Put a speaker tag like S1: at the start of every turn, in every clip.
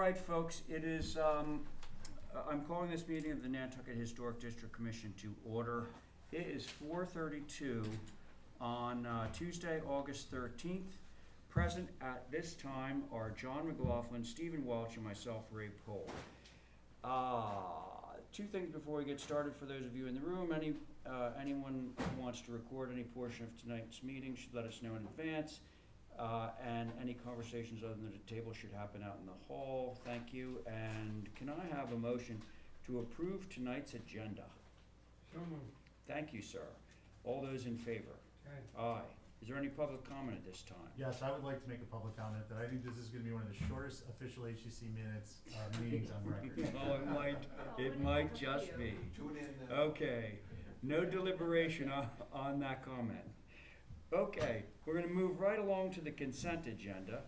S1: right, folks, it is, I'm calling this meeting of the Nantucket Historic District Commission to order. It is 4:32 on Tuesday, August 13th. Present at this time are John McLaughlin, Stephen Welch, and myself, Ray Pohl. Two things before we get started. For those of you in the room, anyone who wants to record any portion of tonight's meeting should let us know in advance. And any conversations other than the table should happen out in the hall. Thank you. And can I have a motion to approve tonight's agenda?
S2: So moved.
S1: Thank you, sir. All those in favor?
S2: Aye.
S1: Aye. Is there any public comment at this time?
S3: Yes, I would like to make a public comment that I think this is gonna be one of the shortest official HCC minutes, meetings on record.
S1: Oh, it might just be.
S4: Tune in.
S1: Okay, no deliberation on that comment. Okay, we're gonna move right along to the consent agenda.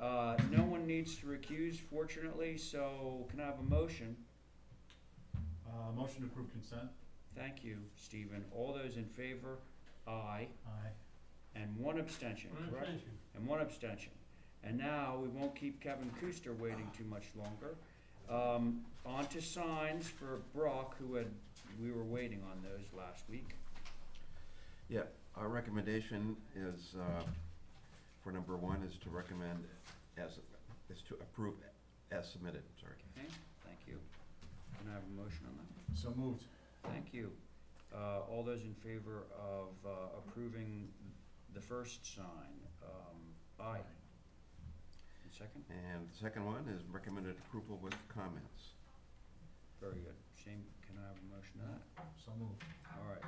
S1: No one needs to recuse, fortunately, so can I have a motion?
S3: Motion to approve consent?
S1: Thank you, Stephen. All those in favor? Aye.
S3: Aye.
S1: And one abstention,
S2: One
S1: correct?
S2: abstention.
S1: And one abstention. And now, we won't keep Kevin Kuster waiting too much longer. On to signs for Brock, we were waiting on those last week.
S4: Yeah, our recommendation is, for number one, is to recommend is to approve as submitted, sorry.
S1: Okay, thank you. Can I have a motion on that?
S3: So moved.
S1: Thank you. All those in favor of approving the first sign? Aye. And second?
S4: And the second one is recommended approval with comments.
S1: Very good. Shane, can I have a motion on that?
S3: So moved.
S1: All right.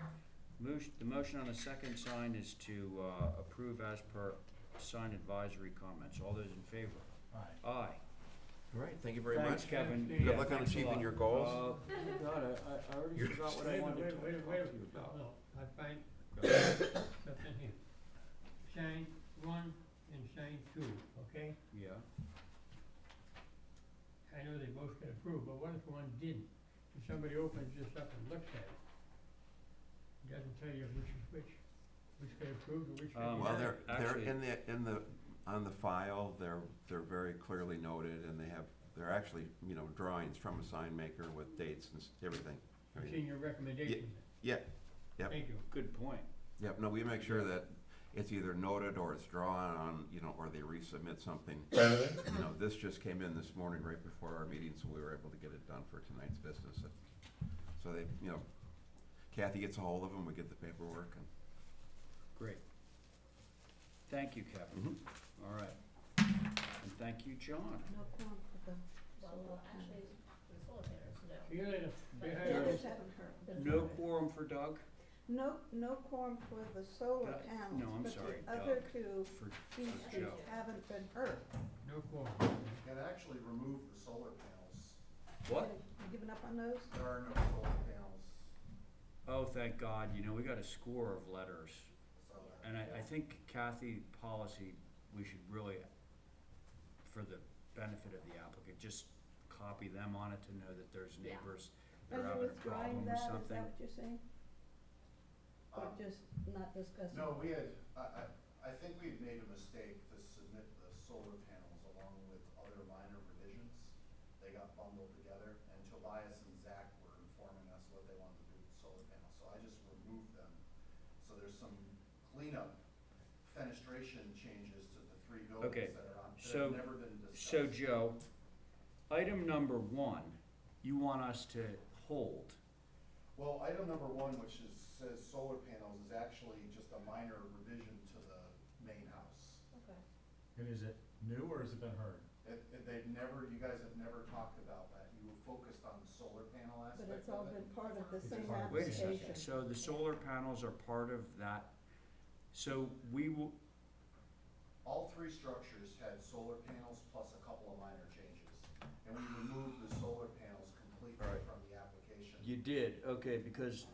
S1: The motion on the second sign is to approve as per sign advisory comments. All those in favor?
S3: Aye.
S1: Aye.
S4: All right, thank you very
S1: Thanks,
S4: much.
S1: Kevin.
S2: Good
S1: Yeah,
S4: luck on
S1: thanks a
S4: achieving
S1: lot.
S4: your goals.
S1: God, I already forgot what I wanted to talk to you about.
S2: No, I find something here. Sign one and sign two, okay?
S1: Yeah.
S2: I know they both get approved, but what if one didn't? If somebody opens this up and looks at it, it doesn't tell you which is which get approved and which get denied.
S4: Well, they're
S1: Actually-
S4: on the file, they're very clearly noted, and they're actually, drawings from a sign maker with dates and everything.
S2: It's in your recommendation.
S4: Yeah, yep.
S2: Thank you.
S1: Good point.
S4: Yep, no, we make sure that it's either noted or it's drawn on, or they resubmit something. This just came in this morning right before our meeting, so we were able to get it done for tonight's business. So they, Kathy gets a hold of them, we get the paperwork, and
S1: Great. Thank you, Kevin. All right. And thank you, John.
S5: No quorum for the
S6: Well,
S5: solar
S6: actually,
S5: panels.
S6: the solar panels, no.
S2: See you later.
S6: But
S2: Say hi.
S6: the
S5: Others
S6: others-
S5: haven't heard.
S1: No quorum for Doug?
S5: No quorum for the solar
S1: Doug?
S5: panels.
S1: No, I'm
S5: but
S1: sorry,
S5: the other
S1: Doug.
S5: two
S1: For
S5: species
S1: Joe.
S5: haven't been heard.
S2: No quorum.
S7: It actually removed the solar panels.
S1: What?
S5: You given up on those?
S7: There are no solar panels,
S1: Oh, thank God. We got a score of letters.
S7: so that.
S1: And I think Kathy policy, we should really, for the benefit of the applicant, just copy them on it to know that there's
S6: Yeah.
S1: neighbors that
S5: Are
S1: are
S5: you
S1: having a
S5: withdrawing
S1: problem with
S5: that, is
S1: something.
S5: that what you're saying? Or
S7: Um,
S5: just not discussing?
S7: No, we had, I think we've made a mistake to submit the solar panels along with other minor revisions. They got bundled together, and Tobias and Zach were informing us what they wanted to do with the solar panels, so I just removed them. So there's some cleanup fenestration changes to the three
S1: Okay,
S7: buildings that are on, that
S1: so-
S7: have never been discussed.
S1: So, Joe, item number 1, you want us to hold.
S7: Well, item number one, which says solar panels, is actually just a minor revision to the main house.
S6: Okay.
S3: And is it new or has it been heard?
S7: You guys have never talked about that. You were focused on the solar panel
S5: But
S7: aspect
S5: it's all
S7: of
S5: been
S7: it.
S5: part of the
S3: It's
S5: same
S3: part of the
S1: Wait a
S5: application.
S1: second, so the solar panels are part of that, so we will,
S7: All three structures had solar panels plus a couple of minor changes. And we removed the solar panels completely
S1: All right.
S7: from the application.
S1: you did, okay, because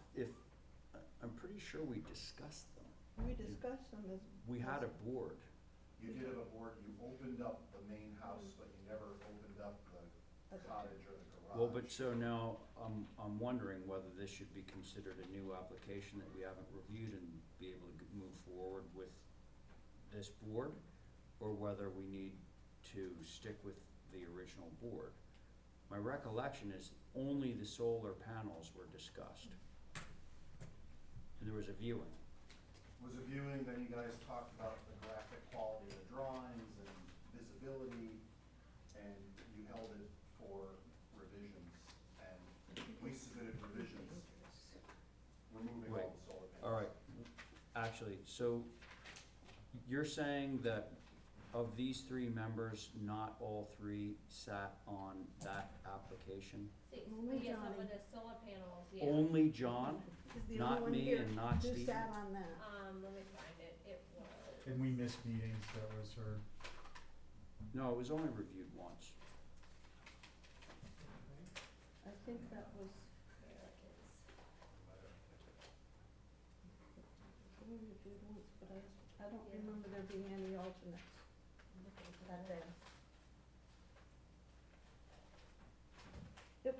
S1: I'm pretty sure we discussed them.
S5: We discussed them as.
S1: We had a board.
S7: You did have a board, you opened up the main house, but you never opened up the
S5: Okay.
S7: cottage or the garage.
S1: Well, but so now, I'm wondering whether this should be considered a new application that we haven't reviewed and be able to move forward with this board, or whether we need to stick with the original board. My recollection is only the solar panels were discussed. And there was a viewing.
S7: Was a viewing, then you guys talked about the graphic quality of the drawings and visibility, and you held it for revisions, and we submitted revisions, removing all the solar panels.
S1: All right, actually, so you're saying that of these three members, not all three sat on that application?
S5: Only
S6: Yes,
S5: Johnny.
S6: with the solar panels, yeah.
S1: Only John?
S5: Is the
S1: Not
S5: only one
S1: me
S5: here
S1: and not
S5: who
S1: Stephen?
S5: sat on that.
S6: Let me find it, it was.
S3: And we missed meetings, that was her.
S1: No, it was only reviewed once.
S5: I think that was,
S6: There it is.
S5: only reviewed once, but I don't
S6: Yeah.
S5: remember there being any alternates
S6: I'm looking for
S5: that
S6: that.
S5: day.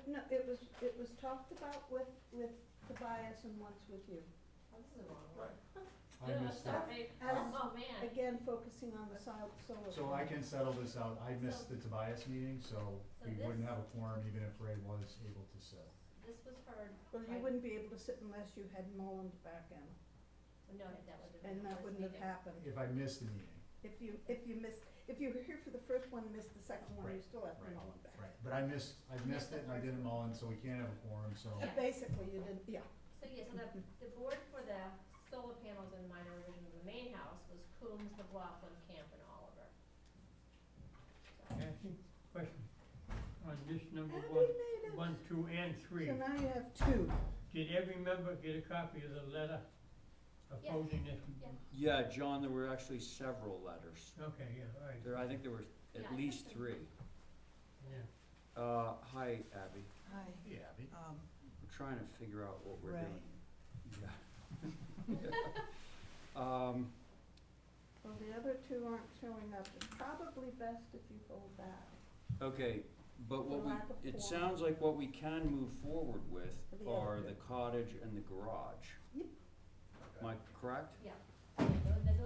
S5: No, it was talked about with Tobias and once with you.
S6: Oh, this is the wrong one.
S3: I
S6: Yeah,
S3: missed that.
S6: sorry.
S5: As-
S6: Oh, man.
S5: Again, focusing on the solar.
S3: So I can settle this out. I missed the Tobias meeting, so
S6: So
S3: we
S6: this-
S3: wouldn't have a quorum even if Ray was able to sit.
S6: This was heard.
S5: Well, you
S6: by-
S5: wouldn't be able to sit unless you had Mullins back in,
S6: No, that would have been
S5: and
S6: the
S5: that
S6: first
S5: wouldn't have
S6: meeting.
S5: happened.
S3: If I missed a meeting,
S5: If you were here for the first one, and missed the second one, you
S3: Right,
S5: still have
S3: right,
S5: Mullins back.
S3: right. But I missed it and I didn't Mullen, so we can't have a quorum, so.
S6: Yeah.
S5: Basically, you did, yeah.
S6: So, yeah, so the board for the solar panels and minor revisions of the main house was Coombs, McLaughlin, Camp, and Oliver. So,
S2: I think, question, on this number
S5: Abby
S2: one,
S5: made it.
S2: 1, 2, and 3,
S5: So now you have two.
S2: did every member get a copy of the letter opposing this?
S6: Yeah.
S1: Yeah, John, there were actually several letters.
S2: Okay, yeah, all right.
S1: I think there were
S6: Yeah,
S1: at
S6: I
S1: least
S6: sent
S1: three.
S2: Yeah.
S1: Hi, Abby.
S8: Hi,
S3: Yeah, Abby.
S1: We're trying to figure out what we're
S8: Ray.
S1: doing. Yeah.
S5: Well, the other two aren't showing up. It's probably best if you hold that.
S1: Okay, but what
S5: For
S1: we,
S5: lack of
S1: it
S5: quorum.
S1: sounds like what we can move forward with
S5: For the
S1: are
S5: other
S1: the
S5: two.
S1: cottage and the garage.
S5: Yep.
S1: Am I correct?
S6: Yeah, those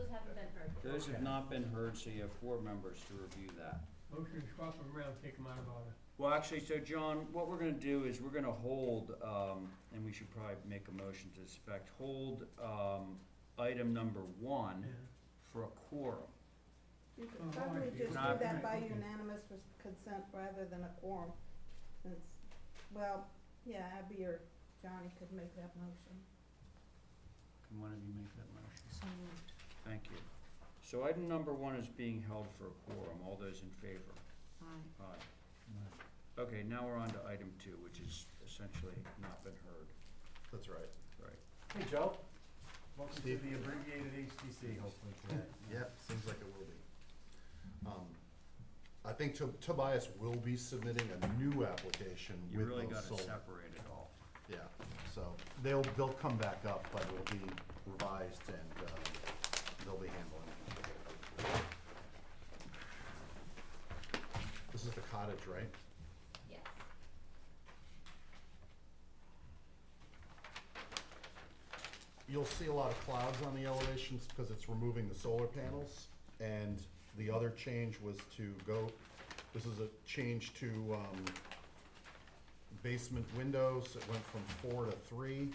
S6: haven't been heard.
S1: Those have not been heard, so you have 4 members to review that.
S2: Motion to swap them around, take them out of order.
S1: Well, actually, so John, what we're gonna do is we're gonna hold, and we should probably make a motion to this effect, hold, item number 1
S2: Yeah.
S1: for a quorum.
S5: You
S2: Oh,
S5: could probably
S2: I see.
S5: just do
S1: Not-
S5: that by
S2: okay.
S5: unanimous consent rather than a quorum. Since, well, yeah, Abby or Johnny could make that motion.
S1: Can one of you make that motion?
S8: so moved.
S1: Thank you. So item number 1 is being held for a quorum. All those in favor?
S8: Aye.
S1: Aye. Okay, now we're on to item 2, which is essentially not been heard.
S3: That's right.
S1: Right.
S3: Hey, Joe. Welcome to the abbreviated HTC, hopefully today.
S9: Yep, seems like it will be. I think Tobias will be submitting a new application
S1: You
S9: with
S1: really
S9: those
S1: gotta
S9: solar.
S1: separate it all.
S9: Yeah, so they'll come back up, but it'll be revised and, they'll be handling it. This is the cottage, right?
S6: Yes.
S9: You'll see a lot of clouds on the elevations because it's removing the solar panels. And the other change was to go, this is a change to, basement windows. It went from 4 to 3.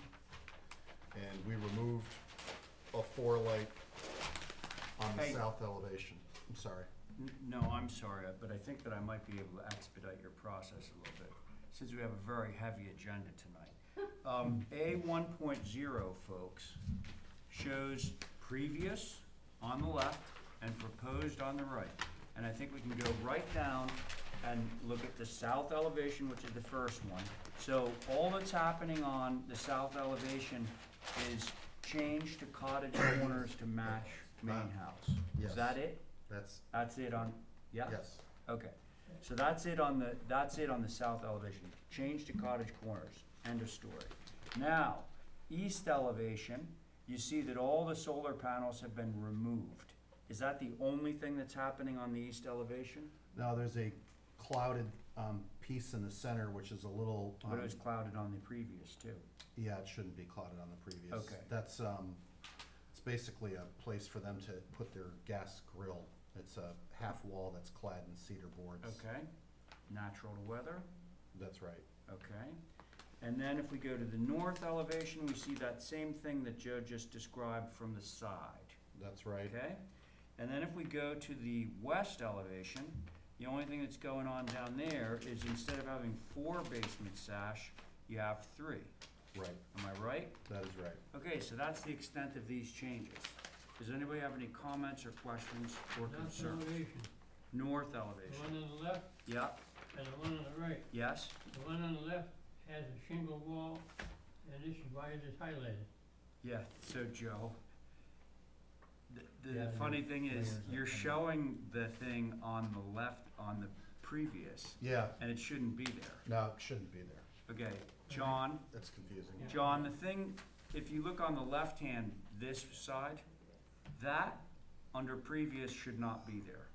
S9: And we removed a 4 light on the
S1: Hey.
S9: south elevation. I'm sorry.
S1: No, I'm sorry, but I think that I might be able to expedite your process a little bit, since we have a very heavy agenda tonight. A 1.0, folks, shows previous on the left and proposed on the right. And I think we can go right down and look at the south elevation, which is the first one. So all that's happening on the south elevation is change to cottage corners to match main house.
S9: Yes.
S1: Is that it?
S9: That's,
S1: It on, yeah?
S9: yes.
S1: Okay, so that's it on the south elevation, change to cottage corners, end of story. Now, east elevation, you see that all the solar panels have been removed. Is that the only thing that's happening on the east elevation?
S9: Now, there's a clouded, piece in the center, which is a little.
S1: But it was clouded on the previous too.
S9: Yeah, it shouldn't be clouded on the previous.
S1: Okay.
S9: That's, it's basically a place for them to put their gas grill It's a half wall that's clad in cedar boards.
S1: Okay, natural to weather,
S9: That's right.
S1: okay. And then if we go to the north elevation, we see that same thing that Joe just described from the side,
S9: That's right.
S1: okay? And then if we go to the west elevation, the only thing that's going on down there is instead of having 4 basement sash, you have 3.
S9: Right.
S1: Am I right?
S9: That is right.
S1: Okay, so that's the extent of these changes. Does anybody have any comments or questions or
S2: North
S1: concerns?
S2: elevation,
S1: North
S2: the
S1: elevation.
S2: one on the left
S1: Yep,
S2: and the one on the right.
S1: yes,
S2: The one on the left has a shingle wall, and this is why it is highlighted.
S1: yeah, so Joe, the
S3: Yeah,
S1: funny thing is,
S3: layers
S1: you're
S3: of-
S1: showing the thing on the left, on the previous,
S9: Yeah,
S1: and it shouldn't be there.
S9: no, it shouldn't be there.
S1: Okay, John,
S9: That's confusing.
S2: Yeah.
S1: John, the thing, if you look on the left hand, this side, that, under previous, should not be there.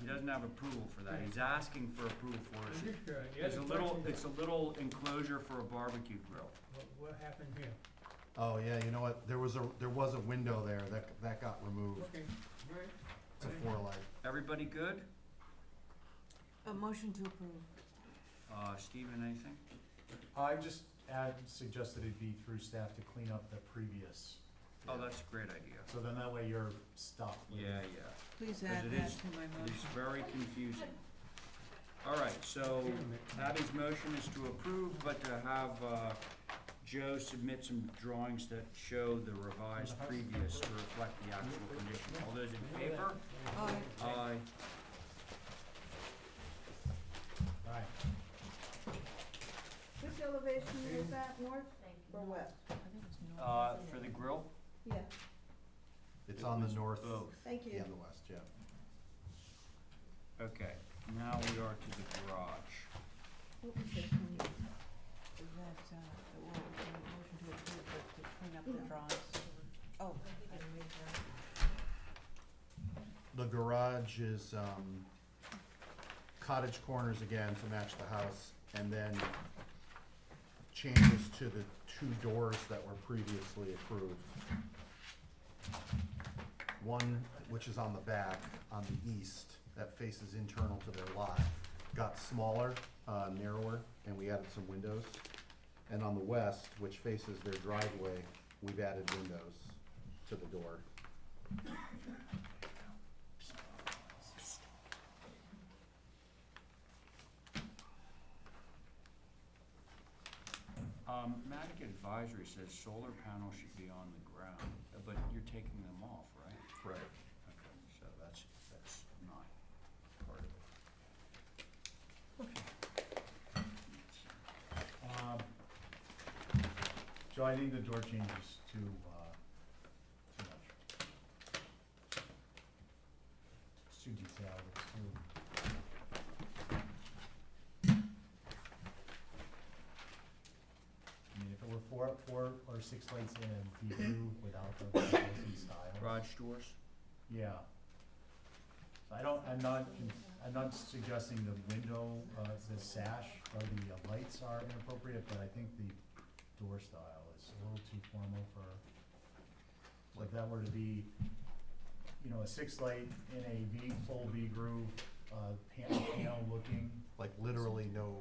S1: He doesn't have approval for that, he's asking for approval for
S2: I'm
S1: it.
S2: just curious, the
S1: It's a
S2: other
S1: little,
S2: question is,
S1: it's a little enclosure for a barbecue grill.
S2: what happened here?
S9: Oh, yeah, you know what? There was a window there that got removed.
S2: Okay, all right.
S9: It's a 4-light.
S1: Everybody good?
S5: A motion to approve.
S1: Stephen, anything?
S3: I just suggested it be through staff to clean up the previous,
S1: Oh, that's a great idea.
S3: so then that way you're stuck with.
S1: Yeah.
S5: Please
S1: add
S5: add
S1: it
S5: that
S1: is-
S5: to my
S1: It's
S5: motion.
S1: very confusing. All right, so Abby's motion is to approve, but to have Joe submit some drawings that show the revised previous to reflect the actual condition. All those in favor?
S5: Aye.
S1: Aye.
S3: Alright,
S5: Which elevation is that, north
S6: Thank you.
S5: or west?
S1: For the grill?
S5: Yeah,
S9: It's
S1: It
S9: on the
S1: was
S9: both.
S1: both.
S5: thank you.
S9: Yeah, the west, yeah.
S1: Okay, now we are to the garage.
S5: What was this one?
S8: That, motion to approve, but to clean up the
S5: Yeah.
S8: drawings. Oh,
S9: The garage is, cottage corners again to match the house, and then changes to the 2 doors that were previously approved. One, which is on the back, on the east, that faces internal to their lot, got smaller, narrower, and we added some windows. And on the west, which faces their driveway, we've added windows to the door.
S1: Matic Advisory says solar panels should be on the ground, but you're taking them off, right?
S9: Right.
S1: Okay, so that's not part of it.
S3: Joe, I think the door changes too much. It's too detailed, it's too. I mean, if it were 4 or 6 lights in a view without the glazing style.
S1: Garage doors?
S3: Yeah. So I'm not suggesting the window, the sash or the lights are inappropriate, but I think the door style is a little too formal for, like that were to be, a 6-light in a full V groove, panel looking.
S9: Like literally no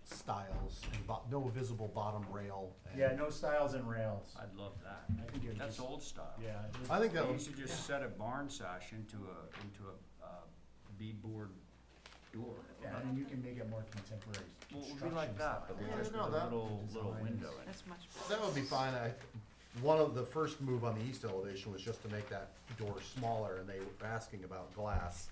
S9: styles and no visible bottom rail. And
S3: Yeah, no stiles and rails.
S1: I'd love that.
S3: I think it would
S1: That's
S3: just-
S1: old style.
S3: Yeah. it would-
S9: I think that
S1: They
S9: would,
S1: used to just set a barn sash into a beadboard door.
S3: Yeah, I mean, you can make it more contemporary
S1: Well, it would be
S3: construction
S1: like that, but
S3: style.
S1: with just
S9: no,
S1: with a
S9: that-
S1: little
S3: Design
S1: window
S3: is-
S1: in it.
S8: that's much better.
S9: that would be fine. One of the first move on the east elevation was just to make that door smaller, and they were asking about glass.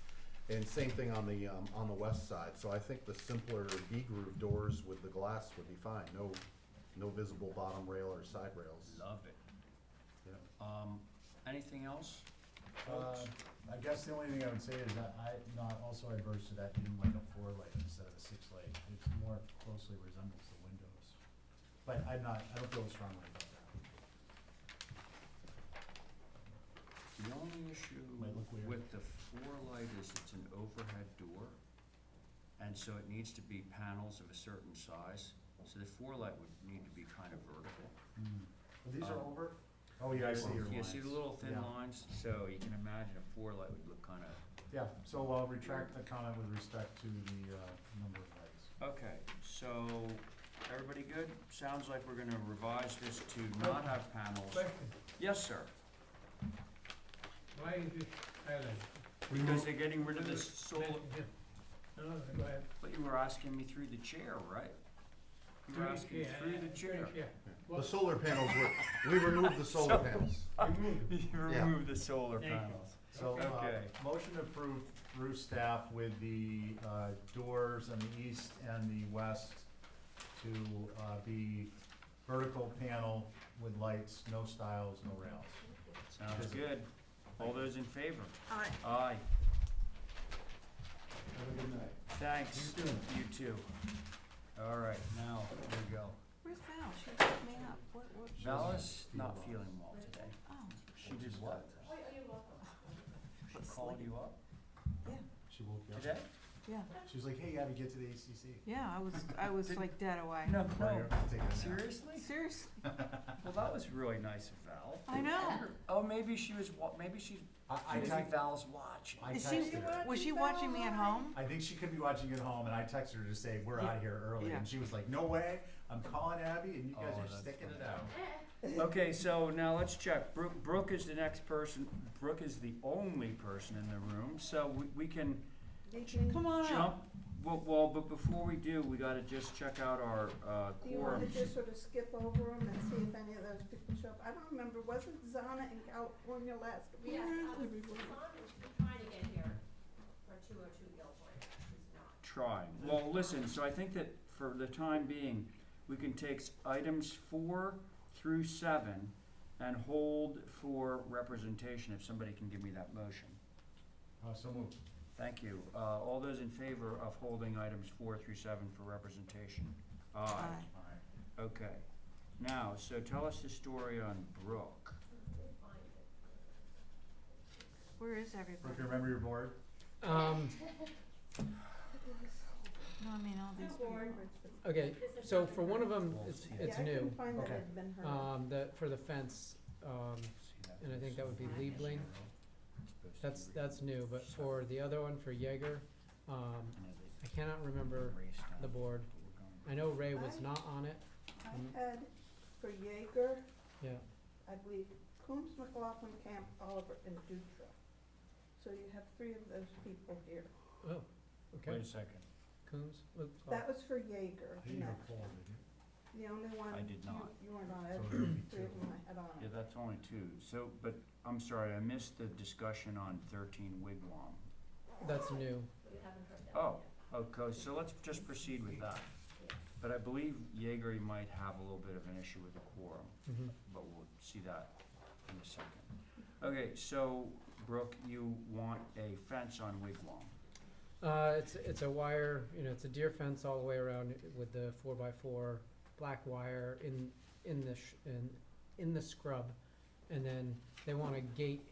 S9: And same thing on the west side, so I think the simpler V-groove doors with the glass would be fine, no visible bottom rail or side rails.
S1: Love it.
S9: Yeah.
S1: Anything else?
S3: I guess the only thing I would say is that I'm not also adverse to that being like a 4-light instead of a 6-light. It more closely resembles the windows. But I don't feel strongly about that.
S1: The only issue
S3: Might look weird.
S1: with the 4-light is it's an overhead door, and so it needs to be panels of a certain size. So the 4-light would need to be kind of vertical.
S3: These are
S1: Um,
S3: over? Oh, yeah, I see your
S1: You
S3: lines.
S1: see the little thin
S3: Yeah.
S1: lines? So you can imagine a 4-light would look kind of
S3: Yeah, so I'll retract the comment with respect to the, number of lights.
S1: Okay, so, everybody good? Sounds like we're gonna revise this to not have panels.
S2: Question,
S1: Yes, sir.
S2: why is this highlighted?
S1: Because they're getting rid of this solar,
S2: No, go ahead.
S1: but you were asking me through the chair, right? You were asking me through the chair.
S9: The solar panels we removed the solar panels.
S2: Remove it.
S1: You
S9: Yeah.
S1: removed the solar
S2: Thank you.
S1: panels.
S3: So,
S1: Okay.
S3: motion approved through staff with the, doors on the east and the west to, be vertical panel with lights, no stiles, no rails.
S1: Sounds good. All those in favor?
S8: Aye.
S1: Aye.
S3: Have a good night.
S1: Thanks.
S3: You too.
S1: You too. All right, now, here we go.
S8: Where's Val? She picked me up. What,
S1: Val is not feeling well today.
S8: oh,
S1: She just
S3: What?
S8: she's
S1: called
S8: sleeping.
S1: you up
S8: Yeah,
S3: She woke you up?
S1: today?
S8: yeah,
S3: She was like, hey, Abby, get to the ACC.
S8: yeah, I was
S1: Did-
S8: like dead away.
S1: No,
S3: Or
S1: no.
S3: you're taking a nap.
S1: Seriously?
S8: Seriously,
S1: Well, that was really nice of Val.
S8: I know.
S1: Oh, maybe she was, maybe she's,
S3: I
S1: maybe
S3: text-
S1: Val's watching.
S3: I
S8: Is she,
S3: texted her.
S8: was she watching me at home?
S3: I think she could be watching at home, and I texted her to say, we're out of here early,
S8: Yeah.
S3: and she was like, no way, I'm calling Abby, and you guys
S1: Oh,
S3: are
S1: that's
S3: sticking it
S1: funny.
S3: out.
S1: Okay, so now let's check. Brooke is the next person. Brooke is the only person in the room, so we can
S8: Come on
S1: jump.
S8: up.
S1: Well, but before we do, we gotta just check out our,
S5: Do you wanna
S1: quorums.
S5: just sort of skip over them and see if any of those people show up? I don't remember, wasn't Zana in California last week?
S6: Yes, Son was trying to get here for 202 Gilboa, he's not.
S1: Trying. Well, listen, so I think that for the time being, we can take items 4 through 7 and hold for representation, if somebody can give me that motion.
S3: So moved.
S1: Thank you. All those in favor of holding items 4 through 7 for representation? Aye.
S8: Aye.
S3: Aye.
S1: Okay. Now, so tell us the story on Brooke.
S8: Where is
S3: Brooke,
S8: everybody?
S3: you remember your board?
S8: No, I mean, all these people.
S10: Okay, so for one of them, it's
S5: Yeah, I
S10: new.
S5: couldn't find that it
S3: Okay.
S5: had been heard.
S10: For the fence, and I think that would be Liebling. That's new, but for the other one, for Jaeger, I cannot remember the board. I know Ray was not on it.
S5: I had for Jaeger,
S10: Yeah,
S5: I believe, Coombs, McLaughlin, Camp, Oliver, and Dutra. So you have 3 of those people here.
S10: oh,
S1: Wait
S10: okay.
S1: a second.
S10: Coombs,
S5: That was for Jaeger,
S3: I didn't
S5: and
S3: even
S5: that's
S3: pull it, did you?
S5: the only one.
S1: I did not.
S5: You weren't on
S3: So
S5: it,
S3: there would be
S5: 3 of
S3: two.
S5: them I had on
S1: Yeah,
S5: it.
S1: that's only 2. So, but, I'm sorry, I missed the discussion on 13 Wigwam.
S10: that's new.
S6: You haven't heard that
S1: Oh,
S6: yet.
S1: okay, so let's just proceed with that. But I believe Jaeger might have a little bit of an issue with the quorum,
S10: Mhm.
S1: but we'll see that in a second. Okay, so Brooke, you want a fence on Wigwam.
S10: It's a wire, it's a deer fence all the way around with the 4x4 black wire in the scrub. And then they want a gate,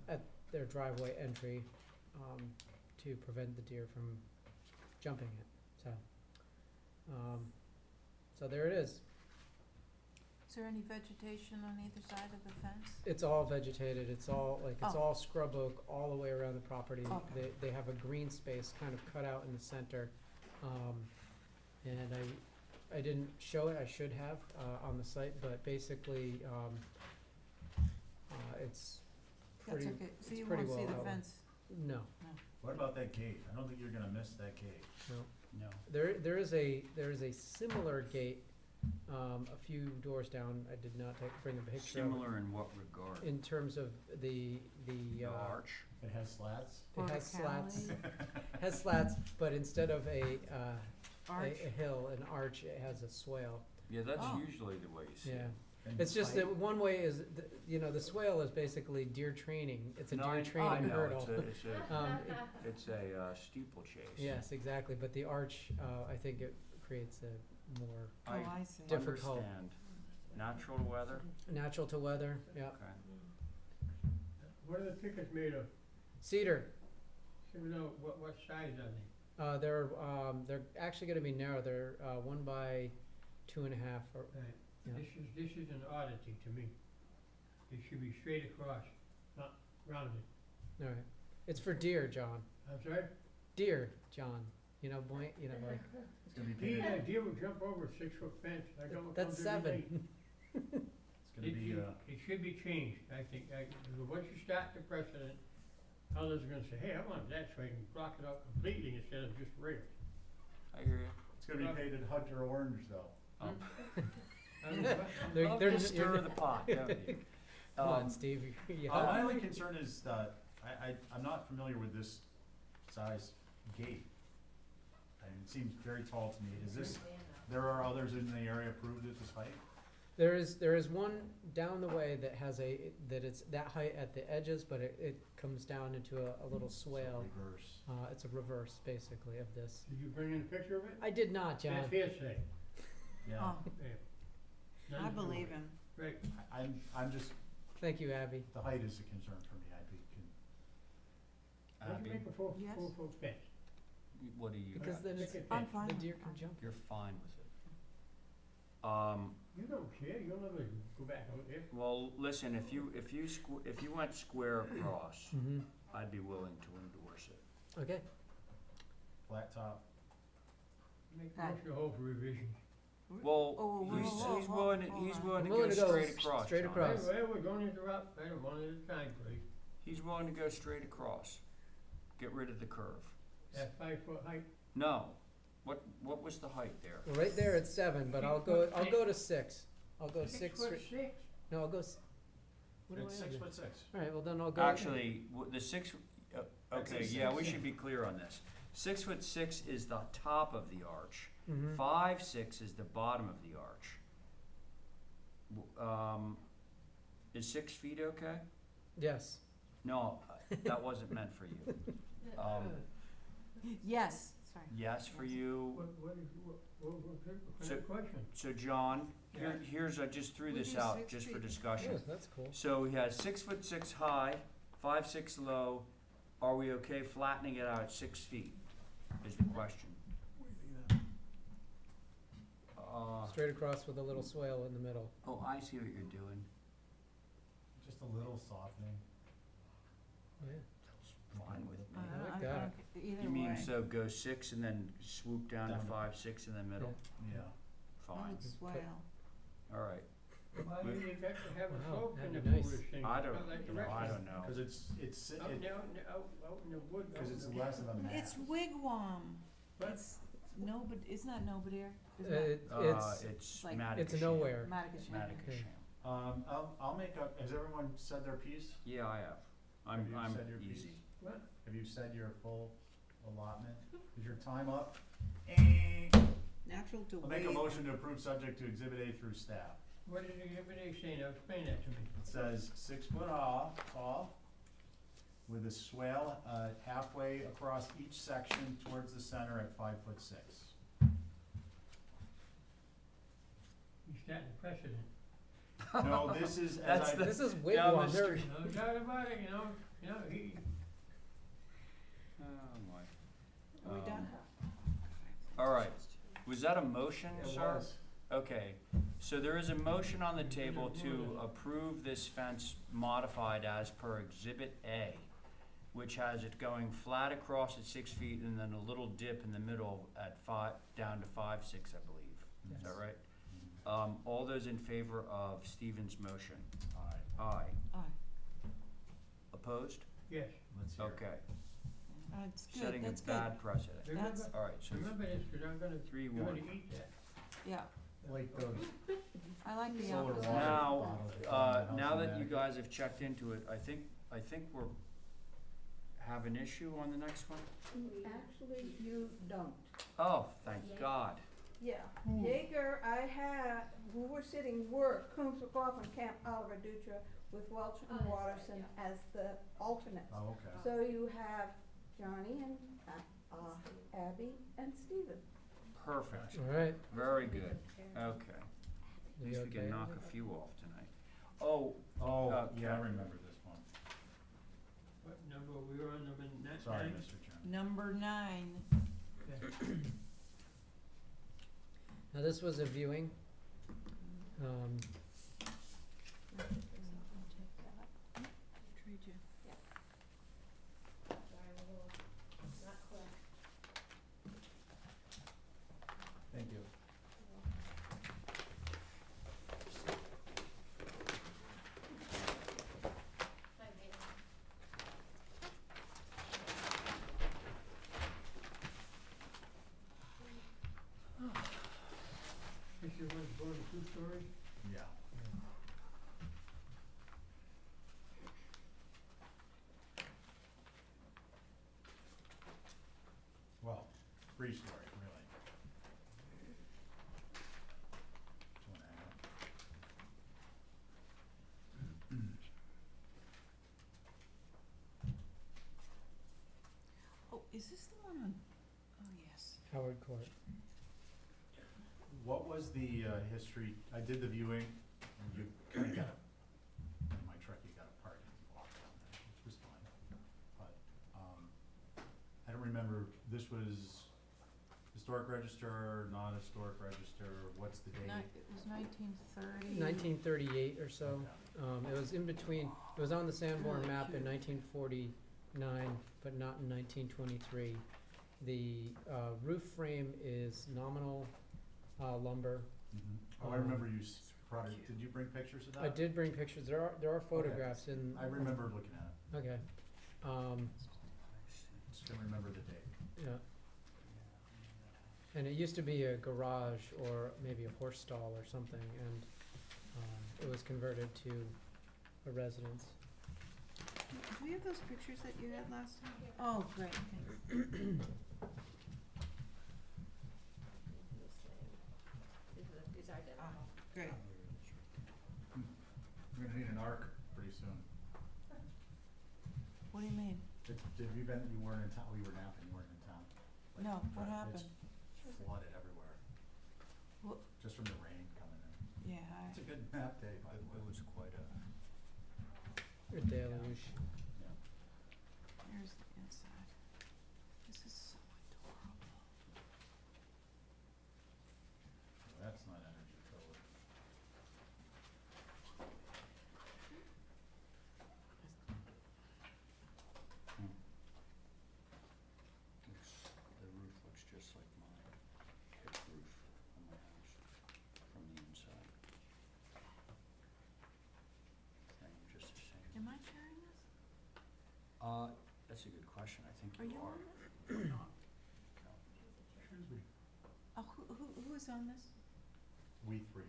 S10: at their driveway entry, to prevent the deer from jumping it, so there it is.
S8: Is there any vegetation on either side of the fence?
S10: It's all vegetated, it's all
S8: Oh.
S10: all scrub oak all the way around the property.
S8: Okay.
S10: They have a green space kind of cut out in the center. And I didn't show it, I should have, on the site, but basically, it's
S8: That's
S10: pretty,
S8: okay, so
S10: it's
S8: you
S10: pretty
S8: won't see
S10: well
S8: the
S10: out.
S8: fence?
S10: No,
S3: What about that gate? I don't think you're gonna miss that gate.
S10: no.
S1: No.
S10: There is a similar gate, a few doors down, I did not bring a picture of it.
S1: Similar in what regard?
S10: In terms of the,
S1: The arch?
S3: It has slats?
S10: it has slats,
S8: Verticality,
S10: has slats, but instead of a
S8: arch?
S10: hill, an arch, it has a swale.
S1: Yeah, that's
S8: Oh.
S1: usually the way you see
S10: Yeah,
S1: it.
S3: And
S10: it's just
S3: height?
S10: that one way is, the swale is basically deer training, it's a
S1: No,
S10: deer
S1: I
S10: training
S1: know,
S10: hurdle.
S1: it's a
S10: It-
S1: It's a steeplechase.
S10: Yes, exactly, but the arch, I think it creates a more
S8: Oh,
S1: I
S8: I see.
S10: difficult.
S1: understand. Natural to weather?
S10: natural to weather, yeah.
S1: Okay.
S2: What are the tickets made of?
S10: Cedar,
S2: Should we know what size are they?
S10: they're actually gonna be narrow, they're 1 by 2.5 or,
S2: Right.
S10: Yeah.
S2: This is an oddity to me. It should be straight across, not rounded.
S10: Alright, it's for deer, John,
S2: I'm sorry?
S10: deer, John, you know, boy, you know, like,
S3: It's gonna be painted,
S2: Deer would jump over a 6-foot fence, I don't.
S10: that's seven.
S3: it's gonna be,
S2: It should be changed, I think, once you start the precedent, others are gonna say, hey, I want that, so I can block it out completely instead of just rails.
S1: I hear you.
S3: it's gonna be painted hunter orange though.
S2: I don't know what-
S10: They're-
S1: Love
S10: they're
S1: to
S10: n-
S1: stir
S10: you're-
S1: the pot, don't you?
S10: Come on,
S1: Um,
S10: Steve, you
S3: My
S10: have,
S3: only concern is that I'm not familiar with this size gate. And it seems very tall to me. Is this, there are others in the area approved at this height?
S10: there is one down the way that has that it's that height at the edges, but it comes down into a little swale.
S3: Reverse.
S10: It's a reverse, basically, of this.
S2: Did you bring in a picture of it?
S10: I did not, John.
S2: That's hearsay.
S3: Yeah,
S8: Oh,
S2: Yeah.
S8: I
S2: Nothing to do
S8: believe
S2: with it.
S8: him.
S2: Right,
S3: I'm just,
S10: Thank you, Abby.
S3: the height is a concern for me. I'd be,
S2: why don't
S1: Abby,
S2: you make a full,
S8: Yes.
S2: full fence?
S1: what do you,
S10: Because then
S2: Make
S10: it's,
S2: it
S8: I'm
S2: fence.
S8: fine.
S10: the deer
S8: with
S10: can
S8: that.
S10: jump.
S1: you're fine with it.
S2: You don't care, you'll never go back out there.
S1: Well, listen, if you went square across,
S10: Mm-hmm,
S1: I'd be willing to endorse it.
S10: okay.
S3: flat top.
S2: Make
S8: Right.
S2: motion to hold for revision.
S1: Well,
S8: Oh,
S1: he's
S8: hold
S1: willing,
S8: on,
S1: he's
S8: hold
S1: willing
S10: I'm
S1: to
S10: willing
S1: go
S10: to go
S1: straight
S10: s-
S1: across,
S10: straight
S1: John.
S10: across.
S2: Well, we're going to interrupt, I don't want it at a time, please.
S1: He's willing to go straight across. Get rid of the curve.
S2: At 5-foot height,
S1: No, what was the height there?
S10: Well, right there it's 7, but I'll go to 6. I'll go 6 straight.
S2: 6'6".
S10: No, I'll go, what do I
S3: It's
S10: have there?
S3: 6'6".
S10: Alright, well then I'll go.
S1: Actually, the six,
S3: That's
S1: okay,
S3: a
S1: yeah, we
S3: six.
S1: should be clear on this. 6'6" is the top of the arch.
S10: Mhm.
S1: 5'6" is the bottom of the arch. Is 6 feet okay?
S10: Yes.
S1: No, that wasn't meant for you.
S8: Yes, sorry.
S1: Yes for you.
S2: What
S1: So-
S2: kind of question?
S1: So John, here's, I just threw
S8: We
S1: this
S8: do
S1: out
S8: 6
S1: just for
S8: feet.
S1: discussion.
S10: Yeah, that's cool.
S1: So he has 6'6" high, 5'6" low. Are we okay flattening it out at 6 feet? Is the question.
S10: Straight across with a little swale in the middle.
S1: Oh, I see what you're doing.
S3: Just a little softening.
S10: Yeah.
S1: Fine with me.
S10: I like
S8: I
S10: that.
S8: don't ca- either
S1: You mean
S8: way.
S1: so go 6 and then swoop down to
S3: Down to-
S1: 5'6" in the middle?
S3: Yeah.
S8: Oh,
S1: Fine.
S8: it's swale.
S1: All right.
S2: Why do you have to have a
S10: Wow,
S2: slope in the
S10: that'd be nice.
S2: foolish thing?
S1: I
S2: It's
S1: don't,
S2: not like the
S1: you know,
S2: rest
S1: I
S2: of
S1: don't
S2: them.
S1: know.
S3: Cause it's,
S2: Out in the wood. out
S3: cause
S2: in
S3: it's
S2: the-
S3: less of a mass.
S8: It's wigwam.
S2: What?
S8: It's it's not Nobodere, isn't
S10: It,
S1: It's
S10: it's
S8: like-
S1: Matacasham.
S10: it's nowhere.
S8: Madagasham.
S1: Matacasham.
S3: I'll make a, has everyone said their piece?
S1: Yeah, I have.
S3: Have you
S1: I'm
S3: said your piece?
S1: easy.
S2: What?
S3: Have you said your full allotment? Is your time up?
S8: Natural to
S3: I'll make a
S8: wave.
S3: motion to approve subject to exhibit A through staff.
S2: What did the other day say? Now explain that to me.
S3: It says 6 foot tall, with a swale, halfway across each section towards the center at 5'6".
S2: He's starting a precedent.
S3: No, this is,
S1: That's
S3: as I,
S1: the-
S10: This is
S1: Down
S10: wigwam.
S1: the
S10: There-
S1: street.
S2: No doubt about it, he,
S1: Oh, my.
S8: Are we done?
S1: All right. Was that a motion,
S3: it
S1: sir?
S3: was.
S1: Okay, so there is a motion on the table to approve this fence modified as per Exhibit A, which has it going flat across at 6 feet and then a little dip in the middle at 5, down to 5'6", I believe. Is that right? All those in favor of Stephen's motion?
S3: Alright,
S1: Aye.
S8: Aye.
S1: Opposed?
S2: yes.
S3: let's hear it.
S1: Okay.
S8: It's good,
S1: Setting a
S8: that's good.
S1: bad precedent.
S2: Remember,
S1: All right, so
S2: remember this, cause I'm gonna,
S1: 3-1.
S2: you're gonna eat that.
S8: Yeah,
S3: Like those
S8: I like the
S3: solar
S8: opposite.
S3: water
S1: Now,
S3: bottles that come in the
S1: now
S3: house
S1: that you
S3: in
S1: guys have checked into it, I think we're, have an issue on the next one?
S5: Actually, you don't.
S1: Oh, thank God.
S5: Yeah, Jaeger, we were sitting, Coombs McLaughlin and Camp Oliver Dutra with Welch
S6: Oh,
S5: and
S6: that's right,
S5: Watterson as the alternates.
S3: Oh, okay.
S5: So you have Johnny and, Abby and Stephen.
S1: Perfect.
S10: All right.
S1: Very good. Okay. At
S10: You
S1: least we
S10: okay
S1: can
S10: with
S1: knock
S10: it?
S1: a few off tonight. Oh,
S3: Oh,
S1: Okay.
S3: yeah, I remember this one.
S2: What number, we were on number nine?
S3: Sorry, Mr. Chairman.
S8: Number 9.
S2: Okay.
S10: Now this was a viewing.
S2: going to 2 stories?
S3: Yeah. Well, 3-story, really. 2.5.
S8: Oh, is this the one on, oh, yes.
S10: Howard Court.
S3: What was the history? I did the viewing, and you kind of got in my truck, you got a parking block down there, which was fine. But, I don't remember, this was historic register, non-historic register, what's the date?
S8: It was 1930.
S10: 1938 or so.
S3: Okay.
S10: It was in between, it was on the Sanborn map in 1949, but not in 1923. The roof frame is nominal lumber.
S3: Oh, I remember you brought it, did you bring pictures of that?
S10: I did bring pictures, there are photographs in.
S3: I remember looking at it,
S10: Okay.
S3: just can't remember the date.
S10: Yeah. And it used to be a garage or maybe a horse stall or something, and it was converted to a residence.
S8: Do we have those pictures that you had last time? Oh, great, thanks.
S6: These are identical.
S8: Great.
S3: We're gonna need an arc pretty soon.
S8: What do you mean?
S3: You weren't in town, we were napping, you weren't in town.
S8: No, what
S3: Right,
S8: happened?
S3: It's flooded everywhere,
S8: Well,
S3: just from the rain coming in.
S8: yeah,
S3: It's a good nap day, by the way.
S1: It was quite a.
S10: A deluge.
S3: Yeah.
S8: here's the inside. This is so adorable.
S3: That's not energy code.
S1: The roof looks just like my hip roof on my house from the inside. Frame just the same.
S8: Am I carrying this?
S1: That's a good question, I think
S8: Are
S1: you
S8: you
S1: are.
S8: on this?
S1: You're not.
S3: Excuse me.
S8: Oh, who is on this?
S3: We three.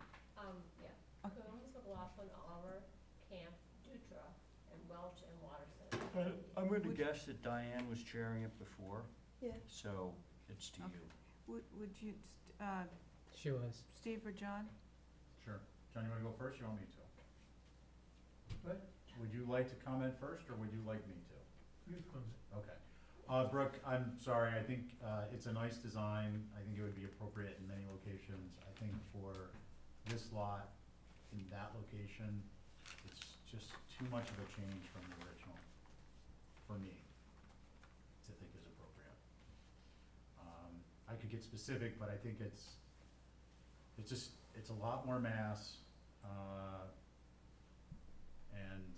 S6: Yeah,
S8: Okay.
S6: Coombs, McLaughlin, Oliver, Camp, Dutra, and Welch and Watterson.
S1: I'm gonna
S8: Would-
S1: guess that Diane was chairing it before,
S5: Yeah.
S1: so it's to
S8: Okay.
S1: you.
S8: Would you,
S10: She was.
S8: Steve or John?
S3: Sure. John, you wanna go first, or you want me to?
S2: What?
S3: Would you like to comment first, or would you like me to?
S2: You comment.
S3: Okay. Brooke, I'm sorry, I think, it's a nice design, I think it would be appropriate in many locations. I think for this lot, in that location, it's just too much of a change from the original, for me, to think is appropriate. I could get specific, but I think it's a lot more mass, and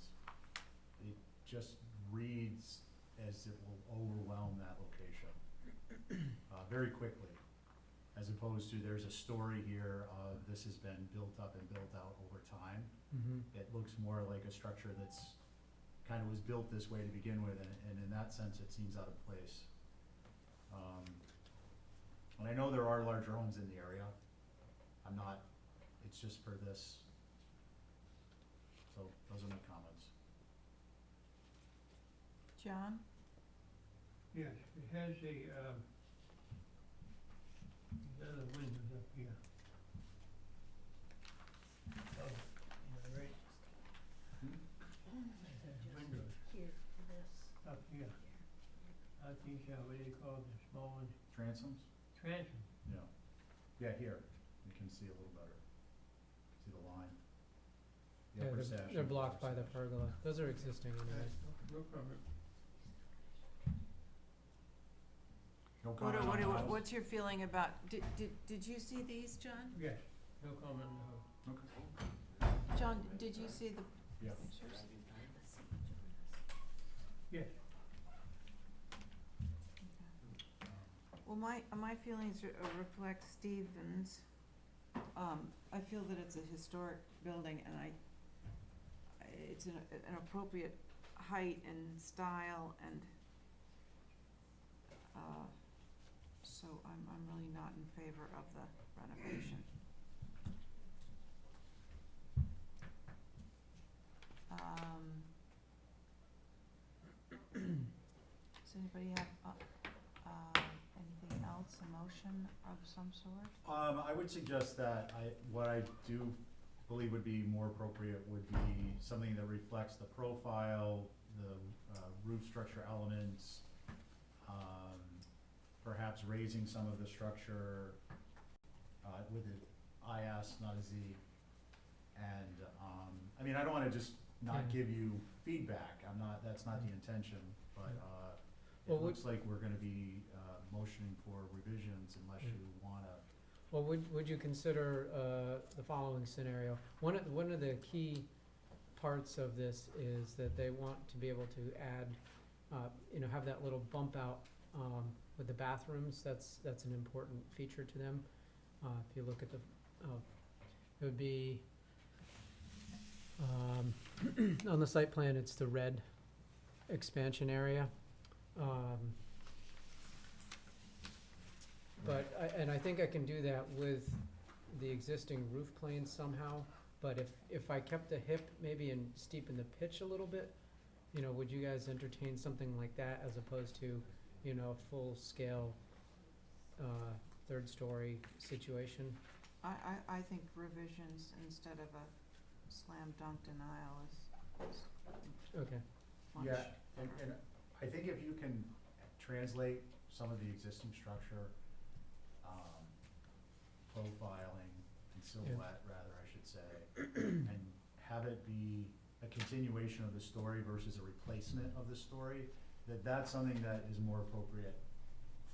S3: it just reads as it will overwhelm that location, very quickly. As opposed to, there's a story here of this has been built up and built out over time.
S10: Mm-hmm.
S3: It looks more like a structure that's, kind of was built this way to begin with, and in that sense, it seems out of place. And I know there are larger homes in the area. It's just for this. So, those are my comments.
S8: John?
S2: Yes, it has these other windows up here. Oh, yeah, right. It has windows
S6: Here, this.
S2: up here. Out these, what do you call the small ones?
S3: Transoms?
S2: Transom.
S3: Yeah. Yeah, here, you can see a little better. See the line? The
S10: Yeah,
S3: upper
S10: they're,
S3: sash
S10: they're
S3: and
S10: blocked by
S3: lower
S10: the
S3: sash.
S10: pergola. Those are existing anyway.
S2: No comment.
S3: No comment on the house?
S8: What's your feeling about, did you see these, John?
S2: Yes, no comment, no.
S3: Okay.
S8: John, did you see the
S3: Yeah.
S8: pictures?
S2: Yes.
S8: Well, my feelings reflect Stephen's. I feel that it's a historic building, and it's an appropriate height and style, and so I'm really not in favor of the renovation. anybody have, anything else, a motion of some sort?
S3: I would suggest that what I do believe would be more appropriate would be something that reflects the profile, the roof structure elements, perhaps raising some of the structure with an IS, not a Z. And, I mean, I don't wanna just not
S10: Yeah.
S3: give you feedback, that's not the intention, but, it
S10: Well,
S3: looks like we're gonna be, motioning for revisions unless
S10: Yeah.
S3: you wanna.
S10: Well, would you consider, the following scenario? One of the key parts of this is that they want to be able to add, have that little bump out, with the bathrooms, that's an important feature to them. If you look at the, it would be, on the site plan, it's the red expansion area. But I think I can do that with the existing roof plane somehow, but if I kept the hip maybe and steepen the pitch a little bit, would you guys entertain something like that as opposed to, a full-scale, third-story situation?
S8: I think revisions instead of a slam dunk denial is
S10: Okay,
S8: much.
S3: Yeah, and I think if you can translate some of the existing structure, profiling and silhouette, rather, I should say, and have it be a continuation of the story versus a replacement of the story, that's something that is more appropriate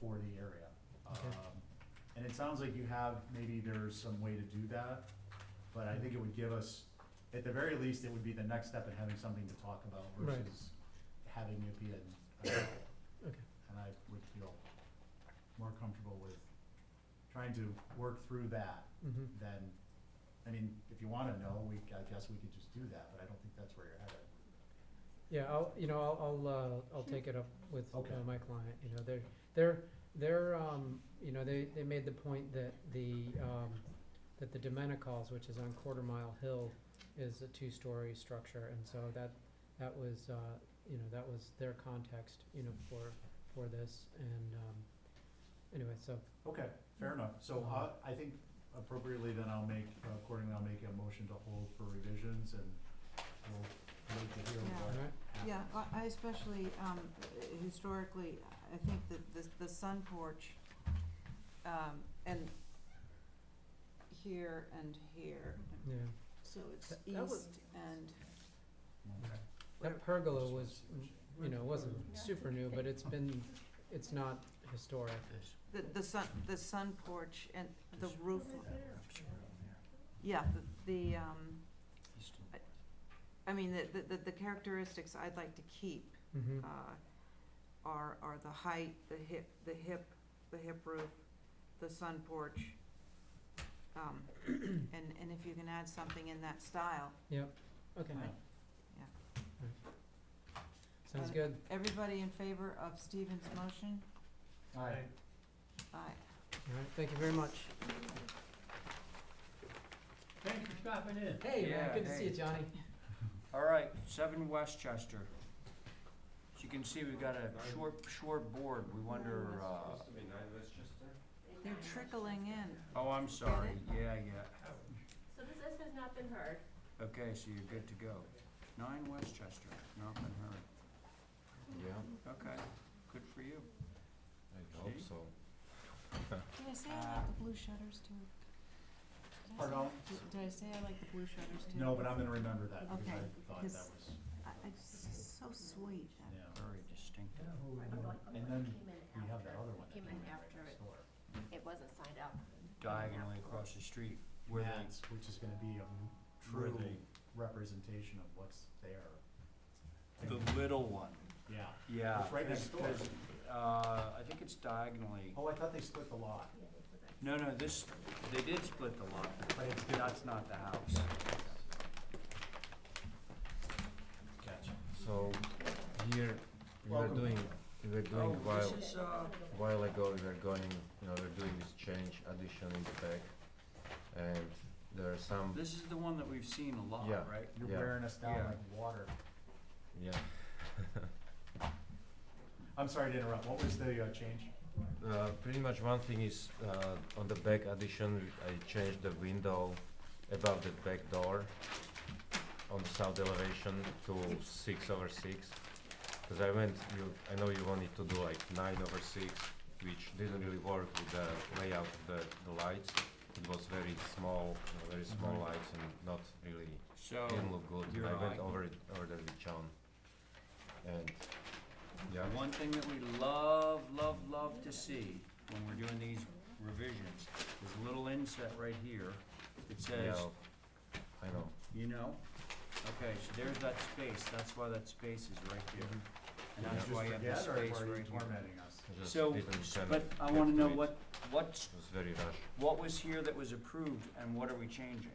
S3: for the area.
S10: Okay.
S3: And it sounds like maybe there's some way to do that, but I think it would give us, at the very least, it would be the next step in having something to talk about
S10: Right.
S3: versus having it be
S10: Okay.
S3: and I would feel more comfortable with trying to work through that
S10: Mm-hmm.
S3: than, I mean, if you wanna know, I guess we could just do that, but I don't think that's where you're headed.
S10: Yeah, I'll take it up with
S3: Okay.
S10: my client, they made the point that the Domenicals, which is on Quarter Mile Hill, is a two-story structure, and so that was their context, for this, and, anyway, so,
S3: Okay, fair enough. So, I think appropriately then accordingly, I'll make a motion to hold for revisions and we'll wait to hear
S8: Yeah.
S3: what
S10: alright,
S3: happens.
S8: Yeah, I especially, historically, I think that the sun porch, and here and here,
S10: yeah.
S8: so it's
S10: That was-
S8: east and,
S3: Okay.
S10: That pergola was, wasn't super new, but it's not historic.
S8: the sun porch and the roof. Yeah, I mean, the characteristics I'd like to keep,
S10: Mm-hmm,
S8: are the height, the hip roof, the sun porch. And if you can add something in that style,
S10: yep, okay,
S3: Yeah.
S10: sounds good.
S8: everybody in favor of Stephen's motion?
S3: Aye.
S8: Aye.
S10: Alright, thank you very much.
S2: Thanks for stopping in.
S10: Hey,
S1: Yeah,
S10: good to see
S1: hey.
S10: you, Johnny.
S1: All right, 7 Westchester. As you can see, we've got a short board. We wonder,
S8: They're trickling in.
S1: oh, I'm sorry. Yeah.
S6: So this has not been heard.
S1: Okay, so you're good to go. 9 Westchester, not been heard.
S11: Yeah,
S1: Okay, good for you.
S11: I hope
S1: See?
S11: so.
S8: Did I say I like the blue shutters too?
S3: Pardon?
S8: Did I say I like the blue shutters too?
S3: No, but I'm gonna remember that because
S8: Okay,
S3: I thought that was,
S8: I just, so sweet.
S3: yeah.
S1: Very distinctive.
S3: And then we have that other one.
S6: Came in after
S3: next
S6: it.
S3: door.
S6: It wasn't signed out.
S1: Diagonally across the street. Where they,
S3: Matt's, which is gonna be a
S1: Where
S3: true
S1: they-
S3: representation of what's there.
S1: the little one.
S3: Yeah.
S1: Yeah.
S3: It's right next door.
S1: I think it's diagonally.
S3: Oh, I thought they split the lot.
S1: No, they did split the lot, but that's not the house.
S3: Gotcha.
S11: So here we were
S3: Welcome.
S11: doing
S1: Oh,
S11: while
S1: this is,
S11: while ago we were going, we're doing this change addition in the back, and there are some
S1: this is the one that we've seen a lot,
S11: Yeah.
S1: right?
S3: You're
S11: Yeah.
S3: wearing us down
S1: Yeah.
S3: like water.
S11: yeah.
S3: I'm sorry to interrupt, what was the change?
S11: Pretty much one thing is, on the back addition, I changed the window above the back door on the south elevation to 6/6. Cause I know you wanted to do like 9/6, which didn't really work with the layout of the lights. It was very small lights and not really,
S1: So,
S11: didn't look good.
S1: your
S11: I went
S1: eye.
S11: over there with John. And, yeah.
S1: one thing that we love to see when we're doing these revisions is a little inset right here. It says,
S11: Yeah, I know.
S1: you know, okay, so there's that space, that's why that space is right there. And that's why you have the space right here.
S3: Tormenting us?
S11: I just
S1: So,
S11: didn't kind
S1: but
S11: of
S1: I
S11: get
S1: wanna
S11: to
S1: know
S11: it.
S1: what's,
S11: It was very rushed.
S1: what was here that was approved and what are we changing?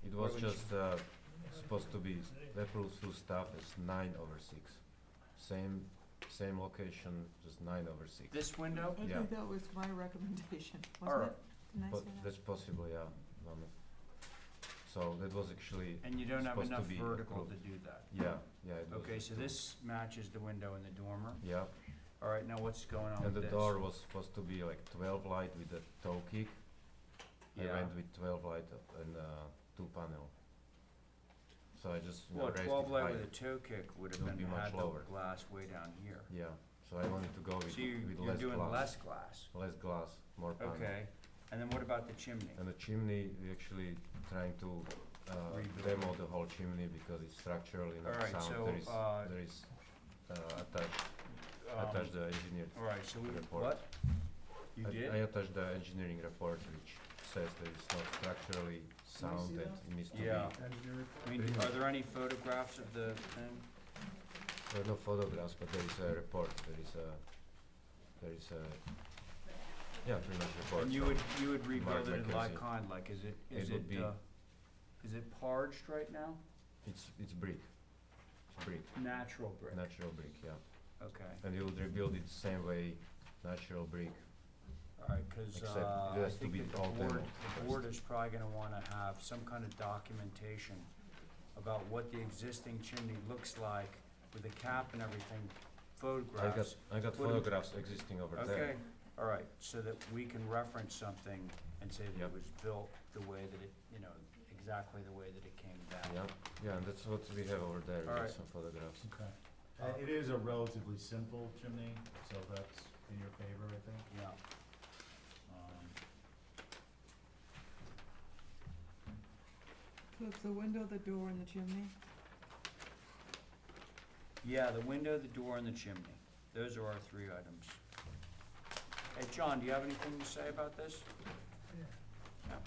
S11: It
S1: What
S11: was
S1: would
S11: just supposed to be approved through staff as 9/6. Same location, just 9/6.
S1: This window?
S8: I
S11: Yeah.
S8: think that was my recommendation,
S1: Alright.
S8: wasn't it? Didn't I
S11: But
S8: say that?
S11: that's possible, yeah. So that was actually,
S1: And you don't have
S11: supposed to
S1: enough
S11: be
S1: vertical to
S11: approved.
S1: do that?
S11: yeah, it was.
S1: Okay, so this matches the window in the dormer.
S11: Yeah,
S1: Alright, now what's going on
S11: and
S1: with
S11: the
S1: this?
S11: door was supposed to be like 12 light with a toe kick. I
S1: Yeah.
S11: went with 12 light and 2 panel. So I just,
S1: Well,
S11: raised
S1: 12
S11: it
S1: light
S11: higher.
S1: with a toe kick would have
S11: It would
S1: been,
S11: be much
S1: had the
S11: lower.
S1: glass way down here.
S11: Yeah, so I wanted to go with,
S1: So
S11: with
S1: you're
S11: less
S1: doing
S11: glass.
S1: less glass,
S11: Less glass, more panel.
S1: okay, and then what about the chimney?
S11: And the chimney, we actually trying to
S1: Rebuild.
S11: demo the whole chimney because it's structurally not
S1: Alright,
S11: sound.
S1: so,
S11: There is attached the engineer
S1: Alright, so we,
S11: report.
S1: what? You
S11: I
S1: did?
S11: attached the engineering report which says that it's not structurally sound
S3: see
S11: and
S3: that?
S11: it needs to
S1: Yeah.
S11: be.
S3: Engineer report?
S1: I mean,
S11: Pretty
S1: are
S11: much.
S1: there any photographs of the thing?
S11: There are no photographs, but there is a report. There is a yeah, pretty much report.
S1: And you would rebuild
S11: Mark
S1: it in
S11: McKenzie.
S1: like kind, like is it,
S11: It would be-
S1: is it parged right now?
S11: It's brick. It's brick,
S1: Natural brick,
S11: natural brick, yeah.
S1: okay,
S11: And you would rebuild it the same way, natural brick.
S1: alright, cause,
S11: Except it
S1: I
S11: has to
S1: think
S11: be
S1: that
S11: all
S1: the
S11: demo
S1: board is probably gonna wanna have some kind of documentation about what the existing chimney looks like with the cap and everything, photographs.
S11: I got
S1: Put 'em-
S11: photographs existing over there.
S1: Okay, alright, so that we can reference something and say that
S11: Yep.
S1: it was built the way that it, exactly the way that it came down.
S11: Yeah, and that's what we have over there, we have
S1: Alright.
S11: some photographs.
S3: Okay. It is a relatively simple chimney, so that's in your favor, I think.
S1: Yeah,
S3: Um,
S8: So it's the window, the door, and the chimney?
S1: yeah, the window, the door, and the chimney, those are our 3 items. Hey, John, do you have anything to say about this?
S2: Yeah.
S1: No.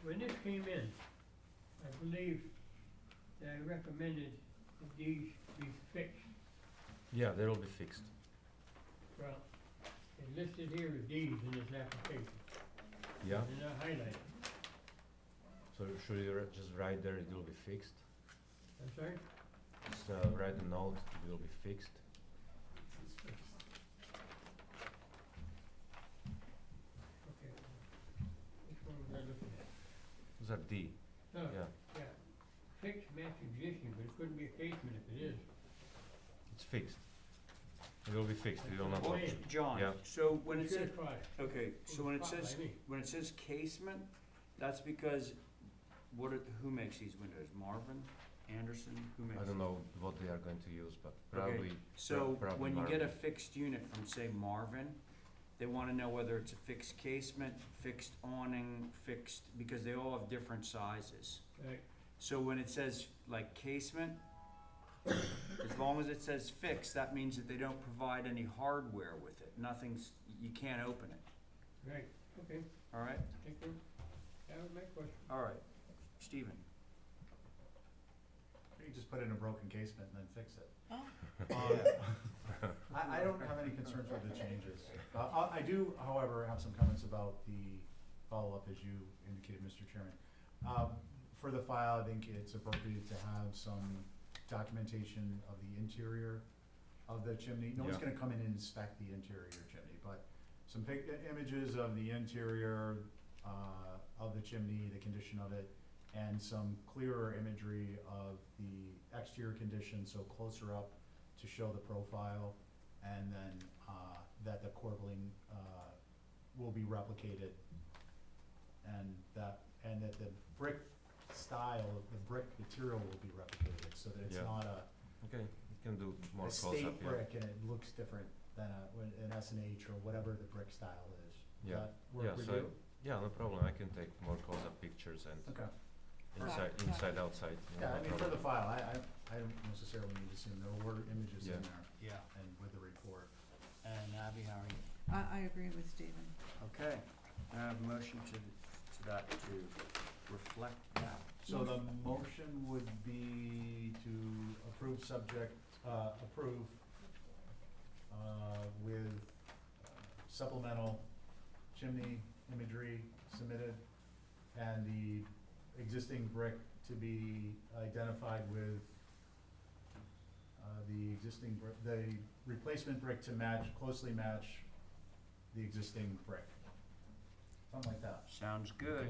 S2: When this came in, I believe that I recommended that these be fixed.
S11: Yeah, they'll be fixed.
S2: Well, it's listed here as these in this application.
S11: Yeah,
S2: They're not highlighted.
S11: so should you just write there, it will be fixed?
S2: I'm sorry?
S11: Just write a note, it will be fixed.
S2: Okay. Which one was I looking at?
S11: Those are D,
S2: Oh,
S11: yeah,
S2: yeah. Fixed match existing, but it couldn't be a casement if it is.
S11: it's fixed. It will be fixed, it will not.
S1: Well,
S2: Okay.
S1: John,
S11: Yeah.
S1: so when it
S2: It's
S1: says,
S2: good product.
S1: okay, so when it
S2: Spot by
S1: says,
S2: me.
S1: when it says casement, that's because, who makes these windows? Marvin, Anderson, who makes?
S11: I don't know what they are going to use, but
S1: Okay,
S11: probably.
S1: So
S11: probably
S1: when you get a
S11: Marvin.
S1: fixed unit from, say, Marvin, they wanna know whether it's a fixed casement, fixed awning, fixed, because they all have different sizes.
S2: Right.
S1: So when it says like casement, as long as it says fixed, that means that they don't provide any hardware with it. Nothing's, you can't open it,
S2: Right, okay,
S1: alright?
S2: thank you. That was my question.
S1: Alright, Stephen.
S3: You can just put in a broken casement and then fix it.
S8: Oh.
S3: I don't have any concerns with the changes. I do, however, have some comments about the follow-up, as you indicated, Mr. Chairman. For the file, I think it's appropriate to have some documentation of the interior of the chimney. No one's
S11: Yeah.
S3: gonna come in and inspect the interior chimney, but some images of the interior, of the chimney, the condition of it, and some clearer imagery of the exterior condition, so closer up to show the profile, and then, that the corbelling, will be replicated, and that the brick style, the brick material will be replicated, so that it's
S11: Yeah.
S3: not
S11: Okay, you can do more
S3: a
S11: close-up,
S3: state
S11: yeah.
S3: brick and it looks different than an S&H or whatever the brick style is. Does
S11: Yeah.
S3: that work
S11: Yeah,
S3: with
S11: so,
S3: you?
S11: yeah, no problem, I can take more close-up pictures and
S3: Okay.
S11: inside,
S8: Got it.
S11: inside, outside,
S3: Yeah,
S11: no
S3: I mean, for the
S11: problem.
S3: file, I don't necessarily need to see them, there were images in
S11: Yeah.
S3: there.
S1: Yeah.
S3: And with the report.
S1: And Abby, how are you?
S8: I agree with Stephen.
S1: Okay, I have a motion to that, to reflect that.
S3: So the motion would be to approve with supplemental chimney imagery submitted, and the existing brick to be identified with, the replacement brick to closely match the existing brick. Something like that.
S1: Sounds good.
S11: Okay.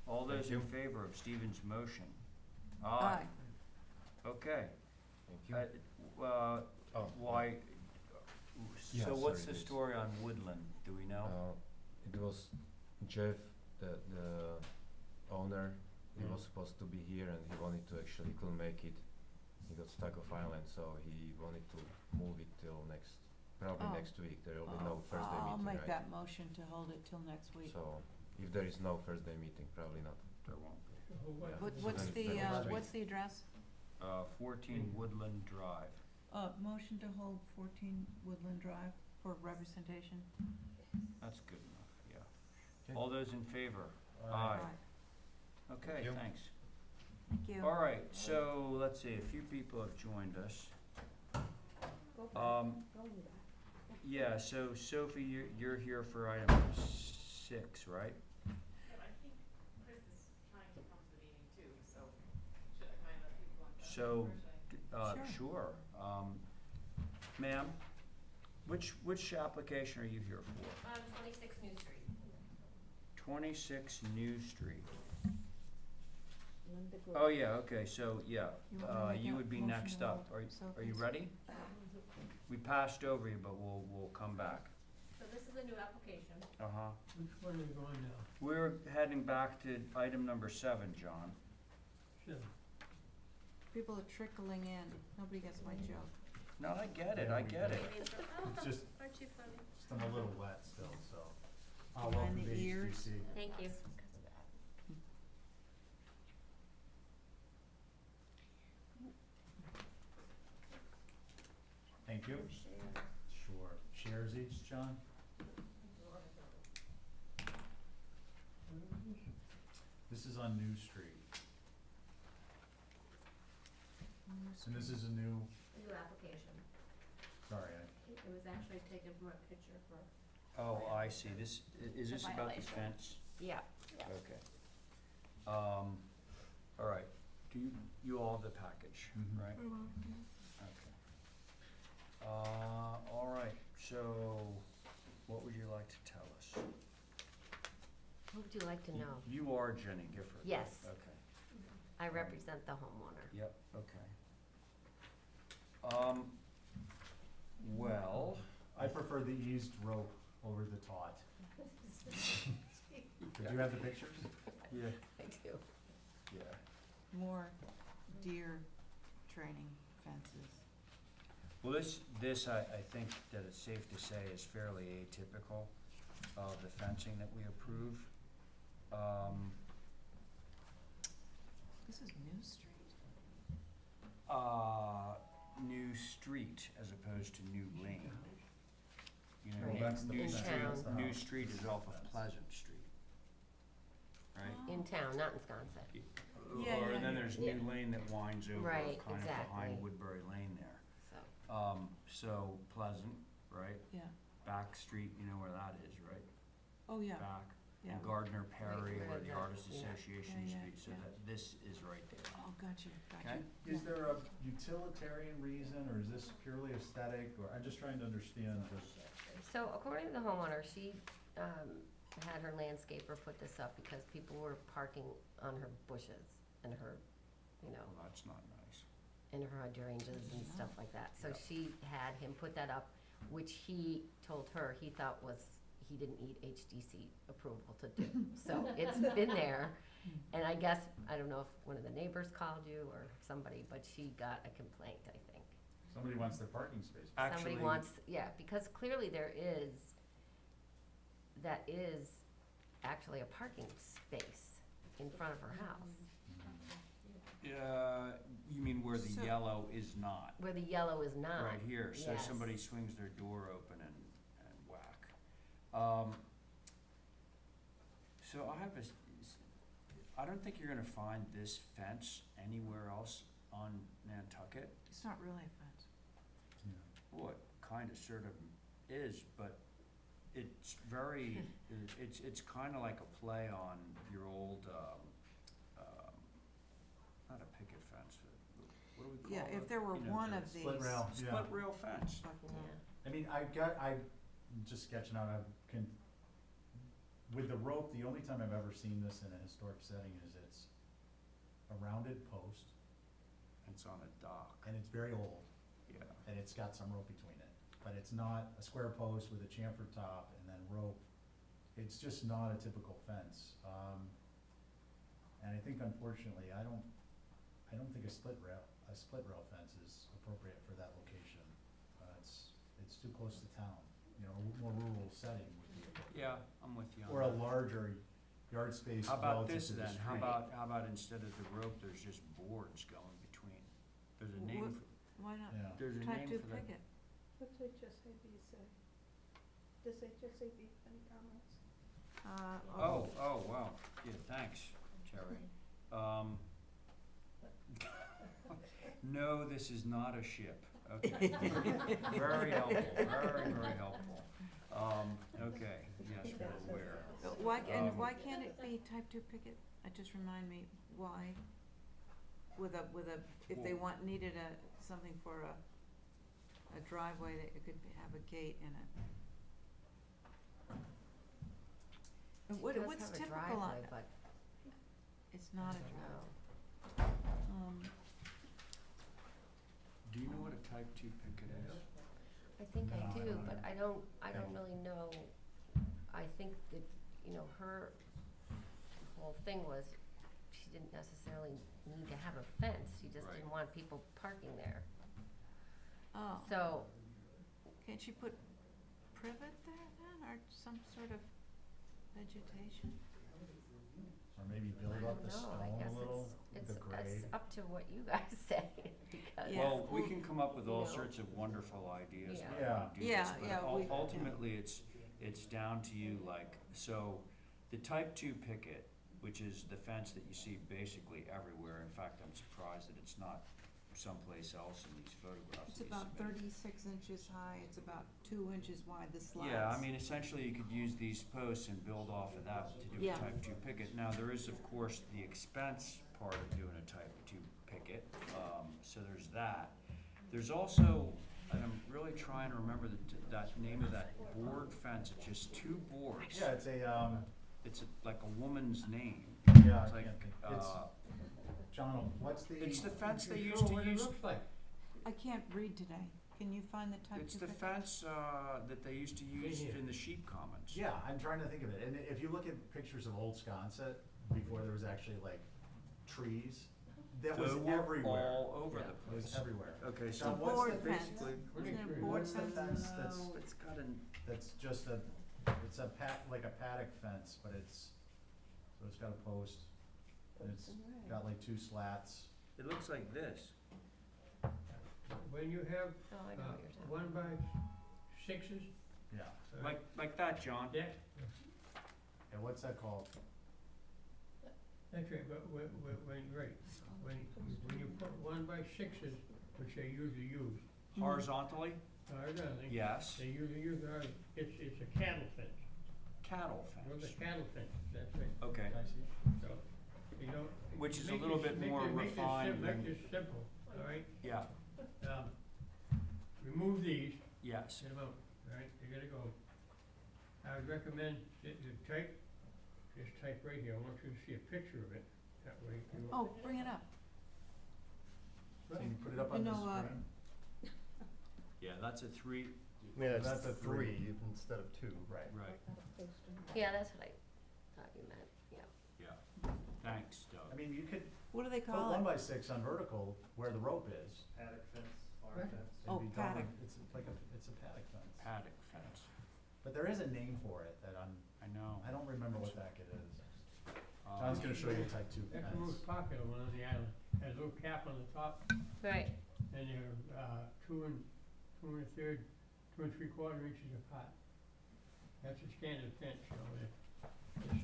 S1: All those
S11: Thank
S1: in
S11: you.
S1: favor of Stephen's motion?
S8: Aye.
S1: Okay.
S11: Thank you. Oh,
S1: Why,
S11: Yeah,
S1: so what's
S11: sorry,
S1: the
S11: this.
S1: story on Woodland, do we know?
S11: It was Jeff, the owner, he
S1: Mm.
S11: was supposed to be here and he wanted to actually, couldn't make it. He got stuck off island, so he wanted to move it till probably
S8: Oh.
S11: next week, there will be no Thursday meeting,
S8: I'll make
S11: right?
S8: that motion to hold it till next week.
S11: So, if there is no Thursday meeting, probably not.
S1: There won't be.
S2: So who was
S8: What,
S2: it?
S8: what's
S11: then-
S8: the,
S11: then next week.
S8: what's the address?
S1: 14 Woodland Drive.
S8: Motion to hold 14 Woodland Drive for representation.
S1: That's good enough, yeah.
S11: Okay.
S1: All those in favor?
S3: Aye.
S1: Okay,
S11: you.
S1: thanks.
S8: Thank you.
S1: All right, so let's see, a few people have joined us.
S5: Go back,
S1: Um,
S5: go back.
S1: Yeah, so Sophie, you're here for item 6, right?
S12: Yeah, but I think Chris is trying to come to the meeting too, so should I mind let people on?
S1: So,
S8: Sure.
S1: sure. Ma'am, which application are you here for?
S6: 26 New Street.
S1: 26 New Street.
S5: Linda Gray.
S1: Oh, yeah, okay, so, yeah,
S8: You want me to make
S1: you
S8: a
S1: would be
S8: motion
S1: next
S8: to
S1: up.
S8: hold
S1: Are you
S8: Sophie's?
S1: ready? We passed over you, but we'll come back.
S6: So this is a new application.
S1: Uh-huh.
S2: Which one are we going now?
S1: We're heading back to item number 7, John.
S2: Seven.
S8: People are trickling in. Nobody gets my joke.
S1: No, I get it, I get it.
S3: It's just,
S6: Aren't you funny?
S3: I'm a little wet still, so.
S8: Behind
S3: Welcome
S8: the
S3: to
S8: ears.
S3: HTC.
S6: Thank you.
S3: Thank you. Sure. Shares each, John? This is on New Street, and this is a new,
S6: New application.
S3: sorry,
S6: It was actually taken from a picture for.
S1: Oh, I see, is this
S6: The
S1: about the
S6: violation.
S1: fence?
S6: Yeah.
S1: Okay. All right, you all have the package,
S3: Mhm.
S1: right? Okay. All right, so what would you like to tell us?
S13: What would you like to know?
S1: You are Jenny Gifford?
S13: Yes.
S1: Okay,
S13: I represent the homeowner.
S1: yep, okay. Well,
S3: I prefer the eased rope over the taut. Did you have the pictures?
S1: yeah,
S13: I do.
S1: yeah.
S8: More deer training fences.
S1: Well, this I think that it's safe to say is fairly atypical of the fencing that we approve.
S8: This is New Street.
S1: New street as opposed to new lane. You know,
S13: Right.
S3: That's the
S1: New
S13: In
S3: fence,
S1: Street,
S3: that's the
S1: New
S3: house.
S1: Street is off of Pleasant Street, right?
S13: In town, not in Sconset.
S8: Yeah,
S1: Or,
S8: yeah,
S1: and then
S8: yeah.
S1: there's
S13: Yeah.
S1: new lane that winds over
S13: Right,
S1: kind of
S13: exactly.
S1: behind Woodbury Lane there.
S13: So,
S1: So Pleasant, right?
S8: Yeah.
S1: Back Street, you know where that is, right?
S8: Oh, yeah,
S1: Back.
S8: yeah.
S1: And Gardner Perry,
S13: Right,
S1: where
S13: right,
S1: the
S13: yeah.
S1: Artists
S13: Yeah.
S1: Association
S8: Yeah,
S1: used to
S8: yeah,
S1: be, so
S8: yeah.
S1: that this is right there.
S8: Oh, gotcha, gotcha.
S1: Okay.
S3: Is there a utilitarian reason, or is this purely aesthetic, or, I'm just trying to understand this.
S13: So according to the homeowner, she, had her landscaper put this up because people were parking on her bushes and her, you know,
S1: Well, that's not nice.
S13: and her hydrangeas and stuff like that. So
S1: Yeah.
S13: she had him put that up, which he told her he thought was, he didn't need HDC approval to do. So it's been there, and I guess, I don't know if one of the neighbors called you or somebody, but she got a complaint, I think.
S3: Somebody wants their parking space.
S13: Somebody
S1: Actually,
S13: wants, yeah, because clearly that is actually a parking space in front of her house,
S1: you mean where the
S8: So-
S1: yellow is not?
S13: where the yellow is not.
S1: Right here, so
S13: Yes.
S1: somebody swings their door open and whack. So I have I don't think you're gonna find this fence anywhere else on Nantucket.
S8: It's not really a fence.
S3: Yeah.
S1: Well, it kinda sort of is, but it's very, it's kinda like a play on your old, not a picket fence, what do we call it?
S8: Yeah, if there were
S1: You know,
S8: one
S1: the
S8: of these.
S3: Split rail, yeah.
S1: Split rail fence.
S13: Yeah.
S3: I mean, I'm just sketching out, with the rope, the only time I've ever seen this in a historic setting is it's a rounded post,
S1: It's on a dock,
S3: and it's very old,
S1: yeah.
S3: and it's got some rope between it. But it's not a square post with a chamfer top and then rope. It's just not a typical fence. And I think unfortunately, I don't think a split rail fence is appropriate for that location. It's too close to town, you know, a more rural setting would be appropriate.
S1: Yeah, I'm with you on
S3: Or a
S1: that.
S3: larger yard space
S1: How about
S3: relative
S1: this
S3: to the
S1: then? How
S3: street.
S1: about instead of the rope, there's just boards going between? There's a name
S8: What-
S1: for,
S8: Why not
S3: Yeah.
S1: there's a
S8: type
S1: name
S8: two
S1: for that.
S8: picket?
S5: What's HSAB say? Does HSAB have any comments?
S1: Oh, wow, yeah, thanks, Terry. No, this is not a ship, okay. Very helpful, very helpful. Okay, yes, we're aware.
S8: Why can't it be type two picket? Just remind me, why? If they needed something for a driveway, that it could have a gate in it. And
S13: She does
S8: what's
S13: have a
S8: typical on,
S13: driveway, but
S8: it's
S13: I
S8: not a
S13: don't
S8: driveway.
S13: know.
S1: Do you know what a type two picket is?
S13: I think
S3: No,
S13: I
S3: I
S13: do,
S3: don't
S13: but
S3: know.
S13: I don't really know. I think that, you know, her whole thing was, she didn't necessarily need to have a fence, she just
S1: Right.
S13: didn't want people parking there.
S8: Oh,
S13: So,
S8: can't you put privet there then, or some sort of vegetation?
S3: Or maybe build
S13: I
S3: up
S13: don't
S3: the
S13: know, I
S3: stone
S13: guess
S3: a little,
S13: it's
S3: the grade.
S13: up to what you guys say, because.
S8: Yeah.
S1: Well, we can come up with all
S13: You know.
S1: sorts of wonderful ideas
S13: Yeah.
S1: about
S3: Yeah.
S1: how to do
S8: Yeah,
S1: this, but
S8: yeah, we-
S1: ultimately, it's down to you, like, so, the type two picket, which is the fence that you see basically everywhere, in fact, I'm surprised that it's not someplace else in these photographs
S8: It's
S1: that you
S8: about
S1: submitted.
S8: 36 inches high, it's about 2 inches wide, the slats.
S1: Yeah, I mean, essentially, you could use these posts and build off of that to do a
S8: Yeah.
S1: type two picket. Now, there is, of course, the expense part of doing a type two picket, so there's that. There's also, and I'm really trying to remember that name of that board fence, it's just two boards.
S3: Yeah,
S1: It's like a woman's name.
S3: yeah,
S1: It's
S3: I
S1: like,
S3: can't think, John, what's the?
S1: it's the fence they
S2: You
S1: used
S2: sure
S1: to
S2: what it
S1: use.
S2: looks like?
S8: I can't read today. Can you find the type two
S1: It's the
S8: picket?
S1: fence, that they used to use
S2: here.
S1: in the sheep commons.
S3: Yeah, I'm trying to think of it, and if you look at pictures of old Sconset, before there was actually like trees, that was
S1: They were
S3: everywhere.
S1: all over
S3: Yeah,
S1: the
S3: It was
S1: place.
S3: everywhere.
S1: Okay,
S8: It's
S1: so
S8: a
S1: what's
S8: board
S1: the
S8: fence.
S1: basically?
S2: Pretty
S8: Isn't it a
S2: tree.
S8: board
S3: What's the
S8: fence?
S3: fence
S1: No, it's got an,
S3: that's just it's a like a paddock fence, but so it's got a post, and it's got like two slats.
S1: it looks like this.
S2: When you have,
S13: Oh, I know what you're talking
S2: 1x6s,
S3: Yeah.
S1: Like that, John.
S2: yeah,
S3: And what's that called?
S2: that's right, but when you put 1x6s, which they usually use,
S1: Horizontally?
S2: horizontally,
S1: Yes.
S2: they usually use, it's a cattle fence.
S1: Cattle
S2: Those
S1: fence.
S2: are cattle fences, that's right,
S1: Okay.
S2: so, you know.
S1: Which is a
S2: make
S1: little
S2: this-
S1: bit
S2: make
S1: more
S2: this- make this sim-
S1: refined than-
S2: Make this simple, all right?
S1: Yeah,
S2: Remove these,
S1: yes.
S2: get them out, all right, they gotta go. I would recommend that you type, just type right here, I want you to see a picture of it, that way you.
S8: Oh, bring it up.
S3: So you put it up on the
S8: No,
S3: screen?
S1: Yeah, that's a three,
S9: Yeah,
S3: That's a three.
S9: instead of two.
S3: Right.
S1: right,
S13: Yeah, that's what I thought you meant, yeah.
S1: yeah. Thanks, Doug.
S3: I mean, you could
S8: What do they
S3: put
S8: call it?
S3: 1x6 on vertical where the rope is.
S7: Paddock fence, farm
S2: Right.
S7: fence.
S3: and
S8: Oh,
S3: be done
S8: paddock.
S3: with- It's like it's a paddock fence.
S1: Paddock fence,
S3: But there is a name for it that
S1: I know.
S3: I don't remember what that it is.
S1: Um,
S3: John's gonna show you a type 2
S2: That's the most
S3: fence.
S2: popular one on the island, has a little cap on the top,
S13: Right,
S2: and they're, 2 3/4 inches apart. That's a standard fence, you know, it's,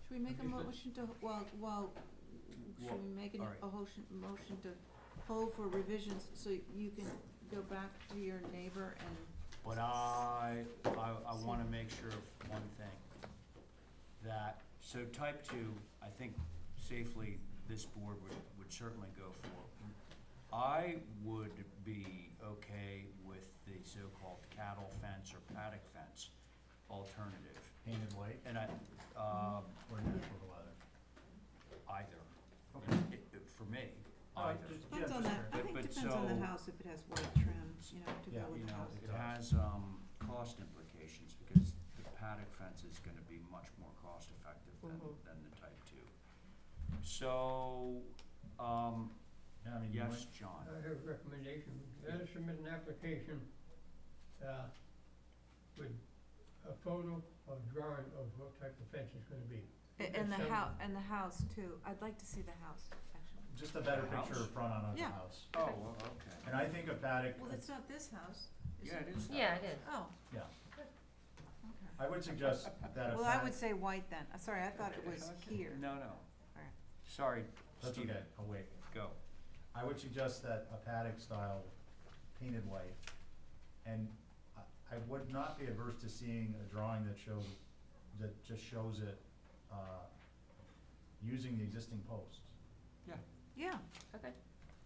S8: Should we make a
S2: Just a-
S8: motion to,
S1: Well,
S8: should we make
S1: all right.
S8: a motion to hold for revisions so you can go back to your neighbor and,
S1: But I wanna make sure of one thing, that, so type two, I think safely this board would certainly go for. I would be okay with the so-called cattle fence or paddock fence alternative,
S3: Painted white
S1: and I,
S3: or natural leather.
S1: either,
S3: Okay.
S1: for me,
S3: Oh,
S1: either.
S3: just-
S8: depends
S3: yeah,
S8: on
S3: just
S8: that, I
S1: But-
S8: think
S1: but
S8: depends on the
S1: so-
S8: house if it has white trim, you know, to
S3: Yeah,
S8: go with
S1: You
S8: the
S1: know,
S8: house.
S1: it has, cost implications, because the paddock fence is gonna be much more cost effective than the type two. So,
S3: Yeah, I mean, you
S1: yes,
S3: might-
S1: John,
S2: I have a recommendation, let us submit an application, with a photo or drawing of what type of fence it's gonna be.
S8: And the
S2: Some-
S8: and the house too, I'd like to see the house, actually.
S3: just a better
S1: The
S3: picture
S1: house?
S3: of front on the
S8: Yeah.
S3: house.
S1: oh, well, okay,
S3: And I think a paddock,
S8: Well, it's not this house, is
S1: yeah, it is that.
S13: yeah, it is.
S8: Oh,
S3: yeah,
S8: okay.
S3: I would suggest that a
S8: Well, I would
S3: paddock,
S8: say white then, sorry, I thought it was
S1: Okay.
S8: here.
S1: No, no,
S8: Alright.
S1: sorry,
S3: that's
S1: Steve,
S3: okay, I'll wait.
S1: go.
S3: I would suggest that a paddock style painted white, and I would not be averse to seeing a drawing that just shows it, using the existing posts.
S8: Yeah,
S13: Okay.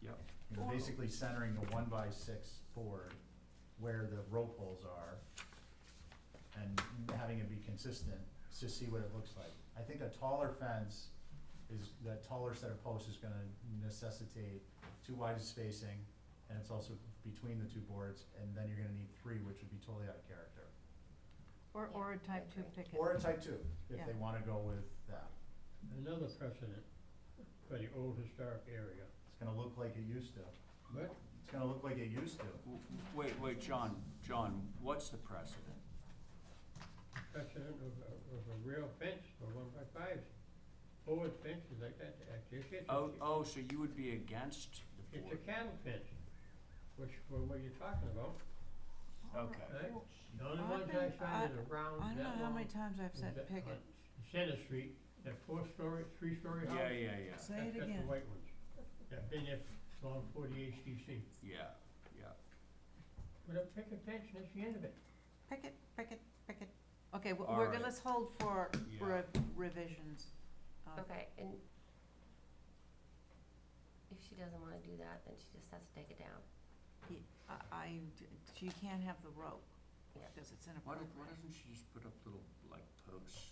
S1: Yep,
S3: You know, basically centering the 1x6 board where the rope holes are and having it be consistent to see what it looks like. I think a taller fence that taller set of posts is gonna necessitate too wide a spacing, and it's also between the two boards, and then you're gonna need 3, which would be totally out of character.
S8: or a type two
S13: agree.
S8: picket.
S3: Or a type 2, if
S8: Yeah.
S3: they wanna go with that.
S2: Another precedent for the old historic area,
S3: It's gonna look like it used to.
S2: but
S3: It's gonna look like it used to.
S1: wait, John, what's the precedent?
S2: precedent of a real fence for 1x5s, forward fences like that,
S1: Oh, so you would be against the
S2: it's a
S1: board?
S2: cattle fence, which, for what you're talking about,
S1: Okay,
S2: right? The only
S8: I've
S2: ones I
S8: been-
S2: found that are round,
S8: I don't know
S2: that
S8: how many
S2: long,
S8: times I've
S2: is
S8: said
S2: that
S8: picket.
S2: on Center Street, that 4-story, 3-story house.
S1: yeah,
S8: Say it
S2: That's the
S8: again.
S2: white ones, that been there long 40 HDC.
S1: yeah.
S2: Put up picket fence, and that's the end of it.
S8: Picket, picket, picket. Okay,
S1: All
S8: we're
S1: right.
S8: gonna, let's hold for
S1: Yeah.
S8: revisions.
S13: Okay, and if she doesn't wanna do that, then she just has to take it down.
S8: She can't have the rope,
S13: Yeah.
S8: because it's
S1: Why
S8: inappropriate.
S1: doesn't she just put up little, like, posts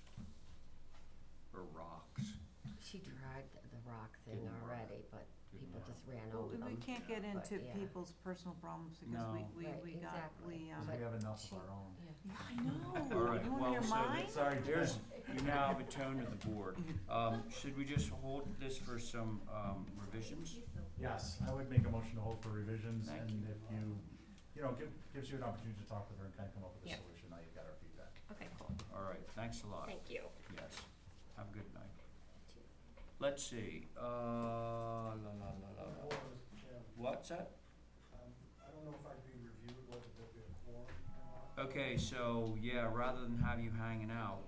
S1: or rocks?
S13: She tried the rock thing
S1: Didn't work.
S13: already, but people
S1: Didn't
S13: just ran
S8: Well,
S13: over them.
S8: we can't get
S1: Yeah.
S8: into
S13: But, yeah.
S8: people's personal problems, because
S1: No.
S13: Right,
S8: we got,
S13: exactly.
S3: Because
S13: But
S3: we have enough
S13: she-
S3: of our own.
S13: Yeah.
S8: Yeah, I know.
S1: All right,
S8: You wanna
S1: well,
S8: hear
S1: so
S8: mine?
S3: Sorry,
S1: There's, you now have a tone of the board. Should we just hold this for some, revisions?
S3: Yes, I would make a motion to hold for revisions,
S1: Thank
S3: and if you know, gives you an opportunity to talk with her and kind of come up with a
S13: Yeah.
S3: solution, now you've got our feedback.
S13: Okay, cool.
S1: All right, thanks a lot.
S13: Thank you.
S1: Yes, have a good night. Let's see, la. What's that?
S7: I don't know if I'd be reviewed whether there'd be a quorum or not.
S1: Okay, so, yeah, rather than have you hanging out,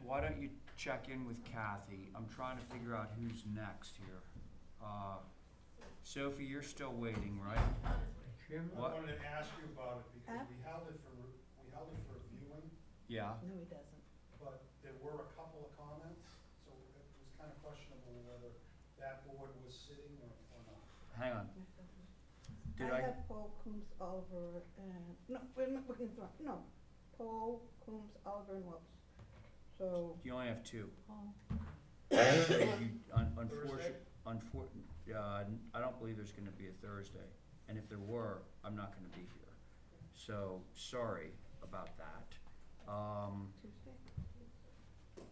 S1: why don't you check in with Kathy? I'm trying to figure out who's next here. Sophie, you're still waiting, right?
S2: Chairman?
S1: What?
S7: I wanted to ask you about it because
S5: Huh?
S7: we held it for viewing,
S1: Yeah,
S5: No, he doesn't.
S7: but there were a couple of comments, so it was kind of questionable whether that board was sitting or not.
S1: hang on. Did
S5: I
S1: I,
S5: have Paul Coombs, Oliver, and, no, wait a minute, looking through, no, Paul Coombs, Oliver, and Wells. So,
S1: you only have two.
S8: Paul.
S1: So you, I don't believe there's gonna be a Thursday, and if there were, I'm not gonna be here. So, sorry about that.
S5: Tuesday?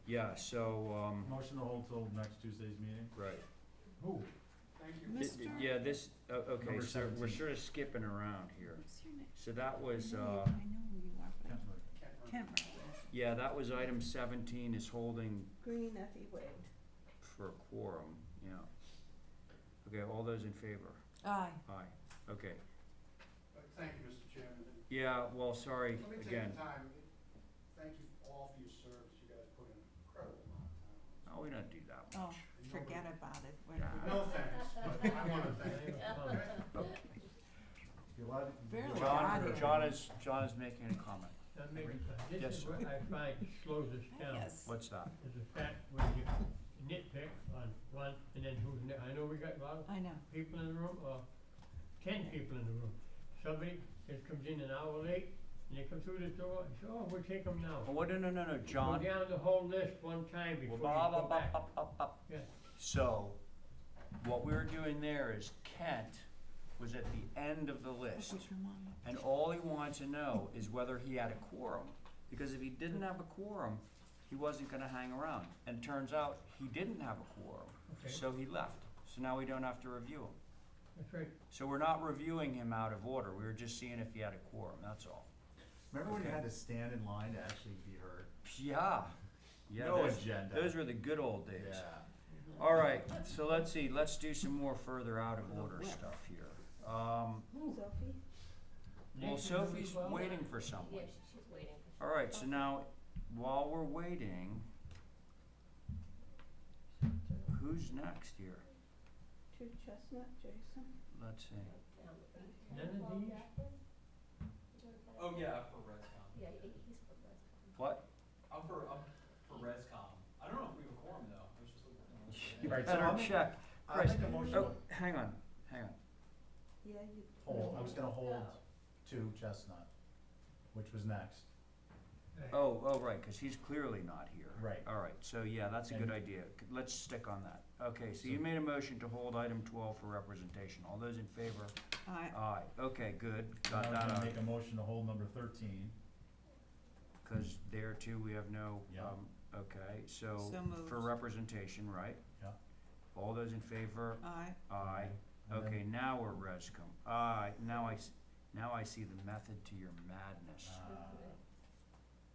S1: Yeah, so,
S3: Motion to hold till next Tuesday's meeting?
S1: right.
S2: Who?
S8: Mr.
S1: Yeah, this, okay,
S3: Number
S1: so we're
S3: 17.
S1: sort of skipping around here.
S8: What's your name?
S1: So that was,
S8: I know who you are, but I can't remember.
S1: yeah, that was item 17 is holding
S5: Green, Effie, Wade.
S1: for a quorum, yeah. Okay, all those in favor?
S8: Aye.
S1: Aye, okay.
S7: Thank you, Mr. Chairman.
S1: Yeah, well, sorry,
S7: Let me take
S1: again.
S7: the time, thank you all for your service, you guys put in an incredible amount of time.
S1: Oh, we don't do that
S8: Oh,
S1: much.
S8: forget about it.
S7: No thanks, but I wanna thank you.
S3: You're allowed to.
S8: Barely
S3: you're
S8: got
S3: allowed to-
S8: here.
S1: John is making a comment.
S2: This
S1: Yes,
S2: is
S1: sir.
S2: what I find slows us down.
S8: Yes.
S1: What's that?
S2: Is the fact when you nitpick on one, and then who's I know we got a lot of
S8: I know.
S2: people in the room, or 10 people in the room. Somebody just comes in an hour late, and they come through the door, and say, oh, we'll take them now.
S1: Oh, no, John.
S2: Go down the whole list one time before you
S1: Well,
S2: go back. Yeah.
S1: So, what we were doing there is Kent was at the end of the list,
S8: Put your mom.
S1: and all he wanted to know is whether he had a quorum. Because if he didn't have a quorum, he wasn't gonna hang around. And it turns out, he didn't have a quorum,
S2: Okay,
S1: so he left. So now we don't have to review him.
S2: that's right.
S1: So we're not reviewing him out of order, we were just seeing if he had a quorum, that's all.
S3: Remember when you
S1: Okay.
S3: had to stand in line to actually be heard?
S1: Yeah, yeah,
S3: No
S1: those,
S3: agenda.
S1: those were the good old days.
S3: Yeah.
S1: All right, so let's see, let's do some more further out of order stuff here.
S5: Sophie?
S1: Well, Sophie's waiting for someone.
S6: Yeah, she's waiting.
S1: All right, so now, while we're waiting, who's next here?
S5: Two Chestnut, Jason.
S1: Let's see.
S2: None of these?
S14: Oh, yeah, for ResCom.
S6: Yeah, he's for ResCom.
S1: What?
S14: I'm for ResCom. I don't know if we have a quorum though, I was just looking.
S1: You
S3: Right, so
S1: better
S3: I'll make-
S1: check.
S3: I'll
S1: Chris,
S3: make a motion.
S1: oh, hang on.
S5: Yeah, you.
S3: Hold, I was gonna hold to Chestnut, which was next.
S1: Oh, right, cause he's clearly not here.
S3: Right.
S1: All right, so yeah, that's a good idea. Let's stick on that. Okay, so you made a motion to hold item 12 for representation. All those in favor?
S8: Aye.
S1: Aye. Okay, good.
S3: Now
S1: Got
S3: I'm
S1: that
S3: gonna
S1: out.
S3: make a motion to hold number 13.
S1: Cause there too, we have no,
S3: Yeah.
S1: okay, so
S8: So moved.
S1: for representation, right?
S3: Yeah.
S1: All those in favor?
S8: Aye.
S1: Aye.
S3: And
S1: Okay,
S3: then-
S1: now we're ResCom. Aye, now I see the method to your madness.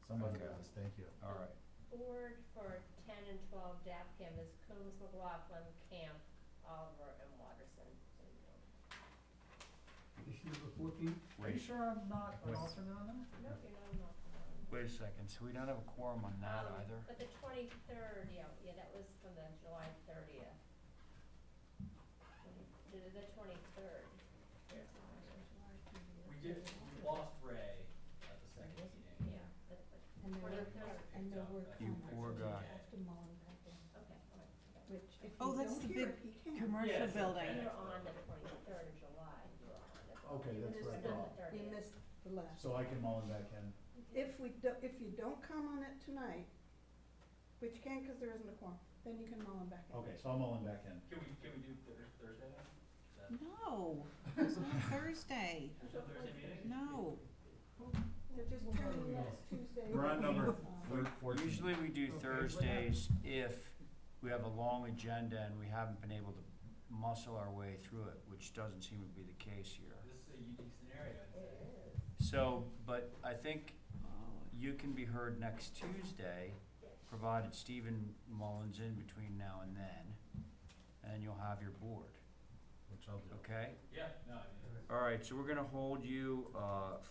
S3: Somebody
S1: Okay.
S3: does, thank you.
S1: All right.
S6: Board for 10 and 12 DAPCAM is Coombs, McLaughlin, Camp, Oliver, and Watterson.
S2: Is she number 14?
S3: Are you
S1: Wait,
S3: sure I'm not an
S1: Wait.
S3: alternate on that?
S6: No, you're not an alternate.
S1: wait a second. So we don't have a quorum on that either?
S6: But the 23rd, yeah, that was from the July 30th. The 23rd.
S14: We lost Ray at the second meeting.
S6: Yeah, but
S5: And there were,
S6: 23rd.
S5: and there were
S1: You
S5: comments
S1: poor
S5: that
S1: guy.
S5: you have to mull them back in,
S6: Okay, all right.
S5: which if you
S8: Oh, that's
S5: don't
S8: the
S5: hear
S8: big
S5: it, he can't.
S8: Commercial
S14: Yes,
S8: building.
S6: You were on the 23rd of July, you were on it.
S3: Okay,
S6: You
S3: that's
S6: missed
S3: what I
S6: the
S3: thought.
S6: 30th.
S5: You missed the last.
S3: So I can mull it back in.
S5: If you don't come on it tonight, which you can't because there isn't a quorum, then you can mull them back in.
S3: Okay, so I'm mulling back in.
S14: Can we do Thursday then? Is that-
S8: No, it's not Thursday.
S14: There's no Thursday meeting?
S8: No.
S5: They're just turning next Tuesday.
S3: We're on number 14.
S1: Usually we do
S2: Okay, what
S1: Thursdays if we have a long agenda and we haven't been able to muscle our way through it, which doesn't seem to be the case here.
S14: This is a unique scenario, I'd say.
S6: It is.
S1: So, but I think you can be heard next Tuesday, provided Stephen Mullins in between now and then you'll have your board,
S3: Which I'll do.
S1: okay?
S14: Yeah, no, I mean,
S1: All right, so we're gonna hold you,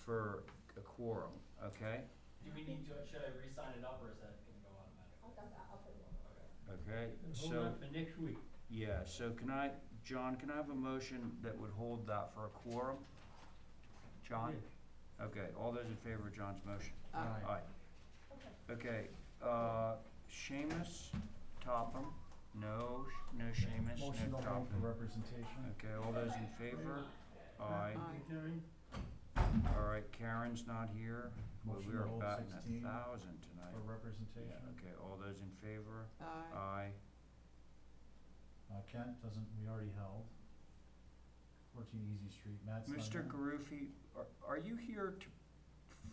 S1: for a quorum, okay?
S14: do we need to, should I re-sign it up or is that gonna go automatically?
S6: I'll put it on.
S14: Okay.
S1: Okay,
S2: Hold
S1: so,
S2: on for next week.
S1: yeah, so John, can I have a motion that would hold that for a quorum? John?
S2: Yes.
S1: Okay, all those in favor of John's motion?
S3: Aye.
S1: Okay, Seamus, Topham, no Seamus,
S3: Motion
S1: no
S3: to hold for
S1: Topham.
S3: representation.
S1: Okay, all those in favor? Aye.
S2: Johnny?
S1: All right, Karen's not here. Well,
S3: Motion
S1: we
S3: to
S1: are
S3: hold
S1: batting
S3: 16
S1: 1,000 tonight.
S3: for representation.
S1: Yeah, okay, all those in favor?
S8: Aye.
S1: Aye.
S3: Kent doesn't, we already held. 14 Easy Street, Matt's not
S1: Mr.
S3: here.
S1: Garufi, are you here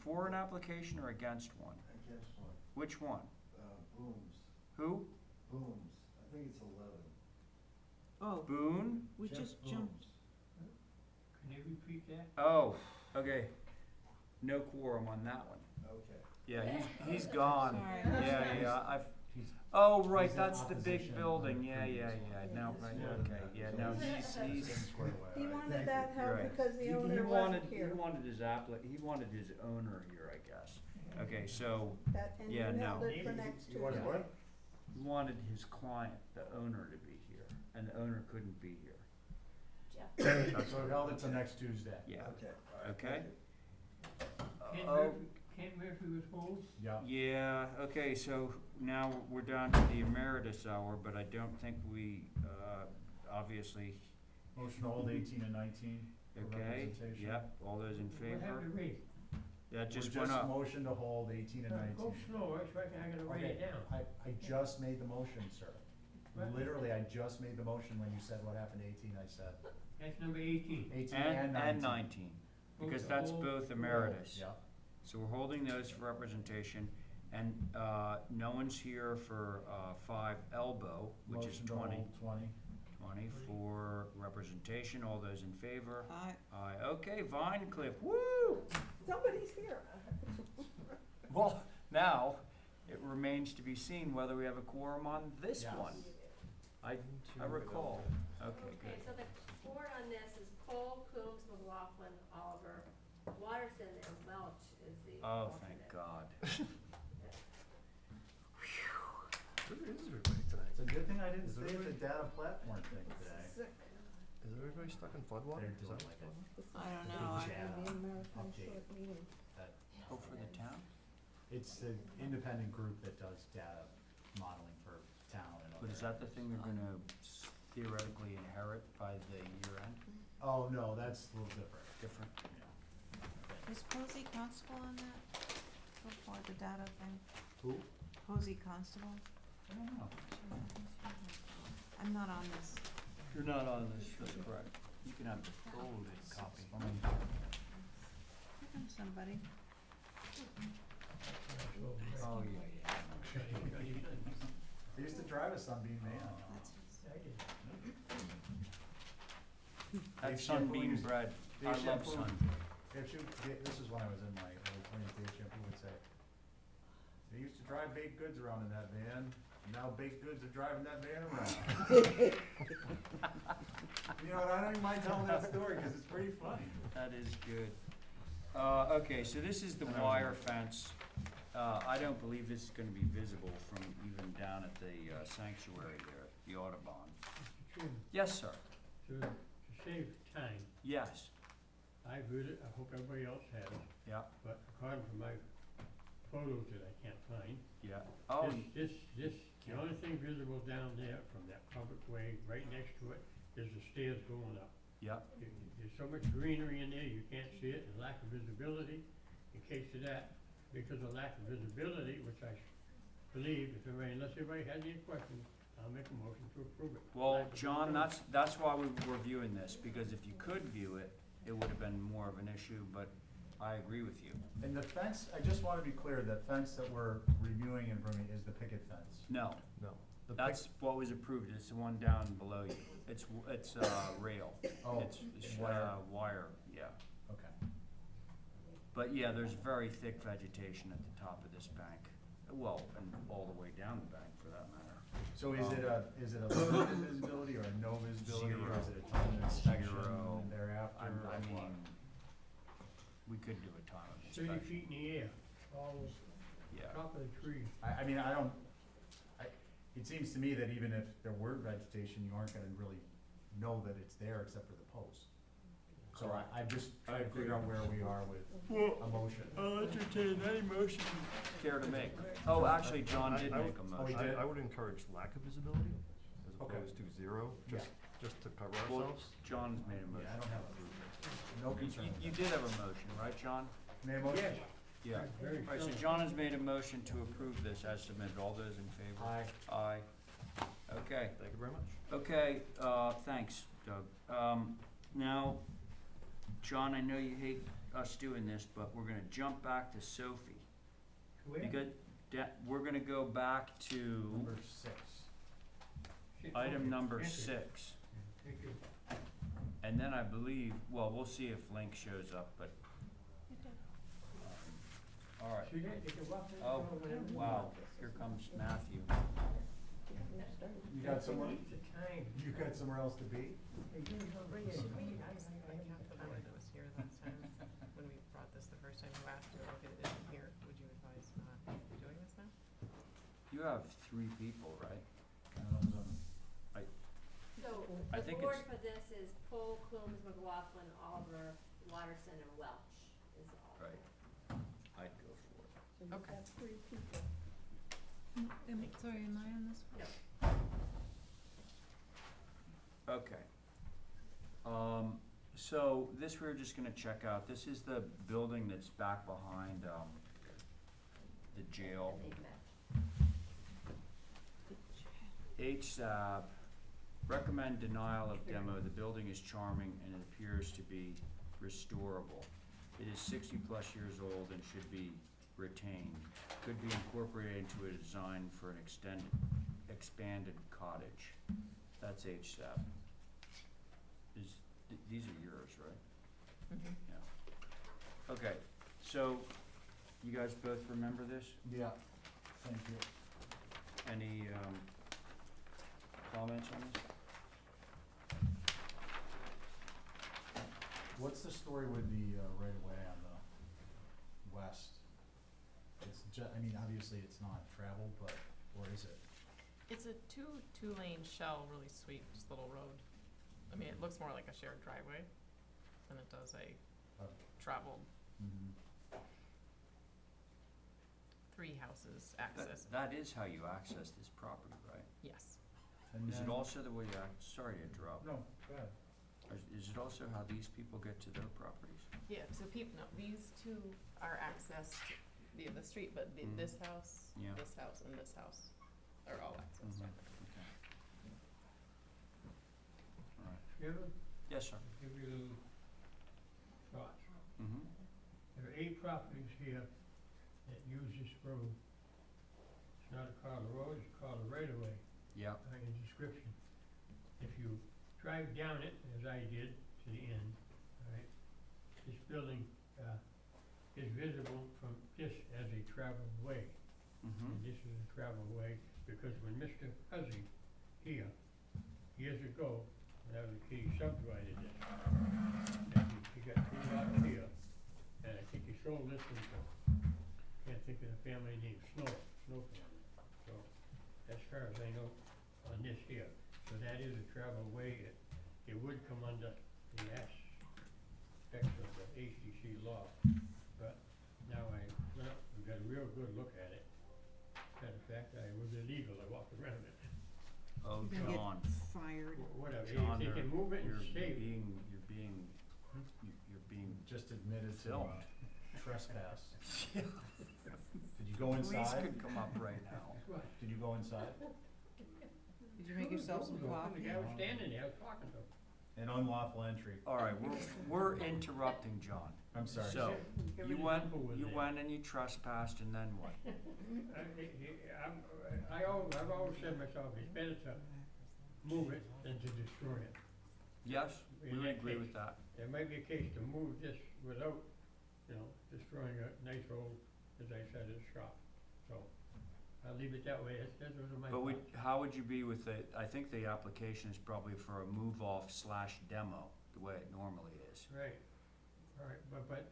S1: for an application or against one?
S15: Against one,
S1: Which one?
S15: Booms,
S1: Who?
S15: Booms, I think it's 11.
S8: Oh,
S1: Boone?
S8: we
S15: Jeff
S8: just jumped.
S15: Booms.
S2: Can you repeat that?
S1: Oh, okay. No quorum on that one.
S15: Okay.
S1: Yeah, he's gone.
S8: Sorry.
S1: Yeah,
S3: He's,
S1: oh, right,
S3: He's in
S1: that's the big
S3: opposition
S1: building,
S3: on
S1: yeah,
S3: previous
S1: now,
S3: one.
S1: right,
S15: Yeah.
S1: okay, yeah, now he's,
S3: getting squared away.
S5: He
S3: All right,
S5: wanted
S3: thank
S5: that
S3: you.
S5: held
S1: Right.
S5: because the
S1: he
S5: owner
S1: wanted,
S5: wasn't here.
S1: he wanted his owner here, I guess. Okay, so,
S5: That, and you
S1: Yeah, no.
S5: held it for next
S9: You wanted
S5: Tuesday.
S9: what?
S1: he wanted his client, the owner, to be here, and the owner couldn't be here.
S6: Jeff.
S3: So we held it till next Tuesday.
S1: Yeah,
S15: Okay.
S1: okay?
S2: Kent Murphy was hold?
S3: Yeah.
S1: Yeah, okay, so now we're down to the emeritus hour, but I don't think we, obviously,
S3: Motion to hold 18 and 19 for
S1: okay,
S3: representation.
S1: yep, all those in
S2: What
S1: favor?
S2: happened to Ray?
S1: That
S3: We
S1: just went up.
S3: motion to hold 18 and 19.
S2: Go slow, so I gotta write it
S3: Okay,
S2: down.
S3: I just made the motion, sir.
S2: What?
S3: Literally, I just made the motion when you said what happened to 18, I said
S2: That's number 18.
S3: 18
S1: And
S3: and 19.
S1: 19, because
S2: Both
S1: that's
S2: hold,
S1: both
S2: hold.
S1: emeritus.
S3: Yeah.
S1: So we're holding those for representation, and, no one's here for, 5 Elbow, which is
S3: Motion to
S1: 20.
S3: hold 20.
S1: 20 for representation, all those in favor?
S8: Aye.
S1: Aye, okay, Vine Cliff, woo!
S5: Somebody's here.
S1: Well, now, it remains to be seen whether we have a quorum on this
S3: Yes.
S1: one. I recall, okay,
S6: Okay,
S1: good.
S6: so the board on this is Cole, Coombs, McLaughlin, Oliver, Watterson, and Welch is the
S1: Oh,
S6: alternate.
S1: thank God.
S3: It's a good thing I didn't stay at the data platform thing today.
S5: Sick.
S15: Is everybody stuck in floodwater?
S3: They're doing like a
S8: I don't know,
S3: Big
S8: I,
S3: chat.
S5: The American
S3: Update.
S5: short meeting.
S3: that,
S1: Oh, for the town?
S3: it's the independent group that does data modeling for town and other.
S1: But is that the thing they're gonna theoretically inherit by the year end?
S3: Oh, no, that's a little different.
S1: Different?
S3: Yeah.
S8: is Posey Constable on that? Before the data thing?
S3: Who?
S8: Posey Constable?
S3: I don't know.
S8: I'm not on this.
S1: You're not on this, that's correct. You can have the folded copy.
S8: Here comes somebody.
S1: Oh, yeah,
S3: They used to drive a Sunbeam van.
S8: That's his.
S2: I did.
S1: That's
S3: Dave Shampoo
S1: Sunbeam
S3: used-
S1: bread.
S3: Dave
S1: I love
S3: Shampoo-
S1: Sun.
S3: This is when I was in my early twenties, Dave Shampoo would say, they used to drive baked goods around in that van, now baked goods are driving that van around. You know, and I don't even mind telling that story, cause it's pretty funny.
S1: That is good. Okay, so this is the wire fence. I don't believe this is gonna be visible from even down at the sanctuary there, the Audubon.
S2: Mr. Chairman,
S1: Yes, sir.
S2: to save time,
S1: Yes.
S2: I've heard it, I hope everybody else has,
S1: Yeah,
S2: but according to my photos that I can't find,
S1: yeah. Oh,
S2: this, the only thing visible down there from that public way, right next to it, is the stairs going up.
S1: yeah.
S2: There's so much greenery in there, you can't see it, and lack of visibility. In case of that, because of lack of visibility, which I believe, unless everybody has any questions, I'll make a motion to approve it.
S1: Well,
S2: Lack of
S1: John,
S2: visibility.
S1: that's why we were viewing this, because if you could view it, it would have been more of an issue, but I agree with you.
S3: And the fence, I just wanna be clear, the fence that we're reviewing and bringing is the picket fence.
S1: No,
S15: No. The
S1: that's what was approved, it's the one down below you. It's rail.
S3: Oh,
S1: It's
S3: wire.
S1: wire, yeah.
S3: Okay.
S1: But yeah, there's very thick vegetation at the top of this bank, well, and all the way down the bank for that matter.
S3: So is it a limited visibility or a no visibility, or is it a time of inspection
S1: Zero.
S3: and thereafter,
S1: I
S3: or what?
S1: mean, we could do a time of
S2: 30
S1: inspection,
S2: feet in the air, all
S1: yeah.
S2: top of the tree.
S3: I mean, I don't, it seems to me that even if there were vegetation, you aren't gonna really know that it's there except for the post. So I'm just trying to figure out where we are with a motion.
S1: I'll entertain any motion you care to make. Oh, actually, John did make a
S3: Oh, he
S1: motion.
S3: did?
S15: I would encourage lack of visibility as
S3: Okay.
S15: opposed to zero, just to cover
S1: Well,
S15: ourselves.
S1: John's made a
S3: Yeah, I
S1: motion.
S3: don't have a rubric. No concern with
S1: You
S3: that.
S1: did have a motion, right, John?
S3: Made a motion?
S2: Yes.
S1: Yeah.
S2: Very
S1: All right, so
S2: strong.
S1: John has made a motion to approve this as submitted. All those in favor?
S3: Aye.
S1: Aye. Okay.
S15: Thank you very much.
S1: Okay, thanks, Doug. Now, John, I know you hate us doing this, but we're gonna jump back to Sophie.
S2: Where?
S1: Because we're gonna go back to
S3: Number 6.
S1: item number
S2: Thank you.
S1: 6.
S2: Thank you.
S1: And then I believe, well, we'll see if Link shows up, but, all right.
S2: See that? You can walk in the
S1: Oh,
S2: door whenever you
S1: wow,
S2: want.
S1: here comes Matthew.
S3: You got somewhere,
S2: Take the time.
S3: you got somewhere else to be?
S2: Hey, give me a break.
S12: Should we, I was thinking like half the board that was here last time, when we brought this the first time, who asked to look at it isn't here, would you advise not doing this now?
S1: You have 3 people, right?
S6: So,
S1: I
S6: the
S1: think
S6: board
S1: it's-
S6: for this is Pohl, Coombs, McLaughlin, Oliver, Watterson, and Welch is all.
S1: Right. I'd go for it.
S5: So you've
S12: Okay.
S5: got 3 people.
S8: Sorry, am I on this?
S6: No.
S1: Okay. So this we're just gonna check out. This is the building that's back behind, the jail.
S6: And they've met.
S1: HSAB, recommend denial of demo. The building is charming and it appears to be restorable. It is 60-plus years old and should be retained. Could be incorporated into a design for an expanded cottage. That's HSAB. These are yours, right?
S12: Mm-hmm.
S1: Yeah. Okay, so you guys both remember this?
S3: Yeah, thank you.
S1: Any, comments on this?
S3: What's the story with the right of way on the west? It's I mean, obviously it's not traveled, but, or is it?
S12: It's a two-lane shell, really sweet, just little road. I mean, it looks more like a shared driveway than it does a traveled
S3: Mhm.
S12: 3 houses access.
S1: That is how you access this property, right?
S12: Yes.
S3: And
S1: Is it
S3: then-
S1: also the way you sorry to interrupt.
S3: No, go ahead.
S1: Is it also how these people get to their properties?
S12: Yeah, so no, these 2 are accessed via the street, but
S1: Mhm.
S12: this house,
S1: Yeah.
S12: this house, and this house are all accessed.
S1: Mhm. Okay. All right.
S2: Chairman,
S1: Yes, sir.
S2: give you thoughts.
S1: Mm-hmm.
S2: There are 8 properties here that use this road. It's not called a road, it's called a right-of-way,
S1: Yeah.
S2: on your description. If you drive down it, as I did, to the end, all right, this building, is visible from this as a traveled way.
S1: Mm-hmm.
S2: And this is a traveled way, because when Mr. Huzzy here, years ago, when he subdivided this, and he got 2 lots here, and I think he sold this one to, can't think of the family name, Snow family. So, as far as I know, on this here, so that is a traveled way, it would come under the aspects of the HDC law. But now we got a real good look at it. Matter of fact, I was illegal, I walked around it.
S1: Oh,
S8: You're gonna
S1: John.
S8: get fired.
S2: Whatever,
S1: John,
S2: they can move it
S1: you're
S2: and stay.
S1: you're being
S3: Just admitted to
S1: filmed.
S3: trespass. Did you go
S1: Police
S3: inside?
S1: could come up right now.
S2: What?
S3: Did you go inside?
S8: Did you make yourself some
S2: The
S8: coffee?
S2: guy was standing there, I was talking to him.
S3: An unlawful entry.
S1: All right, we're interrupting John.
S3: I'm sorry.
S1: So,
S2: Give
S1: you
S2: me the
S1: went,
S2: number with
S1: you
S2: it.
S1: went and you trespassed and then what?
S2: I've always said myself, it's better to move it than to destroy it.
S1: Yes, we
S2: In
S1: would
S2: that
S1: agree
S2: case,
S1: with that.
S2: There might be a case to move this without, destroying a nice old, as I said, a shop. So, I'll leave it that way, those are my
S1: But
S2: thoughts.
S1: how would you be with I think the application is probably for a move-off / demo, the way it normally is.
S2: Right, all right, but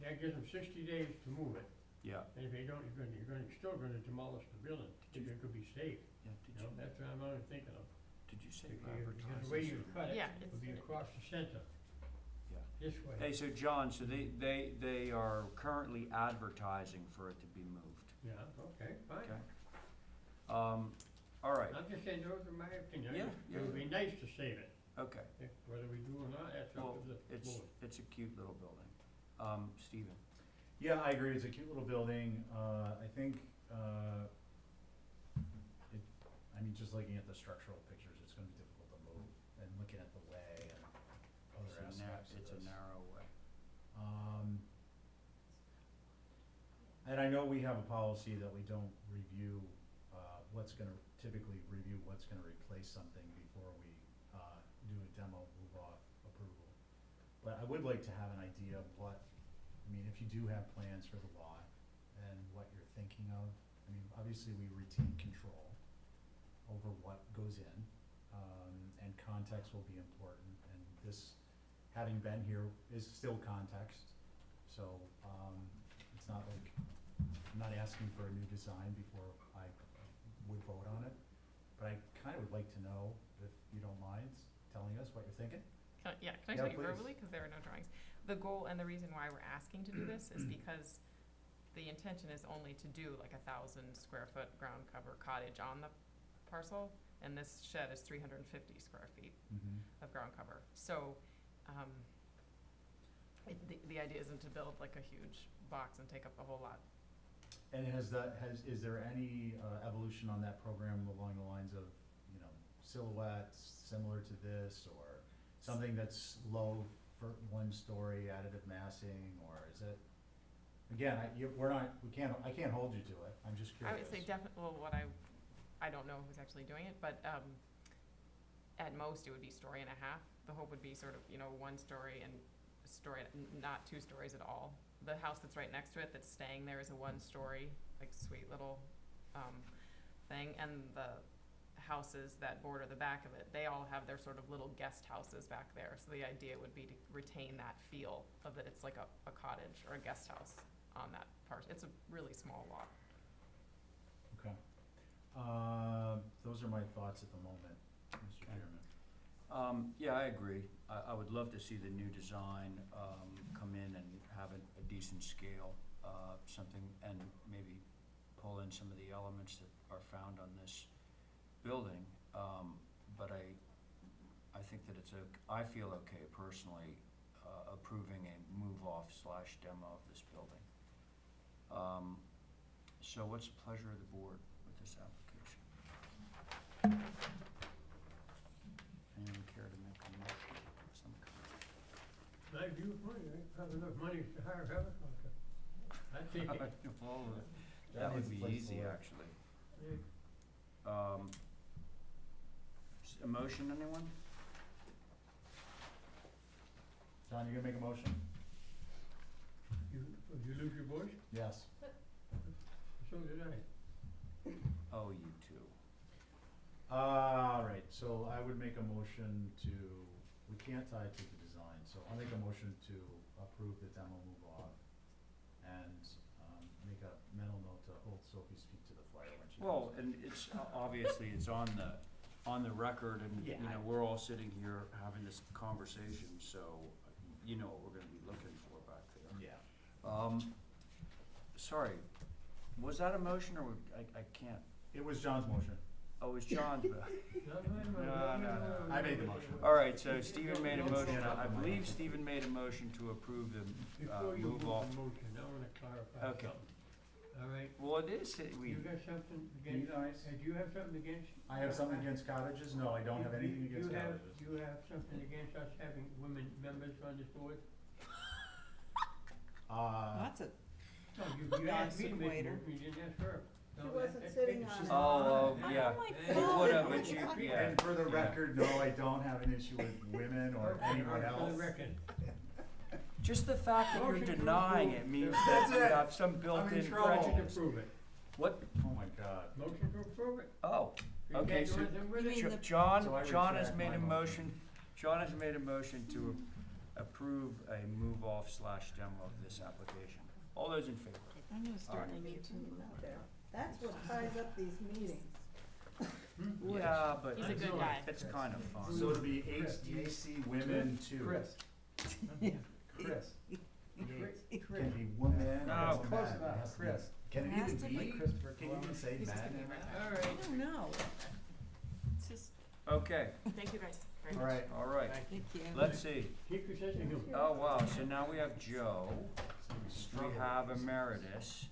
S2: that gives them 60 days to move it,
S1: Yeah,
S2: and if they don't, you're still gonna demolish the building, if it could be safe,
S1: yeah,
S2: that's what I'm only thinking of.
S1: did you say
S2: Because
S1: advertise
S2: the way
S1: this
S2: you
S1: or-
S2: cut it
S12: Yeah,
S2: would be across the center,
S1: Yeah.
S2: this way.
S1: Hey, so John, so they are currently advertising for it to be moved,
S2: Yeah, okay, fine.
S1: okay? All right,
S2: I'm just saying, those are my opinion.
S1: Yeah,
S2: It would be nice to save it.
S1: Okay,
S2: Whether we do or not, that's
S1: well,
S2: up to the
S1: it's,
S2: board.
S1: it's a cute little building. Stephen?
S3: Yeah, I agree, it's a cute little building, I think, I mean, just looking at the structural pictures, it's gonna be difficult to move, and looking at the way and other aspects of this.
S1: It's a narrow way.
S3: And I know we have a policy that we don't review, typically review what's gonna replace something before we, do a demo move-off approval. But I would like to have an idea of what, I mean, if you do have plans for the lot and what you're thinking of, I mean, obviously we retain control over what goes in, and context will be important, and this, having been here, is still context. So, it's not like, I'm not asking for a new design before I would vote on it, but I kinda would like to know, if you don't mind, telling us what you're thinking.
S12: Can I
S3: Yeah,
S12: tell you
S3: please.
S12: verbally, because there are no drawings? The goal and the reason why we're asking to do this is because the intention is only to do like 1,000 square foot ground cover cottage on the parcel, and this shed is 350 square feet of ground cover. So, the idea isn't to build like a huge box and take up the whole lot.
S3: And is there any, evolution on that program along the lines of, you know, silhouettes similar to this, or something that's low for one story additive massing, or is it? Again, I can't hold you to it, I'm just
S12: I
S3: curious.
S12: would say well, I don't know who's actually doing it, but, at most it would be story and a half. The hope would be sort of, you know, one story and a story, not 2 stories at all. The house that's right next to it that's staying there is a 1-story, like sweet little, thing, and the houses that border the back of it, they all have their sort of little guest houses back there. So the idea would be to retain that feel of that it's like a cottage or a guest house on that part. It's a really small lot.
S3: Okay. Those are my thoughts at the moment, Mr. Chairman.
S1: Yeah, I agree. I would love to see the new design, come in and have a decent scale, something, and maybe pull in some of the elements that are found on this building. But I think that I feel okay personally, approving a move-off / demo of this building. So what's the pleasure of the board with this application? Anyone care to make a motion of some kind?
S2: My viewpoint, I have enough money to hire a contractor. I think it.
S1: That would be
S3: needs a place to
S1: easy,
S3: live.
S1: actually. A motion, anyone?
S3: John, you gonna make a motion?
S2: You lose your voice?
S3: Yes.
S2: So did I.
S1: Oh, you too.
S3: Alright, so I would make a motion we can't tie it to the design, so I'll make a motion to approve the demo move off, and, make a mental note to hold Sophie's feet to the fire when she
S1: Well,
S3: comes.
S1: and it's, obviously, it's on the record, and, you
S3: Yeah,
S1: know, we're all sitting here having this conversation, so you know what we're gonna be looking for back there.
S3: Yeah.
S1: Sorry, was that a motion, or I can't,
S3: It was John's motion.
S1: oh, it was John's,
S2: No.
S3: I made the motion.
S1: all right, so Stephen made a motion, I believe Stephen made a motion to approve the,
S2: Before you move
S1: move off.
S2: the motion, I wanna clarify
S1: Okay.
S2: something. All right,
S1: Well, it is, we,
S2: you got something
S3: You
S2: against,
S3: guys?
S2: do you have something against?
S3: I have something against cottages? No, I don't have anything against cottages.
S2: You have something against us having women members on this board?
S8: That's a,
S2: No, you asked me to make a
S8: Non-sequitur.
S2: motion, you didn't ask her.
S5: She
S2: No,
S5: wasn't
S2: that's
S5: sitting
S2: big.
S5: on
S2: She's
S5: it.
S1: Oh,
S2: not-
S1: yeah.
S8: my
S2: Hey,
S8: phone.
S1: Whatever, but you, yeah.
S3: And for the
S1: yeah.
S3: record, no, I don't have an issue with women or anyone
S2: For
S3: else.
S2: the record.
S1: Just the fact that you're
S2: Motion to
S1: denying
S2: approve.
S1: it means
S3: That's
S1: that you
S3: it.
S1: have some built-in
S3: trouble.
S2: Motion to
S1: prejudice.
S2: approve it.
S1: What?
S3: Oh my god.
S2: Motion to approve it.
S1: Oh,
S2: You
S1: okay,
S2: can't do
S1: so
S2: anything with
S8: You
S2: it?
S8: mean the-
S1: John
S3: So I
S1: has
S3: retract
S1: made
S3: my
S1: a
S3: motion.
S1: motion, John has made a motion to approve a move-off / demo of this application. All those in favor?
S8: I'm gonna start
S1: Alright.
S8: a need to move there.
S5: That's what ties up these meetings.
S1: Yeah, but
S12: He's a good guy.
S1: it's kind of fun.
S3: So it'll be HDC women too.
S15: Chris. Chris.
S3: Can be woman.
S1: No,
S3: it doesn't
S15: close
S3: matter.
S15: enough,
S3: It has to be-
S15: Chris.
S3: Can it
S8: Has
S3: even
S8: to
S3: be?
S8: be.
S15: Christopher
S3: Can you even say
S12: He's
S3: man
S12: just
S3: in
S12: gonna
S3: that?
S2: All
S8: I
S2: right.
S8: don't know. It's just,
S1: Okay,
S12: Thank you, guys.
S3: All right.
S1: All right,
S8: Thank you.
S1: let's see.
S2: Keep your sense of humor.
S1: Oh, wow, so now we have Joe, we
S3: Struggle.
S1: have Emeritus,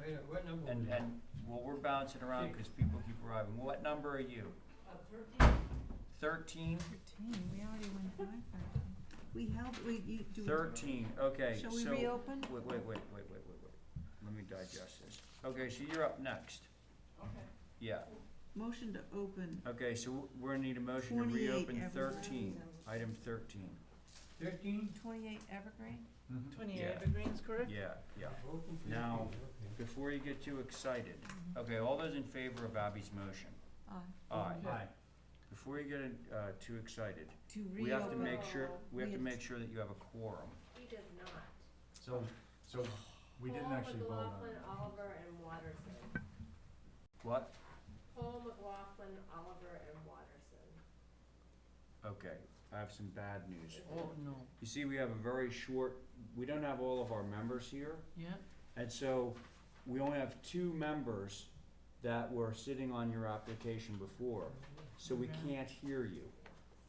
S2: Wait a minute, what number? was
S1: and,
S2: it?
S1: well, we're bouncing around because people keep arriving. What number are you? 13?
S8: 13, we already went by 13. We held, you, do we?
S1: 13, okay, so.
S8: Shall we reopen?
S1: Wait. Let me digest this. Okay, so you're up next.
S14: Okay.
S1: Yeah,
S8: Motion to open.
S1: okay, so we're gonna need a motion to
S8: 28
S1: reopen
S8: Evergreen.
S1: 13, item 13.
S2: 13?
S8: 28 Evergreen?
S3: Mhm.
S10: 28
S1: Yeah.
S10: Evergreens, correct?
S1: Yeah.
S2: Open for
S1: Now,
S2: okay.
S1: before you get too excited, okay, all those in favor of Abby's motion?
S8: Aye.
S1: Aye.
S3: Aye.
S1: Before you get too excited,
S8: To
S1: we have to
S8: reopen.
S1: make sure, we have to
S8: We have
S1: make sure that you have a quorum.
S6: He does not.
S3: So we didn't actually vote on
S6: Paul
S3: it.
S6: McLaughlin, Oliver, and Watterson.
S1: What?
S6: Paul McLaughlin, Oliver, and Watterson.
S1: Okay, I have some bad news.
S10: Oh, no.
S1: You see, we have a very short, we don't have all of our members here,
S10: Yeah?
S1: and so we only have 2 members that were sitting on your application before, so we
S10: Okay.
S1: can't hear you.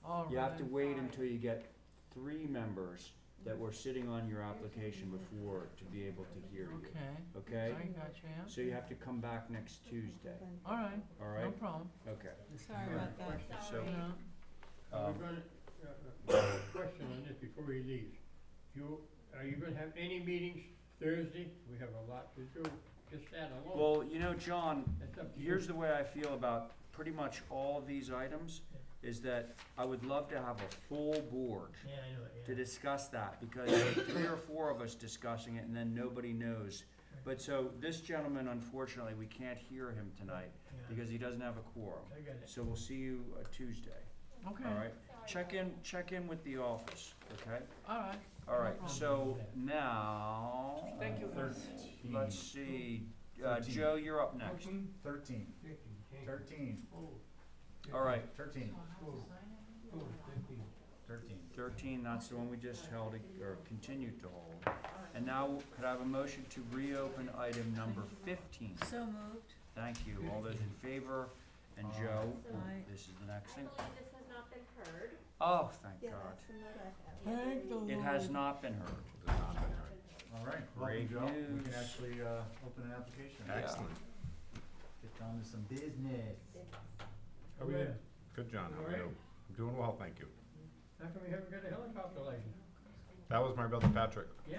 S10: All
S1: You have to
S10: right.
S1: wait until you get 3 members that were sitting on your application before to be able to hear you,
S10: Okay,
S1: okay?
S10: I got you, yeah.
S1: So you have to come back next Tuesday,
S10: All right,
S1: all
S10: no
S1: right?
S10: problem.
S1: Okay,
S8: Sorry about that.
S1: so,
S10: Yeah.
S2: We're gonna, question on this before he leaves. Are you gonna have any meetings Thursday? We have a lot to do, just that alone.
S1: well, you know, John,
S2: That's up to you.
S1: here's the way I feel about pretty much all of these items, is that I would love to have a full board
S2: Yeah, I know it,
S1: to
S2: yeah.
S1: discuss that, because 3 or 4 of us discussing it, and then nobody knows. But so, this gentleman, unfortunately, we can't hear him tonight,
S2: Yeah.
S1: because he doesn't have a quorum.
S2: I got it.
S1: So we'll see you Tuesday,
S10: Okay,
S1: all right? Check in with the office, okay?
S10: all right.
S1: All right,
S2: problem.
S1: so now,
S10: Thank you.
S3: 13.
S1: let's see,
S3: 13.
S1: Joe, you're up next.
S3: 13. 13.
S2: Oh,
S1: All right,
S3: 13.
S2: oh, 15.
S3: 13.
S1: 13, that's the one we just held, or continued to hold. And now, could I have a motion to reopen item number 15?
S8: So moved.
S1: Thank you. All those in favor? And Joe,
S8: Aye.
S1: this is the next
S6: I
S1: thing.
S6: believe this has not been heard.
S1: Oh, thank
S5: Yeah,
S1: God.
S5: that's the note I have.
S10: Thank the Lord.
S1: It has not been heard.
S3: All right,
S1: Great
S3: welcome, Joe. We
S1: news.
S3: can actually open an application.
S1: Yeah.
S4: Excellent.
S3: Get down to some business.
S2: Are we in?
S16: Good, John. How
S2: All
S16: are
S2: right.
S16: you? I'm doing well, thank you.
S2: How come we haven't got a helicopter license?
S16: That was my brother Patrick.
S2: Yeah.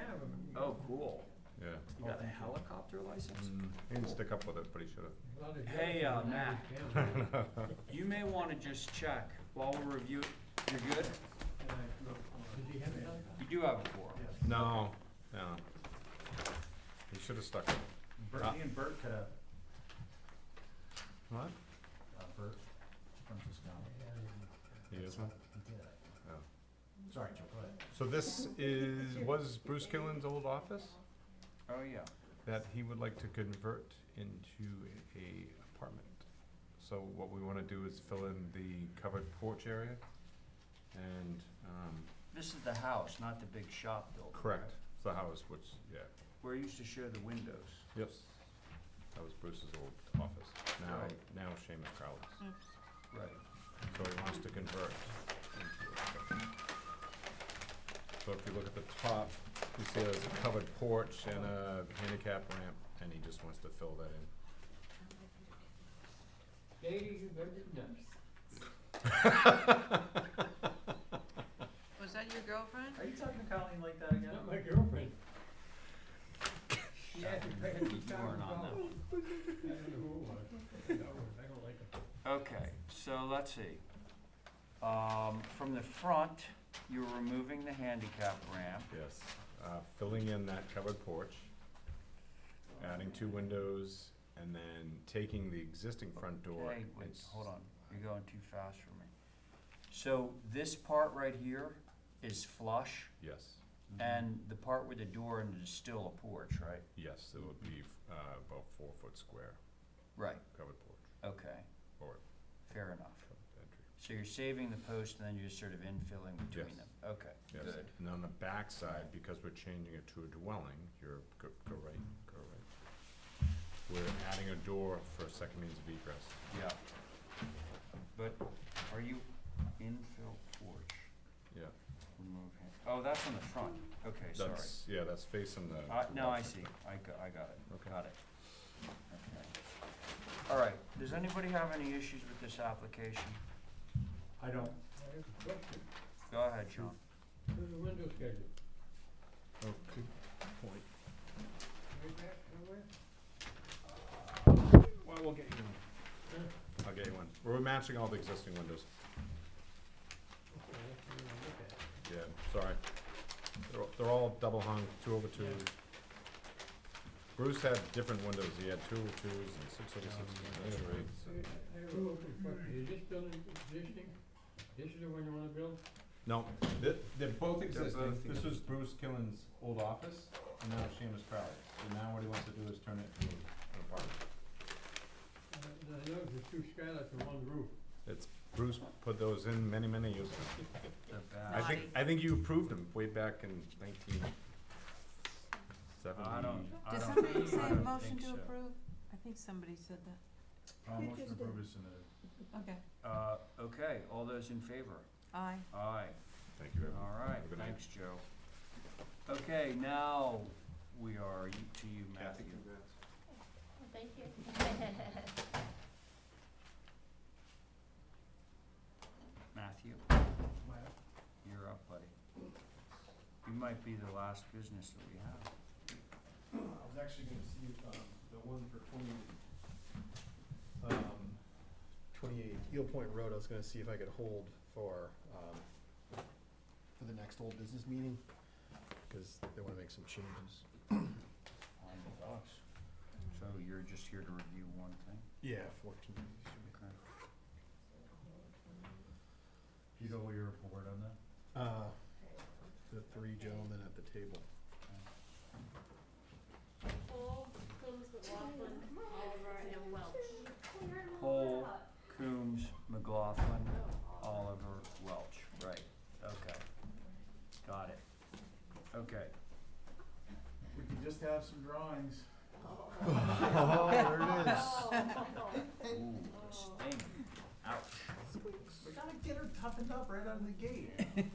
S1: Oh, cool.
S16: Yeah.
S1: You got a helicopter license?
S16: He didn't stick up with it, but he should have.
S2: A lot of
S1: Hey,
S2: jobs in
S1: Matt.
S2: these towns.
S1: You may want to just check while we're reviewing. You're good?
S2: Does he have a helicopter?
S1: You do have a quorum.
S16: No, no. He should have stuck it.
S3: Bert, me and Bert could have,
S16: What?
S3: Bert from Tuscany.
S16: He isn't?
S3: He did.
S16: Oh.
S3: Sorry, Joe, go ahead.
S16: So this was Bruce Killen's old office
S1: Oh, yeah.
S16: that he would like to convert into a apartment. So what we wanna do is fill in the covered porch area and,
S1: This is the house, not the big shop building.
S16: correct, it's the house, which, yeah,
S1: Where you used to share the windows.
S16: yes. That was Bruce's old office.
S1: Right.
S16: Now Seamus Crowley's.
S1: Right.
S16: So he wants to convert into a. So if you look at the top, you see there's a covered porch and a handicap ramp, and he just wants to fill that in.
S2: Katie, you better get nuts.
S8: Was that your girlfriend?
S15: Are you talking to Colleen like that again?
S2: Not my girlfriend. She asked if I had any
S1: You weren't on that
S2: $1,000. I don't know who it was. No, I don't like her.
S1: Okay, so let's see. From the front, you're removing the handicap ramp.
S16: Yes, filling in that covered porch, adding 2 windows, and then taking the existing front door.
S1: Hey, wait,
S16: and
S1: hold on, you're going too fast for me. So this part right here is flush,
S16: Yes,
S1: and the part with the door and is still a porch, right?
S16: yes, it would be about 4 foot square
S1: Right,
S16: covered porch,
S1: okay,
S16: or
S1: fair enough.
S16: covered entry.
S1: So you're saving the post and then you're just sort of infilling between
S16: Yes.
S1: them? Okay,
S16: Yes,
S1: good.
S16: and on the back side, because we're changing it to a dwelling, go right. We're adding a door for a second means of egress.
S1: Yeah. But are you Infill porch,
S16: Yeah,
S1: remove oh, that's on the front, okay, sorry.
S16: that's facing the.
S1: No, I see, I got it,
S16: Okay.
S1: got it. Okay. All right, does anybody have any issues with this application?
S3: I don't,
S2: I have a question.
S1: Go ahead, John.
S2: Where's the window schedule?
S16: Oh, good point.
S2: Right back somewhere?
S16: Well, we'll get you one.
S2: Huh?
S16: I'll get you one. We're matching all the existing windows.
S2: Okay, that's what I'm looking at.
S16: Yeah, sorry. They're all double hung, 2/2s. Bruce had different windows. He had 2/2s and 6/6s and 8/8s.
S2: I have a little question. Is this building existing? This is the one you wanna build?
S16: No, they're both existing.
S1: both
S16: This was Bruce Killen's old office, and now it's Seamus Crowley. So now what he wants to do is turn it into an apartment.
S2: I noticed there's two skylights on one roof.
S16: It's, Bruce put those in many, many years ago.
S1: The
S16: I
S1: back.
S16: think, I think you approved them way back in 1970.
S1: I don't
S8: Did somebody
S1: think-
S8: say
S1: I
S8: a
S1: don't
S8: motion
S1: think
S8: to
S1: so.
S8: approve? I think somebody said that.
S5: You
S3: motion
S5: just
S3: approved
S5: did.
S3: is submitted.
S8: Okay,
S1: Okay, all those in favor?
S8: aye.
S1: Aye.
S16: Thank you, everyone.
S1: All right,
S16: Have a good night.
S1: thanks, Joe. Okay, now we are to you, Matthew.
S6: Thank you.
S1: Matthew, you're up, buddy. You might be the last business that we have.
S15: I was actually gonna see, the one for 28 Eel Point Road, I was gonna see if I could hold for the next old business meeting, cause they wanna make some changes.
S1: On the books. So you're just here to review one thing?
S15: Yeah, 14, should be.
S1: Okay.
S3: You know your board on that?
S15: The three gentlemen at the table.
S6: Paul, Coombs, McLaughlin, Oliver, and Welch.
S1: Cole, Coombs, McLaughlin, Oliver, Welch, right, okay. Got it. Okay.
S3: We could just have some drawings.
S15: Oh, there it is.
S1: Ooh, the sting, ouch.
S3: We gotta get her toughened up right out of the gate.
S6: I've been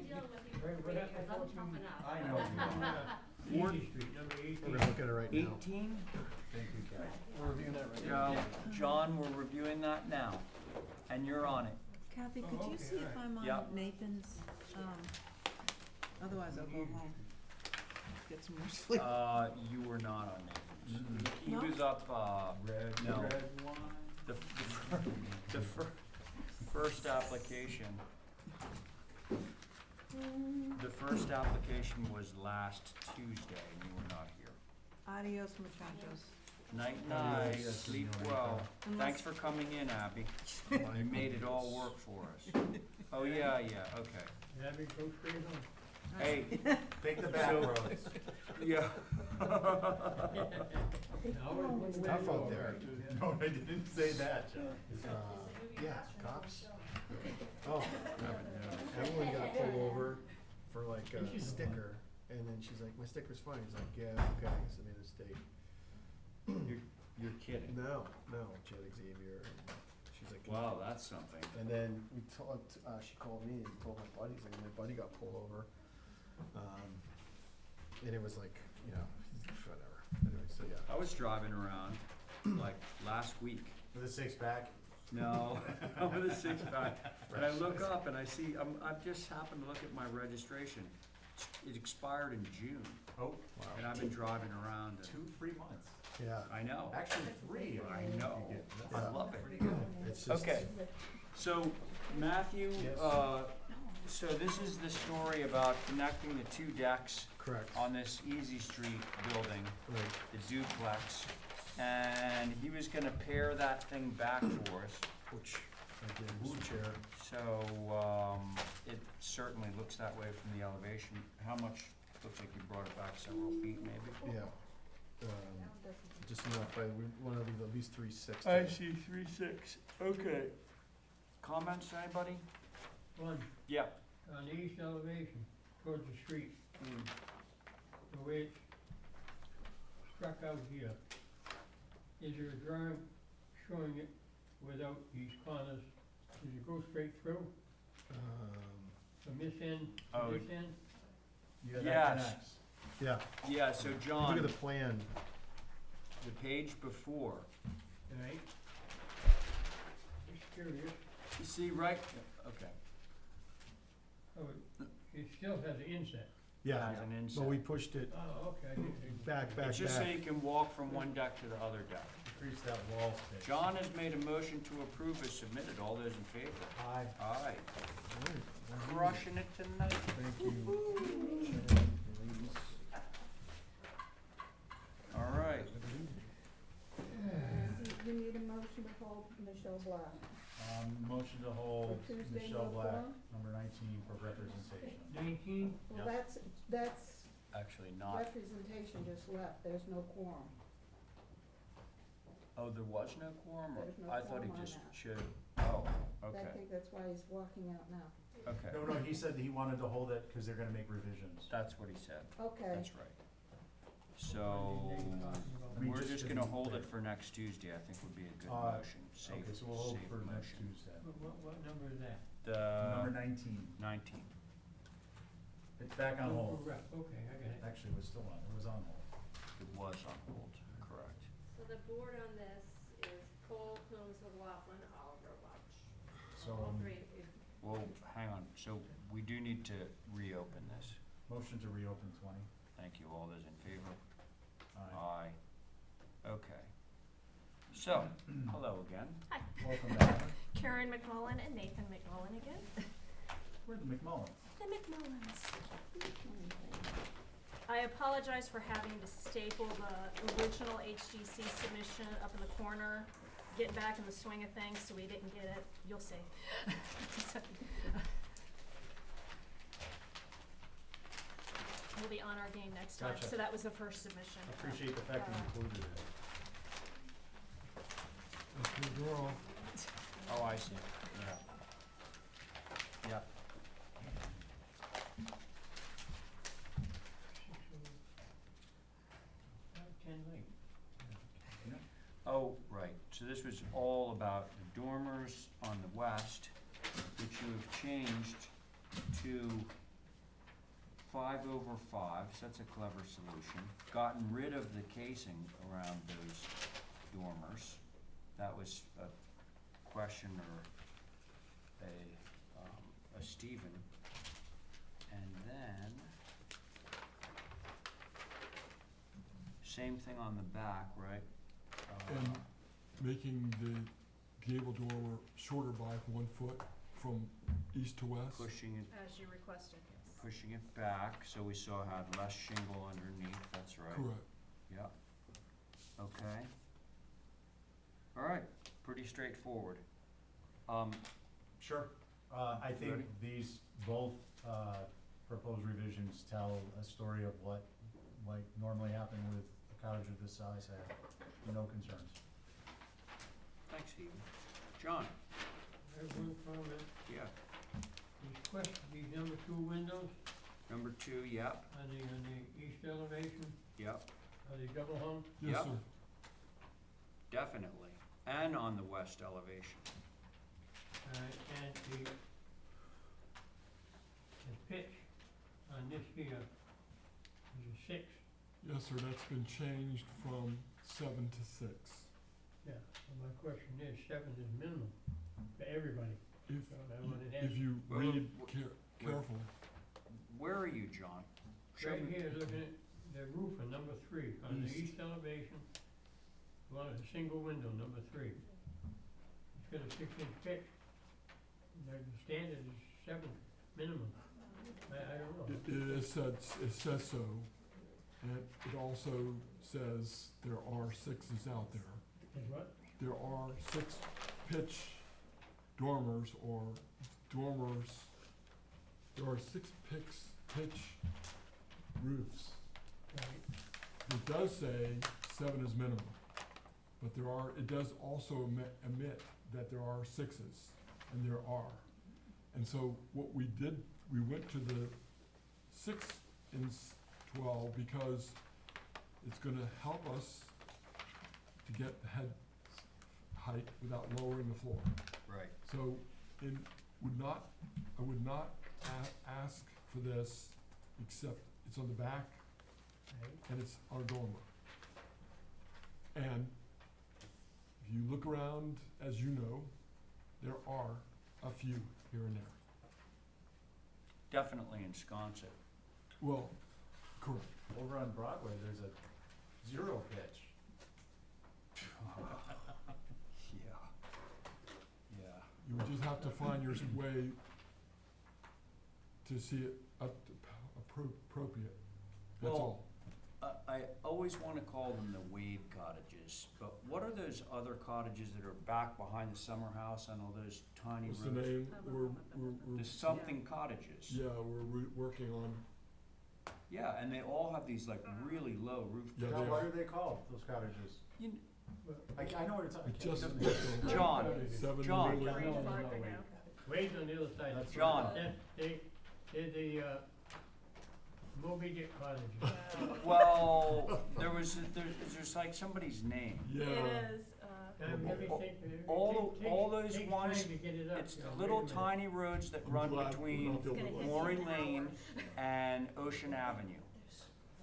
S6: dealing with you for
S2: Right,
S6: 3
S2: what
S6: years,
S2: happened
S6: I'm
S2: 14?
S6: tough enough.
S3: I know you are.
S2: Easy Street, number 18.
S15: We're gonna look at it right now.
S1: 18?
S3: Thank you, Kat.
S15: We're reviewing that right now.
S1: John, we're reviewing that now, and you're on it.
S8: Kathy,
S2: Oh,
S8: could you
S2: okay,
S8: see if
S2: alright.
S8: I'm
S1: Yep.
S8: on Nathan's, otherwise I'll go home, get some more sleep.
S1: You were not on Nathan's. He
S8: No?
S1: was up,
S3: Red,
S1: no.
S3: red wine.
S1: The first application. The first application was last Tuesday, and you were not here.
S8: Adios, muchachos.
S1: Night,
S3: Adios,
S1: night, sleep
S3: señorita.
S1: well.
S8: Unless-
S1: Thanks for coming in, Abby. You made it all work for us. Oh, yeah, okay.
S2: Abby, go straight on.
S1: Hey,
S3: Take the back
S1: So-
S3: roads.
S1: yeah.
S15: It's tough out there.
S3: No, I didn't say that, John.
S15: Yeah, cops. Oh, Evelyn got pulled over for like a sticker, and then she's like, my sticker's fine. He's like, yeah, okay, I guess I made a mistake.
S1: You're kidding.
S15: No, she had Xavier, and she's like.
S1: Wow, that's something.
S15: And then we talked, she called me and told my buddies, like, my buddy got pulled over. And it was like, you know, whatever. Anyway, so yeah.
S1: I was driving around, like, last week.
S3: With a six-pack?
S1: No, I'm with a six-pack, and I look up and I see, I've just happened to look at my registration. It expired in June,
S3: Oh,
S1: and I've been driving around, and
S3: 2 free months.
S15: Yeah.
S1: I know,
S3: Actually, 3.
S1: I know,
S3: You get.
S1: I
S15: Yeah.
S1: love it.
S3: Pretty good.
S15: It's just.
S1: Okay, so Matthew,
S3: Yes.
S1: so this is the story about connecting the 2 decks
S15: Correct.
S1: on this Easy Street building,
S15: Right.
S1: the duplex, and he was gonna pair that thing back for us.
S15: Which I did, Mr. Chair.
S1: So, it certainly looks that way from the elevation. How much, looks like you brought it back several feet maybe?
S15: Yeah. Just enough, we wanna leave at least 360.
S1: see 3.6, okay. Comments, anybody?
S2: One,
S1: Yeah.
S2: on the east elevation, towards the street, the way it's struck out here, is there a drawing showing it without these corners? Does it go straight through? From this end
S1: Oh.
S2: to this end?
S3: Yeah, that
S1: Yes.
S3: connects.
S9: Yeah,
S1: Yeah, so
S9: if you
S1: John,
S9: look at the plan,
S1: the page before,
S2: Right? Just curious.
S1: you see right, okay.
S2: Oh, it still has the inset.
S9: yeah,
S1: Has an
S9: but
S1: inset.
S9: we pushed it
S2: Oh, okay. I didn't-
S9: back,
S1: It's just so
S9: back.
S1: you can walk from one deck to the other deck.
S3: Increase that wall space.
S1: John has made a motion to approve as submitted. All those in favor?
S3: Aye.
S1: Aye.
S9: Alright,
S1: Crushing it tonight.
S9: Thank you.
S1: All right.
S5: You need a motion to hold Michelle Black.
S3: Motion to hold
S5: For Tuesday,
S3: Michelle
S5: no
S3: Black,
S5: quorum?
S3: number 19, for representation.
S2: 19?
S5: Well,
S3: Yeah.
S5: that's
S1: Actually not.
S5: representation just left, there's no quorum.
S1: Oh, there was no quorum? Or-
S5: There's no
S1: I thought he
S5: quorum on
S1: just
S5: that.
S1: should, oh,
S5: I
S1: okay,
S5: think that's why he's walking out now.
S1: okay.
S3: No, he said he wanted to hold it because they're gonna make revisions.
S1: That's what he said.
S5: Okay,
S1: That's right. So,
S3: mean,
S1: we're
S3: just
S1: just
S3: to
S1: gonna
S3: be
S1: hold
S3: clear.
S1: it for next Tuesday, I think would be a good
S3: Uh,
S1: motion, safe,
S3: Okay, so we'll hold
S1: safe
S3: for next
S1: motion.
S3: Tuesday.
S2: What number is that?
S3: Number
S1: The
S3: 19.
S1: 19th.
S3: It's back on
S2: Oh,
S3: hold.
S2: rep. Okay, I got it.
S3: Actually, it was still on, it was on hold.
S1: It was on hold, correct.
S6: So the board on this is Cole, Coombs, McLaughlin, Oliver, Welch.
S3: So,
S6: All three,
S1: Well, hang on, so we do need to reopen this.
S3: motion to reopen 20.
S1: Thank you. All those in favor?
S3: Aye.
S1: Aye. Okay. So, hello again.
S6: Hi,
S3: Welcome back.
S6: Karen McMullen and Nathan McMullen again.
S3: We're the McMullins.
S6: The McMullens. I apologize for having to staple the original HGC submission up in the corner, getting back in the swing of things, so we didn't get it. You'll see. So, we'll be on our game next time.
S3: Gotcha.
S6: So that was the first submission.
S3: I appreciate the fact that you included it.
S1: Oh, I see. Yeah. Yeah. Oh, right. So this was all about the dormers on the west, which you have changed to 5/5. So that's a clever solution. Gotten rid of the casing around those dormers. That was a question or a Stephen. And then, same thing on the back, right?
S17: And making the gable dormer shorter by 1 foot from east to west.
S1: Pushing it,
S6: As you requested, yes.
S1: pushing it back, so we saw had less shingle underneath, that's right.
S17: Correct.
S1: Yep. Okay. All right, pretty straightforward.
S3: Sure. I think
S1: Ready?
S3: these both proposed revisions tell a story of what might normally happen with a cottage of this size. I have no concerns.
S1: Thanks, Stephen. John?
S2: I have one comment.
S1: Yeah.
S2: These number 2 windows,
S1: Number 2, yep,
S2: on the east elevation,
S1: yep,
S2: are they double hung?
S17: Yes,
S1: Yep.
S17: sir.
S1: definitely. And on the west elevation.
S2: And the pitch on this here is a 6.
S17: Yes, sir, that's been changed from 7 to 6.
S2: Yeah, so my question is, 7 is minimum for everybody.
S17: If,
S2: So I want it has,
S17: if you
S1: Well,
S17: read
S1: w-
S17: careful,
S1: Where are you, John? Show
S2: right
S1: me.
S2: here, looking at the roof on number 3, on the
S17: East.
S2: east elevation, one, a single window, number 3. It's got a 6-inch pitch. The standard is 7 minimum. I don't know.
S17: it says so, and it also says there are 6s out there.
S2: Is what?
S17: There are 6 pitch dormers or dormers, there are 6 pitch roofs.
S2: Right.
S17: It does say 7 is minimum, but it does also admit that there are 6s, and there are. And so what we did, we went to the 6 and 12 because it's gonna help us to get the head height without lowering the floor.
S1: Right.
S17: So I would not ask for this, except it's on the back
S2: Right?
S17: and it's our dormer. And if you look around, as you know, there are a few here and there.
S1: Definitely ensconce it.
S17: Well, correct.
S3: Over on Broadway, there's a 0 pitch.
S1: Yeah. Yeah.
S17: You would just have to find your way to see it up to appropriate. That's
S1: Well,
S17: all.
S1: I always wanna call them the Wade cottages, but what are those other cottages that are back behind the summer house on all those tiny
S17: What's
S1: roofs?
S17: the name? We're
S1: The something cottages.
S17: yeah, we're working on,
S1: Yeah, and they all have these like really low roof.
S17: yeah,
S3: Now,
S17: they
S3: what
S17: are.
S3: are they called, those cottages?
S1: You,
S3: I know what you're talking.
S17: We just
S3: about.
S17: worked on
S1: John,
S17: 7
S1: John.
S17: Lily.
S2: No, no, no, wait. Wade's on the other side.
S3: That's
S1: John.
S2: They're the, Moby Dick cottages.
S1: well, there's like somebody's name.
S17: Yeah.
S6: It is,
S1: All those
S2: takes
S1: ones,
S2: time to get it up,
S1: it's
S2: you know,
S1: little
S2: wait a minute.
S1: tiny roads that
S17: I'm
S1: run
S17: glad we're
S1: between
S17: not the only
S6: It's gonna
S17: ones.
S6: hit
S1: Mooring Lane and Ocean Avenue,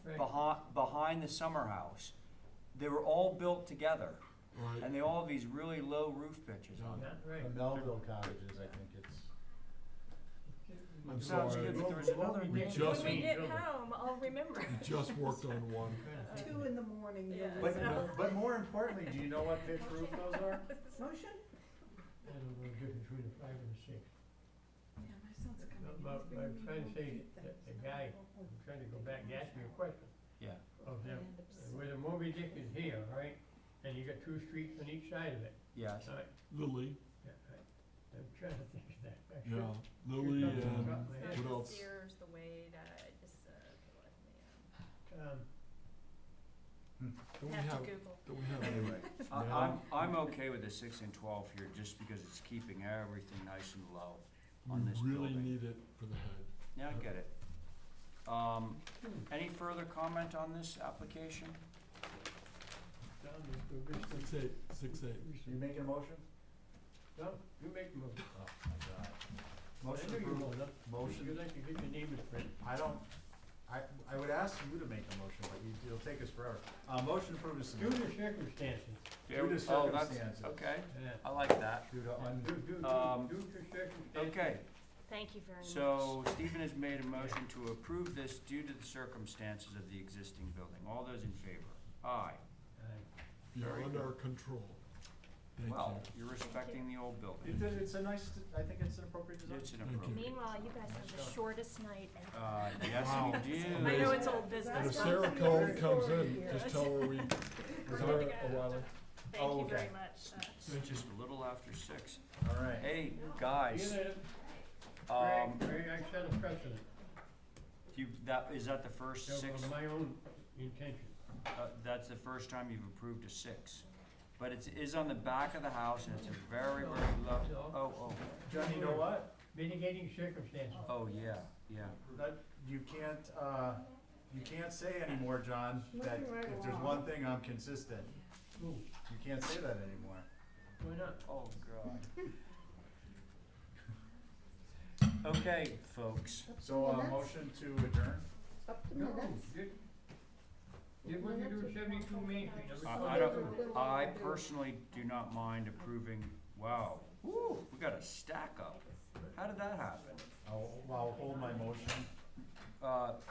S2: Right.
S1: behind the summer house. They were all built together,
S17: Right.
S1: and they all have these really low roof pitches on them.
S2: Yeah, right.
S3: The Melville cottages, I think it's.
S17: I'm
S1: Sounds
S17: sorry.
S1: good, but there was another
S17: We
S1: name.
S17: just-
S6: when we get home, I'll remember.
S17: We just worked on one.
S5: 2 in the morning, you'll
S6: Yeah.
S3: But,
S5: know.
S3: but more importantly, do you know what pitch roof those are?
S5: Motion?
S2: I don't know the difference between a 5 and a 6.
S5: Yeah, my son's coming.
S2: But I'm trying to say, that the guy, I'm trying to go back and ask you a question
S1: Yeah.
S2: of them. Where the Moby Dick is here, right, and you got 2 streets on each side of it,
S1: Yes.
S2: all right,
S17: Lily,
S2: yeah, right. I'm trying to think of that. I
S17: yeah,
S2: should-
S17: Lily
S2: Here comes
S17: and
S2: the top of my head.
S17: what else?
S6: Sears, the Wade, just,
S17: Don't we
S6: have
S17: have,
S6: to Google.
S17: don't we have?
S1: Anyway,
S17: No.
S1: I'm okay with the 6 and 12 here, just because it's keeping everything nice and low on this
S17: We really
S1: building.
S17: need it for the head.
S1: Yeah, I get it. Any further comment on this application?
S2: Down to this
S17: 6'8", 6'8".
S3: You making a motion?
S2: No, you make the motion.
S3: Oh, my God. Motion
S2: I know you
S3: approved.
S2: will, look.
S3: Motion.
S2: You'd like to get your name in print.
S3: I don't, I would ask you to make the motion, but it'll take us forever. Motion approved is
S2: Due
S3: submitted.
S2: to circumstances.
S3: Due to
S1: Oh, that's,
S3: circumstances.
S1: okay,
S2: Yeah.
S1: I like that.
S3: Due to
S2: Due to circumstances.
S1: Okay,
S6: Thank you very much.
S1: so Stephen has made a motion to approve this due to the circumstances of the existing building. All those in favor? Aye.
S17: Beyond our control. Thank
S1: Well,
S17: you.
S1: you're respecting the old building.
S3: It's a nice, I think it's an appropriate design.
S1: It's an
S17: Thank you.
S1: appropriate.
S6: Meanwhile, you guys have the shortest night ever.
S1: Yes,
S17: Wow.
S1: we do.
S6: I know it's old business.
S17: And if
S5: That's
S17: Sarah
S5: not
S17: Cohen
S5: the
S17: comes
S5: story
S17: in,
S5: here.
S17: just tell her we,
S6: We're
S17: Sarah
S6: good to go.
S17: O'Reilly.
S6: Thank
S3: Oh,
S6: you very
S3: okay.
S6: much.
S1: It's just a little after 6.
S3: All right.
S1: Hey,
S2: See you
S1: guys,
S2: later.
S1: um,
S2: Greg, I set a precedent
S1: is that the first 6?
S2: of my own intention.
S1: That's the first time you've approved a 6. But it is on the back of the house, and it's a very, very low,
S3: John, you know what?
S2: Mitigating circumstances.
S1: yeah.
S3: That, you can't say anymore, John, that
S5: Moving right
S3: if there's
S5: along.
S3: one thing, I'm consistent.
S2: Ooh,
S3: You can't say that anymore.
S2: why not?
S1: Oh, God. Okay, folks.
S3: So,
S5: Minutes?
S3: motion to adjourn?
S5: Up to
S2: No,
S5: minutes.
S2: did what you do 72 Main Street, number
S1: I
S2: 22.
S1: don't, I personally do not mind approving, wow, woo, we got a stack up. How did that happen?
S3: I'll hold my motion.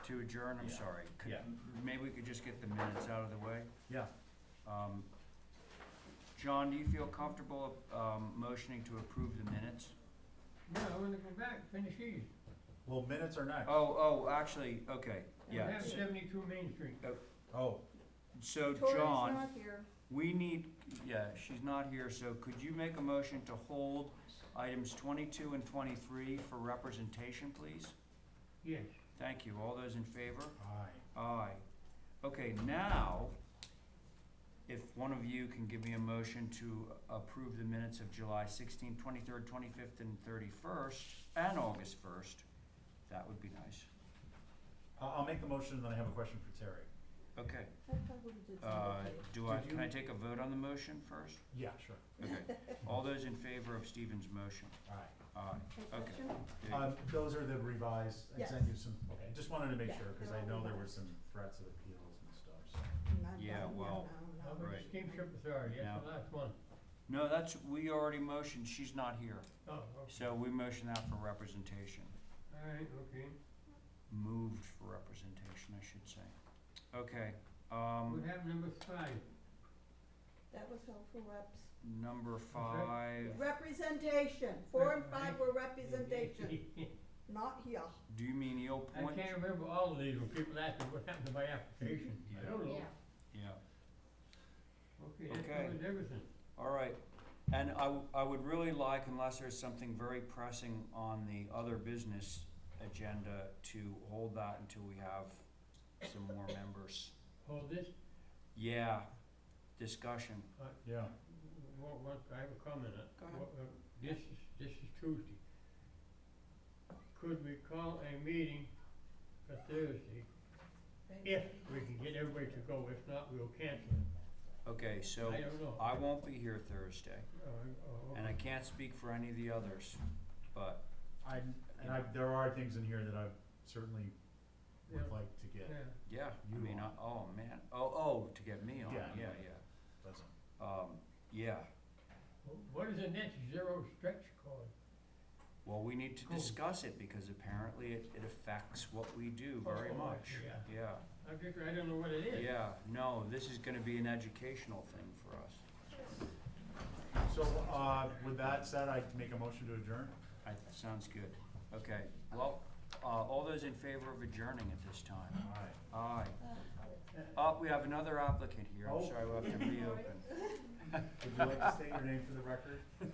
S1: To adjourn, I'm
S3: Yeah.
S1: sorry.
S3: Yeah.
S1: Maybe we could just get the minutes out of the way?
S3: Yeah.
S1: John, do you feel comfortable, motioning to approve the minutes?
S2: No, I wanna go back, finish these.
S3: Well, minutes are next.
S1: Actually, okay, yeah.
S2: We have 72 Main Street.
S3: Oh,
S1: So,
S5: Tori's
S1: John,
S5: not here.
S1: we need, she's not here, so could you make a motion to hold items 22 and 23 for representation, please?
S2: Yes.
S1: Thank you. All those in favor?
S3: aye.
S1: Aye. Okay, now, if one of you can give me a motion to approve the minutes of July 16th, 23rd, 25th, and 31st, and August 1st, that would be nice.
S3: I'll make the motion, and then I have a question for Terry.
S1: Okay,
S5: I probably did
S1: can I take a vote on the motion first?
S3: Yeah, sure.
S1: Okay, all those in favor of Stephen's motion?
S3: Alright.
S1: Aye, okay.
S5: Question?
S1: There you-
S3: Those are the revised, I
S5: Yes.
S3: sent you some, okay, just wanted to make
S5: Yeah,
S3: sure, cause
S5: they're
S3: I
S5: all
S3: know there were
S5: revised.
S3: some threats of appeals and stuff, so.
S1: Yeah, well,
S2: How about
S1: Right.
S2: the steamship authority,
S1: Now-
S2: that's the last one.
S1: No, we already motioned, she's not here,
S2: Oh, okay,
S1: so we motioned that for representation.
S2: alright, okay.
S1: Moved for representation, I should say. Okay,
S2: What happened number 5?
S5: That was helpful reps.
S1: number
S2: that?
S1: 5,
S5: Representation, 4 and 5 were representation, not here.
S1: do you mean Eel
S2: I
S1: Point?
S2: can't remember all of these when people ask me what happened to my application. I don't know.
S1: Yeah,
S2: Okay, that
S1: Okay.
S2: covers everything.
S1: all right. And I would really like, unless there's something very pressing on the other business agenda, to hold that until we have some more members.
S2: Hold this,
S1: Yeah, discussion.
S3: Yeah.
S2: I have a comment.
S8: Go ahead.
S2: This is Tuesday. Could we call a meeting for Thursday? If we can get everybody to go, if not, we'll cancel it.
S1: Okay, so
S2: I don't know.
S1: I won't be here Thursday,
S2: Oh,
S1: and I can't speak for any of the others, but,
S3: There are things in here that I certainly would
S2: Yeah.
S3: like to get.
S2: Yeah.
S1: yeah, I
S3: You
S1: mean,
S3: on.
S1: oh, man. Oh, to get me on,
S3: Yeah.
S1: yeah.
S3: Doesn't.
S1: Yeah,
S2: What is a net zero stretch called?
S1: well, we need to
S2: Cool.
S1: discuss it, because apparently it affects what we do very
S2: Oh, I
S1: much.
S2: see, yeah.
S1: Yeah,
S2: I don't know what it is.
S1: yeah, no, this is gonna be an educational thing for us.
S3: So, with that said, I make a motion to adjourn?
S1: Sounds good. Okay, well, all those in favor of adjourning at this time?
S3: Alright.
S1: Aye. We have another applicant here, I'm
S3: Oh.
S1: sorry, we'll have to reopen.
S3: Would you like to state your name for the record?
S6: Ray,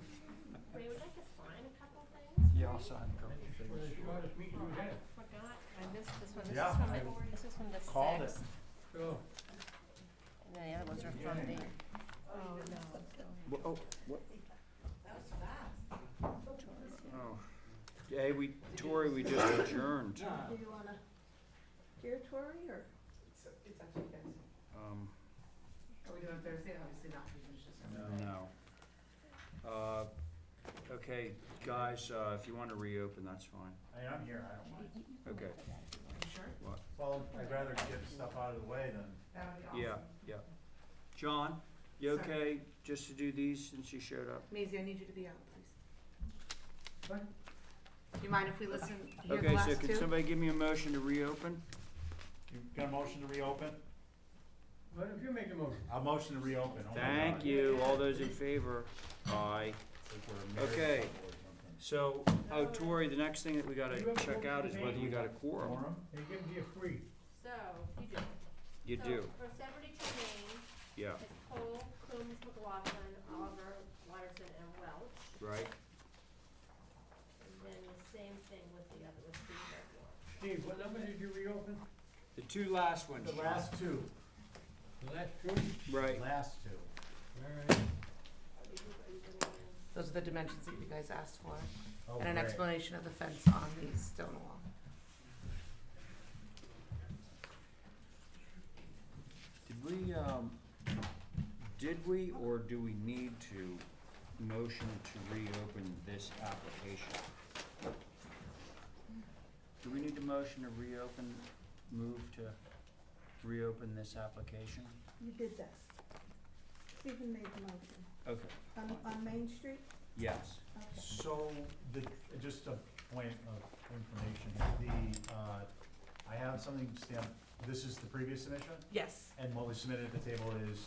S6: would you like to sign a couple things?
S1: Yeah, I'll sign a couple of
S2: For the
S1: things.
S2: shortest meeting we had.
S6: Forgot, I missed this one, this
S3: Yeah,
S6: is from
S3: I
S6: this is from the
S3: called it.
S6: 6th,
S2: So,
S6: and then the other ones are from the, oh, no.
S1: Oh, what?
S5: That was fast.
S1: Oh, hey, Tori, we just adjourned.
S5: Do you wanna hear Tori, or?
S8: It's up to you guys. Are we doing Thursday? Obviously not, we finish this.
S1: No. Okay, guys, if you wanna reopen, that's fine.
S3: I'm here, I don't mind.
S1: Okay,
S8: Sure?
S1: what?
S3: Well, I'd rather get stuff out of the way than.
S8: That would be awesome.
S1: Yeah, yeah. John, you
S8: Sorry.
S1: okay just to do these since you showed up?
S8: Maisie, I need you to be out, please.
S2: What?
S8: Do you mind if we listen, hear the
S1: Okay, so
S8: last
S1: can
S8: two?
S1: somebody give me a motion to reopen?
S3: You got a motion to reopen?
S2: why don't you make the motion?
S3: A motion to reopen, oh my
S1: Thank
S3: God.
S1: you, all those in favor? Aye.
S3: It's like we're a married
S1: Okay.
S3: couple or something.
S1: So, Tori, the next thing that we gotta check out is whether you got a quorum.
S3: Quorum?
S2: They give me a free.
S6: So, you do.
S1: You do,
S6: So, for Celebrity Tremaine,
S1: yeah,
S6: it's Cole, Coombs, McLaughlin, Oliver, Watterson, and Welch.
S1: right?
S6: And then the same thing with the other, with Steve Redmore.
S2: Steve, what number did you reopen?
S1: The two last ones.
S3: The last two.
S2: The last two?
S1: Right,
S3: Last two.
S2: Alright.
S8: Those are the dimensions that you guys asked for,
S3: Oh,
S8: and an
S3: great.
S8: explanation of the fence on the stone wall.
S1: did we or do we need to motion to reopen this application? Do we need to motion to reopen, move to reopen this application?
S5: You did that. Stephen made the motion.
S1: Okay,
S5: On Main Street?
S1: yes.
S5: Okay.
S3: So, just a point of information, I have something stamped, this is the previous submission?
S8: Yes.
S3: And what was submitted at the table is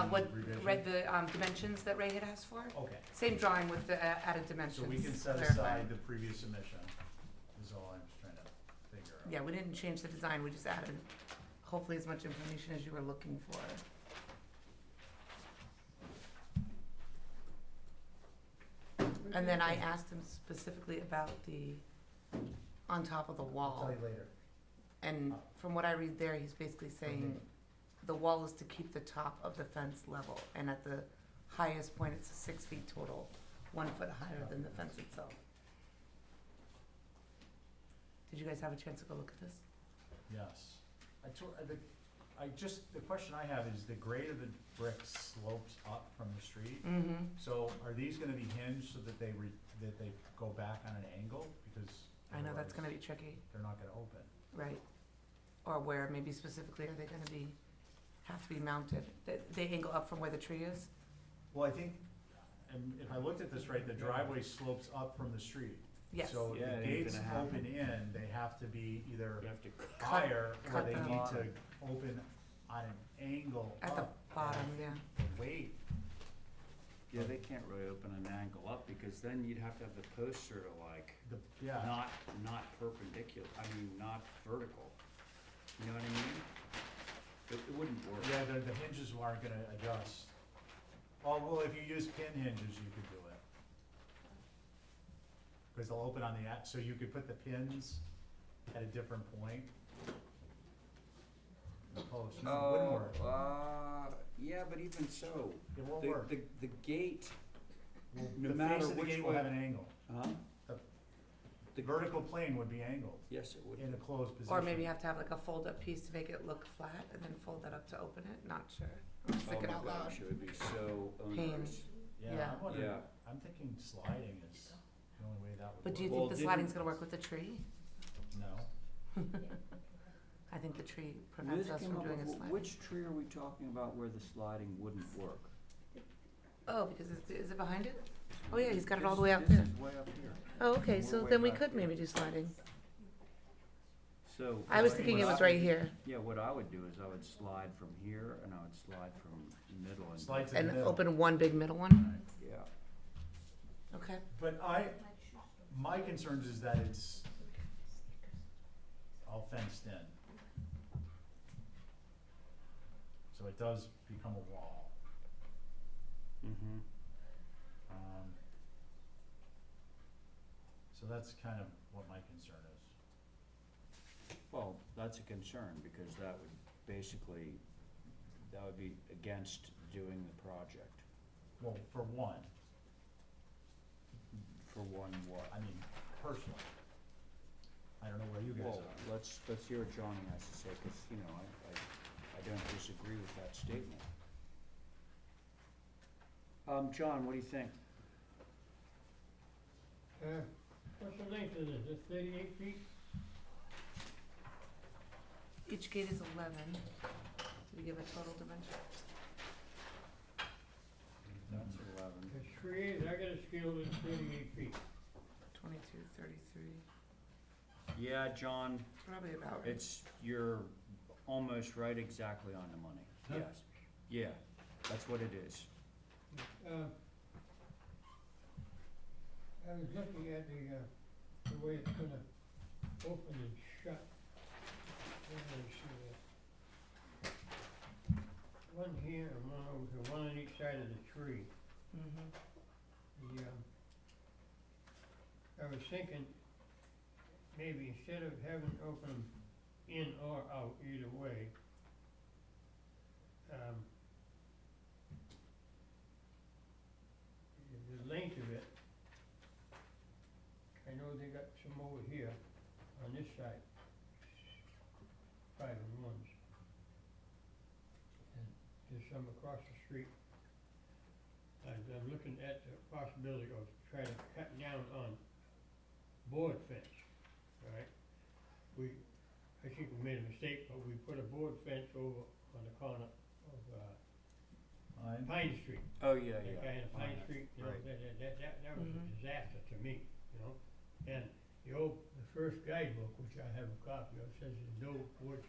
S8: What,
S3: revision?
S8: read the, dimensions that Ray had asked for?
S3: Okay,
S8: Same drawing with the added dimensions.
S3: so we can set
S8: clarified.
S3: aside the previous submission, is all I'm just trying to figure out.
S8: Yeah, we didn't change the design, we just added hopefully as much information as you were looking for. And then I asked him specifically about the, on top of the
S3: I'll
S8: wall.
S3: tell you later.
S8: And from what I read there, he's basically saying the wall is to keep the top of the fence level, and at the highest point, it's 6 feet total, 1 foot higher than the fence itself. Did you guys have a chance to go look at this?
S3: Yes. the question I have is the grade of the brick slopes up from the street.
S8: Mm-hmm.
S3: So are these gonna be hinged so that they go back on an angle? Because
S8: I know that's gonna
S3: otherwise
S8: be tricky,
S3: they're not gonna open.
S8: right? Or where, maybe specifically, are they gonna be, have to be mounted? They angle up from where the tree is?
S3: Well, I think, and if I looked at this right, the driveway slopes up from the street.
S8: Yes.
S3: So
S1: Yeah,
S3: the
S1: it ain't
S3: gates
S1: gonna happen.
S3: open in, they have to be either
S1: You have to
S3: higher, or
S8: cut
S3: they
S8: them.
S3: need to open on an angle
S8: At the
S3: up.
S8: bottom, yeah.
S3: The weight,
S1: Yeah, they can't really open an angle up, because then you'd have to have the posts sort of like,
S3: yeah,
S1: not perpendicular, I mean, not vertical. You know what I mean? It wouldn't work.
S3: yeah, the hinges aren't gonna adjust. Oh, well, if you use pin hinges, you could do it. Cause they'll open on so you could put the pins at a different point. The post, no, it wouldn't work.
S1: Yeah, but even so,
S3: It won't
S1: the,
S3: work.
S1: the gate,
S3: Well,
S1: no
S3: the
S1: matter
S3: face of the
S1: which
S3: gate will
S1: way-
S3: have an angle.
S1: huh?
S3: The vertical plane would be angled
S1: Yes, it would.
S3: in a closed position.
S8: Or maybe you have to have like a fold-up piece to make it look flat, and then fold that up to open it, not sure. I'm just thinking out
S1: Oh my
S8: loud.
S1: gosh, it would be so
S8: Pain.
S1: onerous.
S3: Yeah,
S8: Yeah.
S3: I'm wondering,
S1: Yeah.
S3: I'm thinking sliding is the only way that would work.
S8: But do you
S1: Well,
S8: think the
S1: didn't-
S8: sliding's gonna work with the tree?
S3: No.
S8: I think the tree prevents
S1: Liz
S8: us
S1: came
S8: from
S1: up
S8: doing a
S1: with-
S8: sliding.
S1: Which tree are we talking about where the sliding wouldn't work?
S8: Oh, because is it behind it? Oh yeah, he's got it all the way out
S1: This
S8: there.
S1: is way up here.
S8: Oh, okay,
S1: We're
S8: so
S1: way
S8: then we
S1: back
S8: could
S1: here.
S8: maybe do sliding.
S1: So.
S8: I was
S3: What
S8: thinking it
S3: I
S8: was
S3: would
S8: right here,
S1: Yeah, what I would do is I would slide from here and I would slide from middle and.
S3: Slide to the
S8: and
S3: middle.
S8: open one big middle one,
S1: Yeah.
S8: okay?
S3: But my concerns is that it's all fenced in. So it does become a wall.
S1: Mm-hmm.
S3: So that's kind of what my concern is.
S1: Well, that's a concern, because that would basically, that would be against doing the project.
S3: Well, for one,
S1: For one what?
S3: I mean, personally, I don't know where you guys
S1: Well,
S3: are.
S1: let's hear what Johnny has to say, cause, you know, I don't disagree with that statement. John, what do you think?
S2: What's the length of this? Is it 38 feet?
S8: Each gate is 11. Did we give a total dimension?
S1: That's 11.
S2: The tree, I got it scaled at 38 feet.
S8: 22, 33,
S1: Yeah, John,
S8: probably about right.
S1: you're almost right, exactly on the money,
S2: Huh?
S1: yes. Yeah, that's what it is.
S2: I was looking at the way it's gonna open and shut. Let me see that. One here and one over here, one on each side of the tree.
S8: Mm-hmm.
S2: I was thinking, maybe instead of having it open in or out, either way, the length of it, I know they got some over here on this side, 5 and 1s. And there's some across the street. I'm looking at the possibility of trying to cut down on board fence, all right? I think we made a mistake, but we put a board fence over on the corner of Pine Street.
S1: Oh, yeah,
S2: That guy in Pine Street, you know,
S1: Right.
S2: that was a
S8: Mhm.
S2: disaster to me, you know? And the first guidebook, which I have a copy of, says there's no boards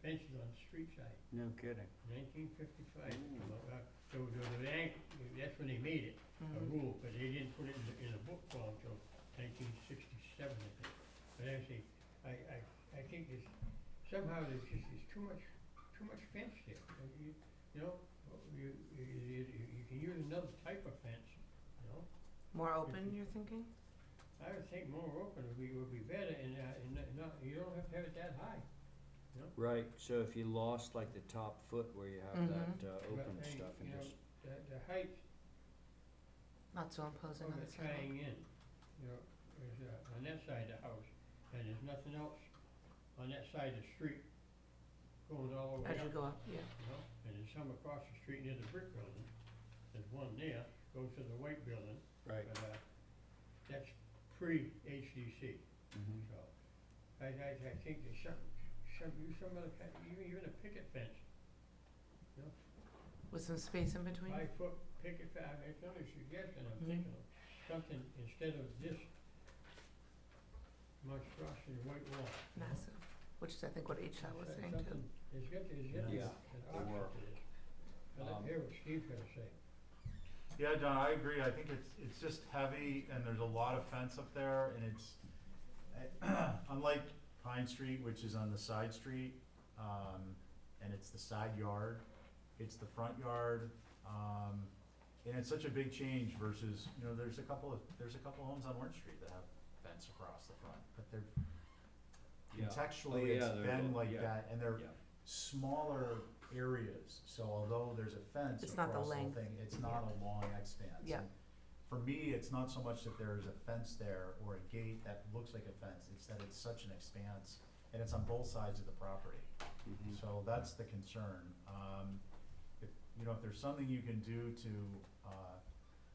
S2: fences on the street side.
S1: No kidding.
S2: 1955.
S1: Ooh.
S2: So that's when they made it, a
S8: Mhm.
S2: rule, but they didn't put it in a book form till 1967, I think. But actually, I think somehow there's too much fence there. You know, you can use another type of fence, you know?
S8: More open, you're thinking?
S2: I would think more open would be better, and not, you don't have to have it that high, you know?
S1: Right, so if you lost like the top foot where you have
S8: Mhm.
S1: that open
S2: But,
S1: stuff and
S2: you know,
S1: just,
S2: the height
S8: Not so imposing
S2: of
S8: on
S2: the
S8: the sidewalk.
S2: tying in, you know, is on that side of the house, and there's nothing else on that side of the street going all the way
S8: As you
S2: up.
S8: go up, yeah.
S2: You know, and there's some across the street near the brick building, there's one there, goes to the white building,
S1: Right.
S2: but, that's pre-HDC,
S1: Mhm.
S2: so. I think there's some other kind, even a picket fence, you know,
S8: With some space in between?
S2: 5-foot picket fence, it's only a suggestion, I'm
S8: Mhm.
S2: thinking of something instead of this monstrosity white wall. you know?
S8: Massive, which is I think what HSAT was saying too.
S2: Something- There's got to,
S1: Yeah,
S2: an
S1: they
S2: option
S1: were.
S2: to this. I'd like
S1: Um,
S2: to hear what Steve's gonna say.
S3: Yeah, Don, I agree. I think it's just heavy and there's a lot of fence up there and it's, unlike Pine Street, which is on the side street, and it's the side yard, it's the front yard, and it's such a big change versus, you know, there's a couple homes on Orange Street that have fence across the front, but they're,
S1: Yeah.
S3: contextually,
S1: Oh, yeah,
S3: it's
S1: they're
S3: been
S1: the-
S3: like
S1: yeah,
S3: that, and they're
S1: yeah.
S3: smaller areas, so although there's a fence
S8: It's not the
S3: across the whole
S8: length.
S3: thing, it's not a long expanse.
S8: Yeah.
S3: And for me, it's not so much that there's a fence there or a gate that looks like a fence, it's that it's such an expanse, and it's on both sides of the property.
S1: Mhm.
S3: So that's the concern. If, you know, if there's something you can do to,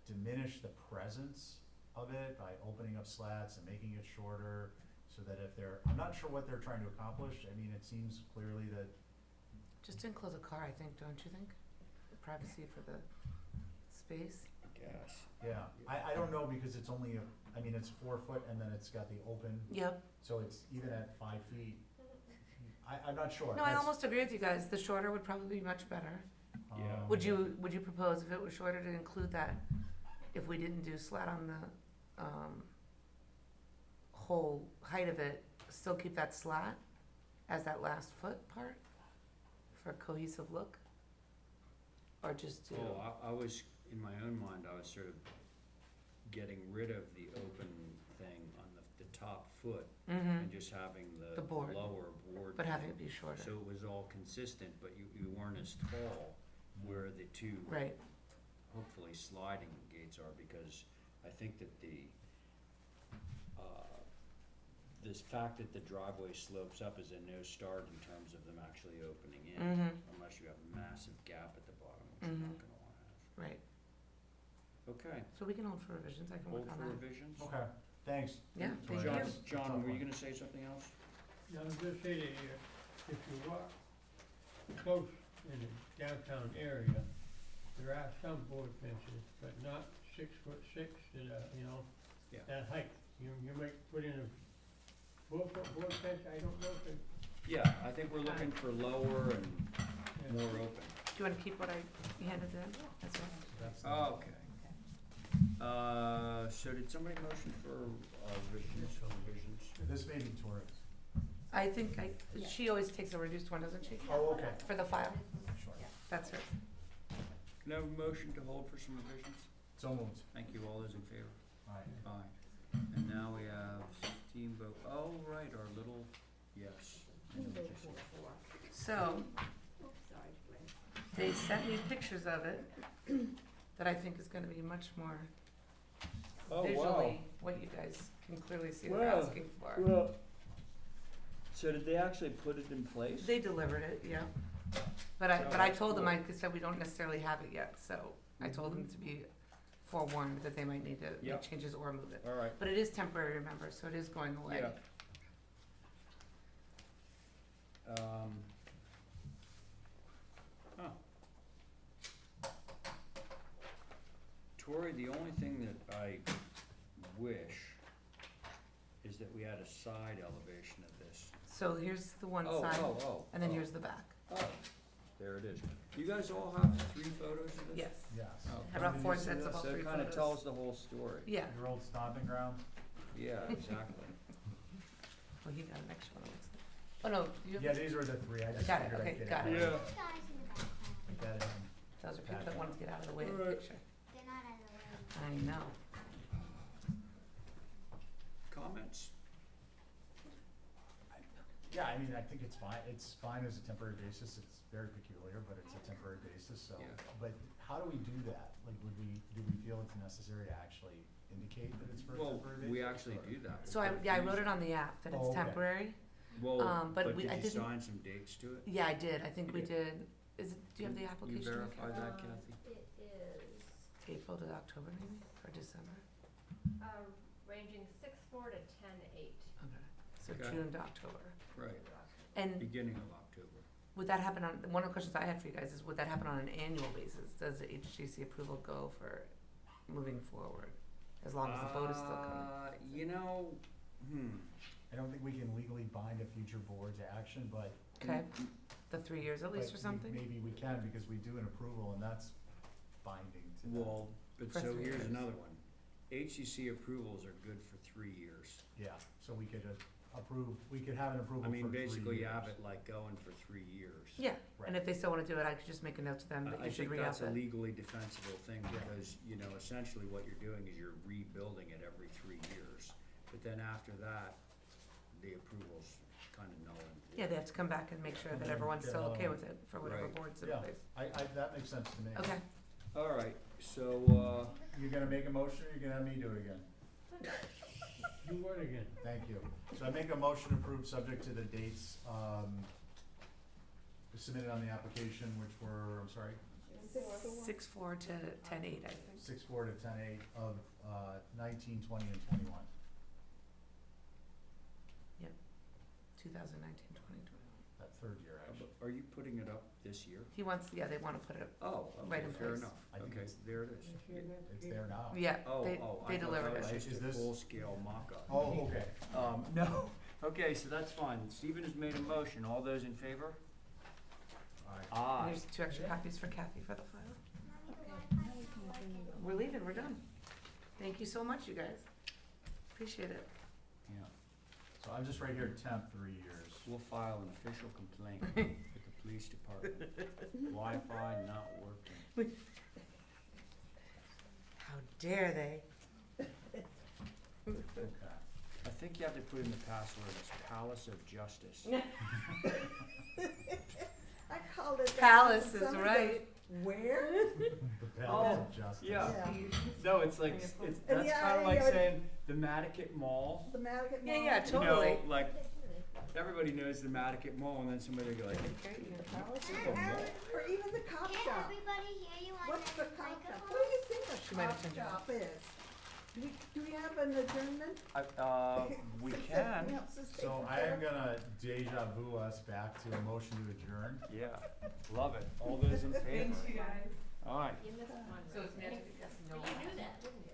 S3: diminish the presence of it by opening up slats and making it shorter, so that if they're, I'm not sure what they're trying to accomplish, I mean, it seems clearly that,
S8: Just to enclose a car, I think, don't you think? Privacy for the space.
S1: Gas.
S3: yeah, I don't know, because it's only I mean, it's 4 foot and then it's got the open,
S8: Yep.
S3: so it's even at 5 feet. I'm not sure.
S8: No, I
S3: That's,
S8: almost agree with you guys. The shorter would probably be much better.
S1: Yeah.
S8: Would you propose if it was shorter to include that, if we didn't do slat on the, whole height of it, still keep that slat as that last foot part for a cohesive look? Or just do?
S1: Oh, I was, in my own mind, I was sort of getting rid of the open thing on the top foot and just having
S8: The board.
S1: lower board.
S8: But having it be shorter.
S1: So it was all consistent, but you weren't as tall where the two
S8: Right.
S1: hopefully sliding gates are, because I think that this fact that the driveway slopes up is a no start in terms of them actually opening in, unless you have a massive gap at the bottom, which you're not gonna wanna have.
S8: Right.
S1: Okay,
S8: So we can hold for revisions. I can
S1: hold
S8: work on
S1: for
S8: that.
S1: revisions?
S3: okay, thanks.
S8: Yeah,
S3: That's
S8: thank
S3: what I
S8: you.
S3: was-
S1: John, were you gonna say something else?
S2: Now, I was gonna say that if you walk close in the downtown area, there are some board fences, but not 6'6" that are, you know,
S1: Yeah.
S2: that height. You might put in a 4-foot board fence, I don't know if it,
S1: Yeah, I think we're looking for lower and
S2: yeah.
S1: more open.
S8: Do you wanna keep what I handed in as well?
S3: That's the-
S1: Okay. So did somebody motion for revisions?
S3: This may be Torres.
S8: I think she always takes a reduced one, doesn't she?
S3: Oh, okay.
S8: For the file.
S3: Sure.
S8: That's her.
S1: Can I have a motion to hold for some revisions?
S3: So moved.
S1: Thank you, all those in favor?
S3: Aye.
S1: Aye. And now we have Steamboat, oh, right, our little, yes. I know what you said.
S8: So, they sent me pictures of it that I think is gonna be much more
S1: Oh,
S8: visually what you guys can clearly see they're
S1: Wow.
S8: asking for.
S1: Well, so did they actually put it in place?
S8: They delivered it, yeah. But I
S1: that's
S8: told them,
S1: cool.
S8: I said we don't necessarily have it yet, so I told them to be forewarned that they might need to make
S1: Yep.
S8: changes or move it.
S1: All right.
S8: But it is temporary, remember, so it is going away.
S1: Yeah. Huh. Tori, the only thing that I wish is that we had a side elevation of this.
S8: So here's the one
S1: Oh,
S8: side,
S1: oh,
S8: and then
S1: oh.
S8: here's the back.
S1: Oh, there it is. You guys all have 3 photos of this?
S8: Yes.
S3: Yes.
S1: Oh,
S8: Have about
S3: Did
S8: 4
S3: you see
S8: sets
S3: this?
S8: of all
S1: so
S8: 3
S1: it
S8: photos.
S1: kinda tells the whole story.
S8: Yeah,
S3: Your old stomping ground?
S1: Yeah, exactly.
S8: well, you got an extra one, looks like. Oh, no, you have.
S3: Yeah, these were the 3, I just
S8: Got it,
S3: figured I'd
S8: okay,
S3: get it.
S8: got it.
S3: right.
S1: Yeah.
S3: Like that in.
S8: Those are people that wanted to get out of the way of the
S1: Alright.
S8: picture. I know.
S1: Comments?
S3: Yeah, I mean, I think it's fine as a temporary basis, it's very peculiar, but it's a temporary basis, so.
S1: Yeah.
S3: But how do we do that? Like, do we feel it's necessary to actually indicate that it's for a
S1: Well,
S3: temporary basis?
S1: we actually
S3: or-
S1: do that.
S8: So I wrote it on the app that
S3: Oh,
S8: it's
S3: okay.
S8: temporary,
S1: Well,
S8: but
S1: but
S8: we,
S1: did
S8: I
S1: you
S8: didn't,
S1: sign some dates to it?
S8: yeah, I did, I think we
S1: You
S8: did, is it, do you have the
S1: You
S8: application?
S1: verify
S8: Kathy?
S1: that, Kathy?
S6: It is,
S8: April to October maybe, or December?
S6: ranging 6/4 to 10/8.
S8: Okay, so
S1: Okay.
S8: June to October.
S1: Right,
S8: And
S1: beginning of October.
S8: would that happen on, one of the questions I had for you guys is, would that happen on an annual basis? Does the HGC approval go for moving forward, as long as the vote is still coming?
S1: You know,
S3: I don't think we can legally bind a future board to action, but.
S8: Okay, the 3 years at least or
S3: but
S8: something?
S3: Maybe we can, because we do an approval and that's binding to them.
S1: well, but
S8: For
S1: so
S8: 3
S1: here's
S8: years.
S1: another one. HCC approvals are good for 3 years.
S3: Yeah, so we could approve, we could have an approval
S1: I
S3: for 3
S1: mean,
S3: years.
S1: basically you have it like going for 3 years.
S8: Yeah,
S3: Right.
S8: and if they still wanna do it, I could just make a note to them that
S1: I
S8: you should
S1: think
S8: re-up
S1: that's a
S8: it.
S1: legally defensible thing,
S3: Yeah.
S1: because, you know, essentially what you're doing is you're rebuilding it every 3 years. But then after that, the approval's kind of null and void.
S8: Yeah, they have to come back and make sure
S3: And
S8: that
S3: then
S8: everyone's
S3: get,
S8: still okay with it, for whatever
S1: Right.
S8: board's in
S3: Yeah.
S8: place.
S3: That makes sense to me.
S8: Okay,
S1: All right, so,
S3: You're gonna make a motion, or you're gonna have me do it again?
S2: Do what again?
S3: Thank you. So I make a motion approved, subject to the dates, submitted on the application, which were, I'm sorry,
S8: 6/4 to 10/8, I think.
S3: 6/4 to 10/8 of, 19, 20, and 21.
S8: 2019, 2020.
S3: That third year, actually.
S1: are you putting it up this year?
S8: He wants, yeah, they wanna put it,
S1: Oh,
S8: Right
S1: okay,
S8: in
S1: fair
S8: place.
S1: enough.
S3: I think
S1: Okay,
S3: it's-
S1: there it is.
S3: It's there now.
S8: yeah,
S1: Oh,
S8: they
S1: I thought
S8: delivered
S1: that was
S8: it.
S1: just
S3: Is
S1: a
S3: this-
S1: full-scale mock-up.
S3: Oh, okay.
S1: No, okay, so that's fine. Stephen has made a motion. All those in favor?
S3: All right.
S8: And
S1: Aye.
S8: here's 2 extra copies for Kathy for the file. We're leaving, we're done. Thank you so much, you guys. Appreciate it.
S1: Yeah.
S3: So I'm just right here, temp 3 years.
S1: We'll file an official complaint with the police department. Wi-Fi not working.
S8: How dare they?
S3: Okay.
S1: I think you have to put in the password as Palace of Justice.
S5: I called it that.
S8: Palace
S5: and
S8: is
S5: somebody
S8: right.
S5: goes, where?
S3: The balance of justice.
S1: Yeah.
S5: Yeah.
S1: No, it's like, it's,
S5: And
S1: that's
S5: yeah,
S1: kinda like
S5: yeah.
S1: saying the Mattocket Mall.
S5: The Mattocket
S8: Yeah,
S5: Mall.
S8: yeah,
S1: You know,
S8: totally.
S1: like, everybody knows the Mattocket Mall, and then somebody will go like,
S5: Palace
S1: "What's
S5: is
S1: a
S5: a
S1: mall?"
S5: Or even the cop
S18: Can't
S5: shop.
S18: everybody hear you on
S5: What's the
S18: the
S5: cop shop?
S18: microphone?
S5: What do you think
S8: She
S5: a
S8: might
S5: cop
S8: have turned it
S5: shop is? Do we have an adjournment?
S1: We
S5: Since
S1: can,
S5: everything else is
S3: So
S5: taken
S3: I
S5: care
S3: am
S5: of?
S3: gonna deja vu us back to a motion to adjourn.
S1: yeah, love it. All those in favor?
S8: guys.
S1: All right.
S6: You missed one.
S8: So it's
S6: right?
S8: Nantucket, yes.
S6: But you knew that, didn't you?